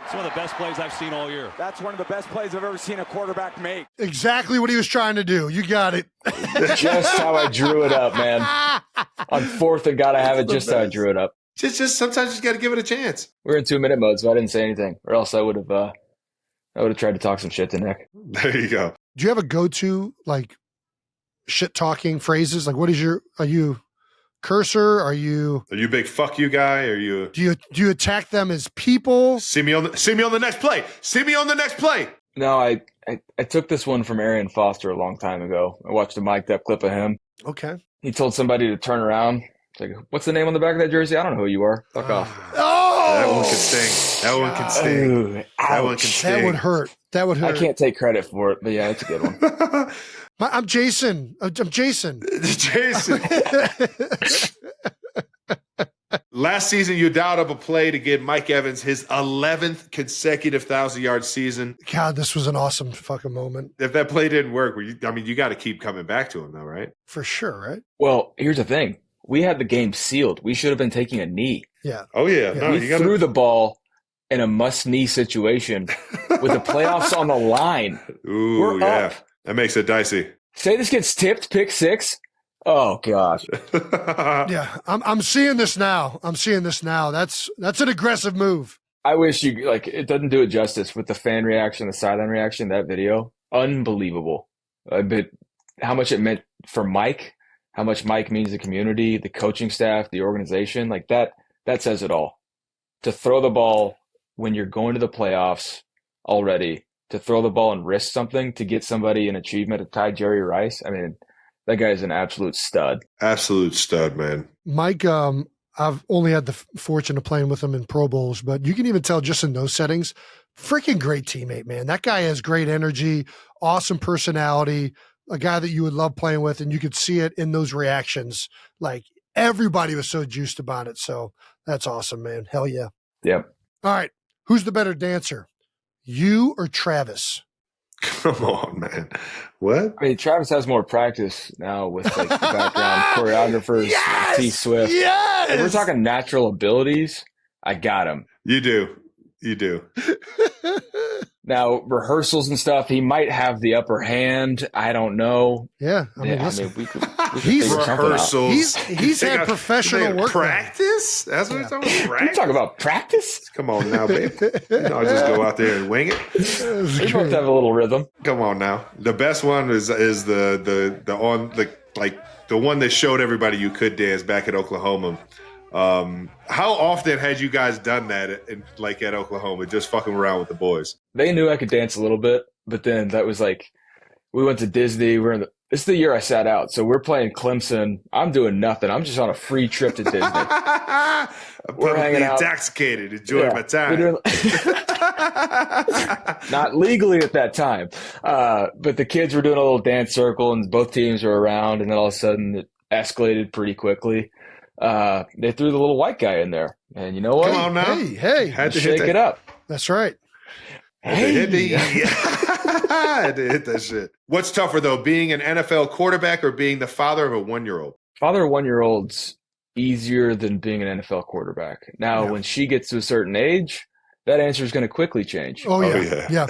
It's one of the best plays I've seen all year. That's one of the best plays I've ever seen a quarterback make. Exactly what he was trying to do. You got it. Just how I drew it up, man. On fourth and gotta have it just how I drew it up. Just sometimes you just got to give it a chance. We're in 2-minute mode, so I didn't say anything, or else I would have tried to talk some shit to Nick. There you go. Do you have a go-to like shit talking phrases? Like, what is are you cursor? Are you big fuck you guy? Are you? Do you attack them as people? See me on the next play. See me on the next play. No, I took this one from Arian Foster a long time ago. I watched a mic'd up clip of him. Okay. He told somebody to turn around. It's like, what's the name on the back of that jersey? I don't know who you are. Fuck off. Oh, that one can sting. That one can sting. Ooh, that one can sting. That would hurt. I can't take credit for it, but yeah, it's a good one. I'm Jason. Jason. Jason. Last season, you dialed up a play to give Mike Evans his 11th consecutive 1,000-yard season. God, this was an awesome fucking moment. If that play didn't work, you got to keep coming back to him, though, right? For sure, right? Well, here's the thing. We had the game sealed. We should have been taking a knee. Yeah. Oh, yeah. Yeah. No, we threw the ball in a must-knee situation with the playoffs on the line. Ooh, We're up. That makes it dicey. Say this gets tipped, pick 6. Oh gosh. Yeah, I'm seeing this now. That's an aggressive move. I wish it doesn't do it justice with the fan reaction, the sideline reaction, that video. Unbelievable. But how much it meant for Mike, how much Mike means to the community, the coaching staff, the organization, like that says it all. To throw the ball when you're going to the playoffs already, to throw the ball and risk something to get somebody an achievement to tie Jerry Rice. I mean, that guy is an absolute stud. Absolute stud, man. Mike, I've only had the fortune of playing with him in Pro Bowls, but you can even tell just in those settings, freaking great teammate, man. That guy has great energy, awesome personality, a guy that you would love playing with, and you could see it in those reactions. Like, everybody was so juiced about it. So that's awesome, man. Hell yeah. Yep. All right. Who's the better dancer? You or Travis? Come on, man. What? I mean, Travis has more practice now with the background choreographers, Yes! T Swift. Yes! If we're talking natural abilities, I got him. You do. Now, rehearsals and stuff, he might have the upper hand. I don't know. Yeah. We could he's figure something out. rehearsals. He's had professional work. Practice? That's what he's talking about. You Practice? talk about practice? Come on now, babe. I'll just go out there and wing it. We both have a little rhythm. Come on now. The best one is the one that showed everybody you could dance back at Oklahoma. How often had you guys done that at Oklahoma, just fucking around with the boys? They knew I could dance a little bit, but then that was we went to Disney. This is the year I sat out. So we're playing Clemson. I'm doing nothing. I'm just on a free trip to Disney. We're hanging out. Intoxicated, enjoying my time. Not legally at that time. But the kids were doing a little dance circle and both teams were around. And then all of a sudden it escalated pretty quickly. They threw the little white guy in there. And you know what? Come on now. Hey. Had to shake it up. That's right. Had to hit that shit. What's tougher, though, being an NFL quarterback or being the father of a 1-year-old? Father of 1-year-old's easier than being an NFL quarterback. Now, when she gets to a certain age, that answer is going to quickly change. Oh, yeah.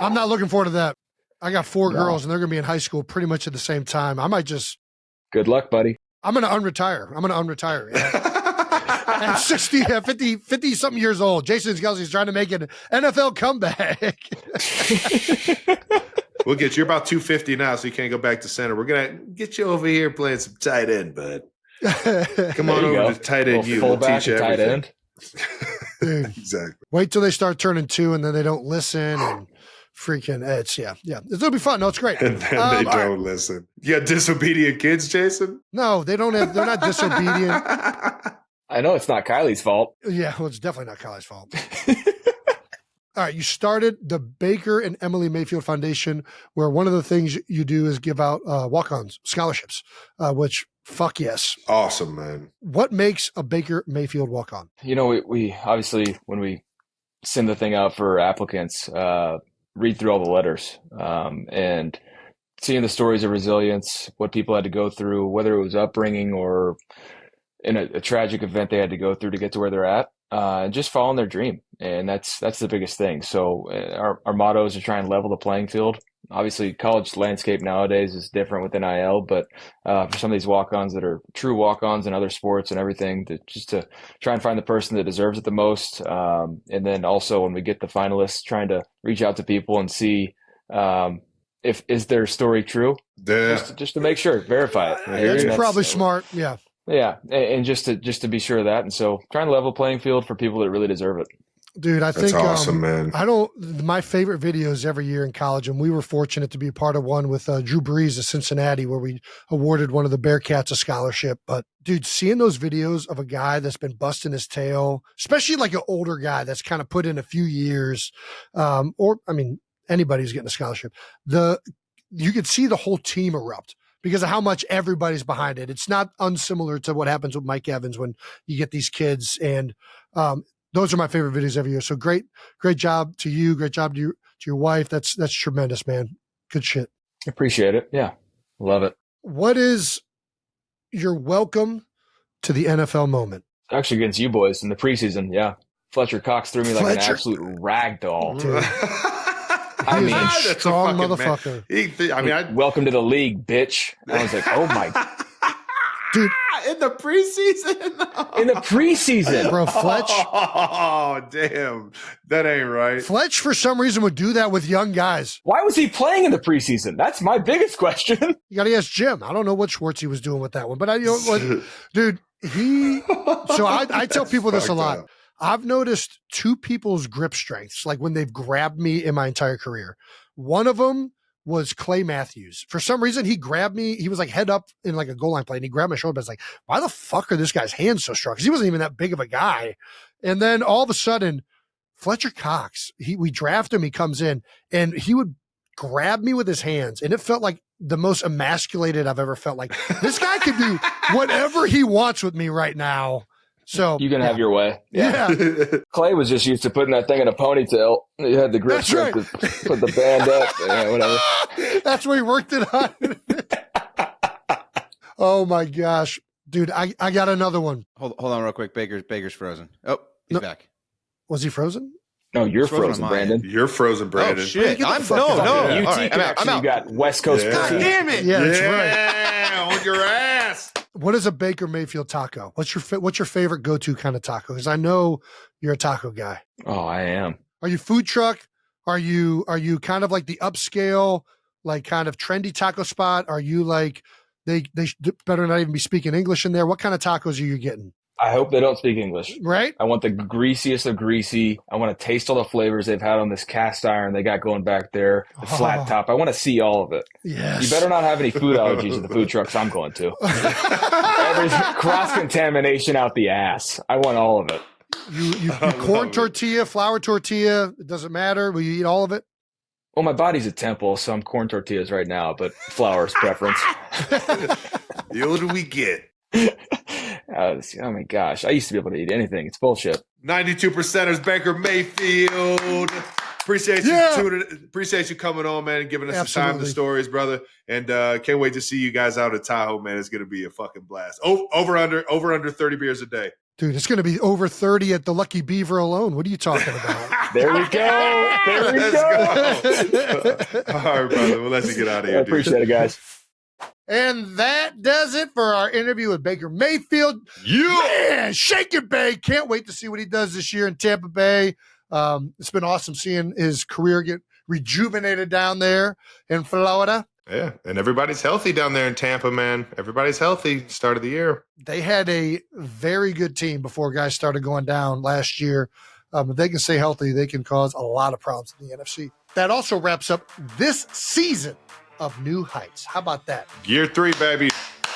I'm not looking forward to that. I got 4 girls, and they're going to be in high school pretty much at the same time. I might just – good luck, buddy. I'm going to unretire. Yeah. At 50-something years old. Jason Kelsey's trying to make an NFL comeback. We'll get you. You're about 250 now, so you can't go back to center. We're going to get you over here playing some tight end, bud. Come on over to tight end. We'll teach you tight everything. Dude, exactly. Wait till they start turning 2 and then they don't listen and freaking it's it'll be fun. No, it's great. And then they don't listen. You got disobedient kids, Jason? No, they're not disobedient. I know it's not Kylie's fault. Yeah, well, it's definitely not Kylie's fault. All right, you started the Baker and Emily Mayfield Foundation, where one of the things you do is give out walk-ons, scholarships, which fuck yes. Awesome, man. What makes a Baker Mayfield walk-on? You know, we obviously, when we send the thing out for applicants, read through all the letters and seeing the stories of resilience, what people had to go through, whether it was upbringing or in a tragic event they had to go through to get to where they're at, just following their dream. And that's the biggest thing. So our motto is to try and level the playing field. Obviously, college landscape nowadays is different with NIL, but for some of these walk-ons that are true walk-ons in other sports and everything, just to try and find the person that deserves it the most. And then also when we get the finalists, trying to reach out to people and see if is their story true, just to make sure, verify it. It's probably smart, yeah. Yeah, and just to be sure of that, and so trying to level playing field for people that really deserve it. Dude, I think that's awesome, man. My favorite videos every year in college, and we were fortunate to be a part of one with Drew Brees of Cincinnati, where we awarded one of the Bearcats a scholarship. But dude, seeing those videos of a guy that's been busting his tail, especially like an older guy that's kind of put in a few years, anybody who's getting a scholarship, you could see the whole team erupt because of how much everybody's behind it. It's not unsimilar to what happens with Mike Evans when you get these kids, and those are my favorite videos every year. So great job to you. Great job to your wife. That's tremendous, man. Good shit. Appreciate it. Yeah. Love it. What is your welcome to the NFL moment? Actually against you boys in the preseason. Yeah. Fletcher Cox threw me like an absolute rag doll. I mean, He's a strong motherfucker. Welcome to the league, bitch. I was like, oh my. Dude. In the preseason? In the preseason. Bro, Fletch. Oh, damn. That ain't right. Fletch, for some reason, would do that with young guys. Why was he playing in the preseason? That's my biggest question. You got to ask Jim. I don't know what Schwartz he was doing with that one. But dude, so I tell people this a lot. I've noticed two people's grip strengths, like when they've grabbed me in my entire career. One of them was Clay Matthews. For some reason, he grabbed me. He was like head up in like a goal line play, and he grabbed my shoulder. But I was like, why the fuck are this guy's hands so strong? Because he wasn't even that big of a guy. And then all of a sudden, Fletcher Cox, we draft him. He comes in, and he would grab me with his hands, and it felt like the most emasculated I've ever felt. Like, this guy could do whatever he wants with me right now. So you can have your way. Yeah. Clay was just used to putting that thing in a ponytail. You had the grip strength to put the band up. Whatever. That's where he worked it on. Oh my gosh, dude! I got another one. Hold on, real quick. Baker's frozen. Oh, he's back. Was he frozen? No, you're frozen, Brandon. You're frozen, Brandon. Oh shit! No. All right, I'm out. You got West Coast. God damn it! Yeah, that's right. On your ass. What is a Baker Mayfield taco? What's your favorite go-to kind of taco? Because I know you're a taco guy. Oh, I am. Are you food truck? Are you kind of like the upscale, like kind of trendy taco spot? Are you like they better not even be speaking English in there? What kind of tacos are you getting? I hope they don't speak English. Right? I want the greasiest of greasy. I want to taste all the flavors they've had on this cast iron they got going back there, the flat top. I want to see all of it. Yes. You better not have any food allergies at the food trucks I'm going to. Every cross-contamination out the ass. I want all of it. You corn tortilla, flour tortilla, it doesn't matter. Will you eat all of it? Well, my body's a temple, so I'm corn tortillas right now, but flour's preference. The older we get. Oh my gosh. I used to be able to eat anything. It's bullshit. 92%ers, Baker Mayfield. Appreciate you coming on, man, and giving us the time, the stories, brother. And can't wait to see you guys out at Tahoe, man. It's going to be a fucking blast. Over under 30 beers a day. Dude, it's going to be over 30 at the Lucky Beaver alone. What are you talking about? There we go. Let's go. All right, brother. We'll let you get out of here. I appreciate it, guys. And that does it for our interview with Baker Mayfield. Man, shake it, Bay. Can't wait to see what he does this year in Tampa Bay. It's been awesome seeing his career get rejuvenated down there in Florida. Yeah, and everybody's healthy down there in Tampa, man. Everybody's healthy start of the year. They had a very good team before guys started going down last year. If they can stay healthy, they can cause a lot of problems in the NFC. That also wraps up this season of New Heights. How about that? Year 3, baby.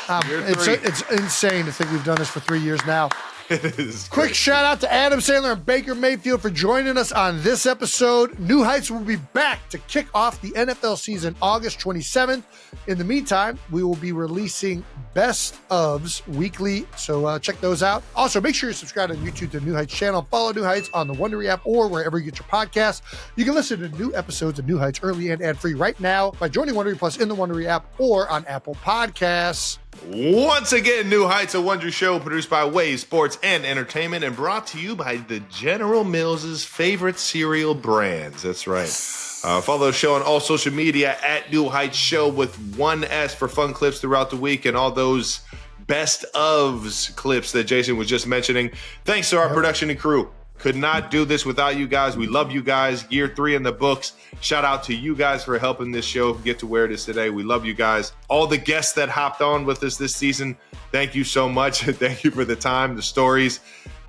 It's insane to think we've done this for 3 years now. It is Quick great. shout out to Adam Sandler and Baker Mayfield for joining us on this episode. New Heights will be back to kick off the NFL season August 27th. In the meantime, we will be releasing best ofs weekly, so check those out. Also, make sure you subscribe on YouTube to the New Heights channel. Follow New Heights on the Wondery app or wherever you get your podcasts. You can listen to new episodes of New Heights early and ad-free right now by joining Wondery Plus in the Wondery app or on Apple Podcasts. Once again, New Heights, a Wonder show produced by Wave Sports and Entertainment and brought to you by the General Mills' favorite cereal brands. That's right. Follow the show on all social media at New Heights Show with 1S for fun clips throughout the week and all those best ofs clips that Jason was just mentioning. Thanks to our production and crew. Could not do this without you guys. We love you guys. Year 3 in the books. Shout out to you guys for helping this show get to where it is today. We love you guys. All the guests that hopped on with us this season, thank you so much. Thank you for the time, the stories,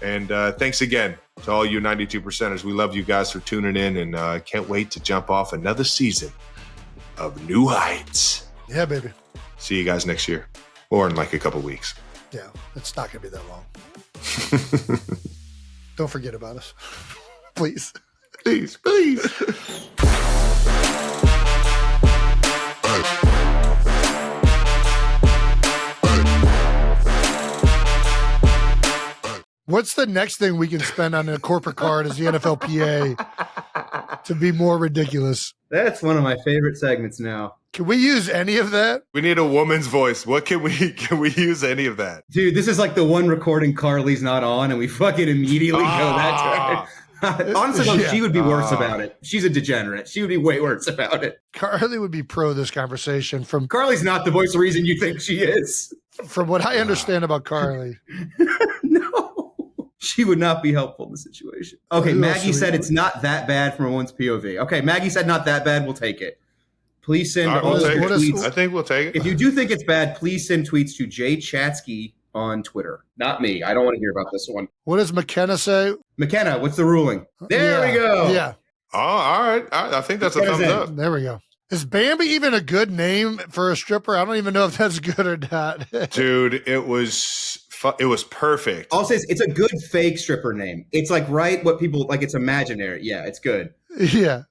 and thanks again to all you 92%ers. We love you guys for tuning in, and can't wait to jump off another season of New Heights. Yeah, baby. See you guys next year, or in like a couple weeks. Yeah, it's not going to be that long. Don't forget about us. Please. Please, please. What's the next thing we can spend on a corporate card as the NFLPA to be more ridiculous? That's one of my favorite segments now. Can we use any of that? We need a woman's voice. What can we use any of that? Dude, this is like the one recording Carly's not on and we fucking immediately go that Honestly, though, she would be worse about it. She's a degenerate. She would be way worse about it. Carly would be pro this conversation. Carly's not the voice of reason you think she is. From what I understand about Carly. No. She would not be helpful in the situation. Okay, Maggie said it's not that bad from a woman's POV. Okay, Maggie said not that bad. We'll take it. Please send all tweets. I think we'll take it. If you do think it's bad, please send tweets to Jay Chatsky on Twitter. Not me. I don't want to hear about this one. What does McKenna say? McKenna, what's the ruling? There we go. Yeah. Oh, all right. I think that's a thumbs up. There we go. Is Bambi even a good name for a stripper? I don't even know if that's good or not. Dude, it was perfect. I'll say it's a good fake stripper name. It's like what people like. It's imaginary. Yeah, it's good. Yeah.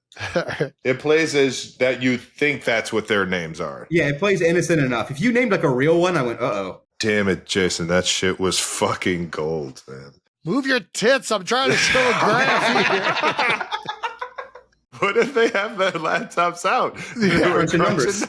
It plays as that you think that's what their names are. Yeah, it plays innocent enough. If you named like a real one, I went, uh-oh. Damn it, Jason. That shit was fucking gold, man. Move your tits. I'm trying to show a graph here. What if they have their laptops out? Yeah, crunching numbers.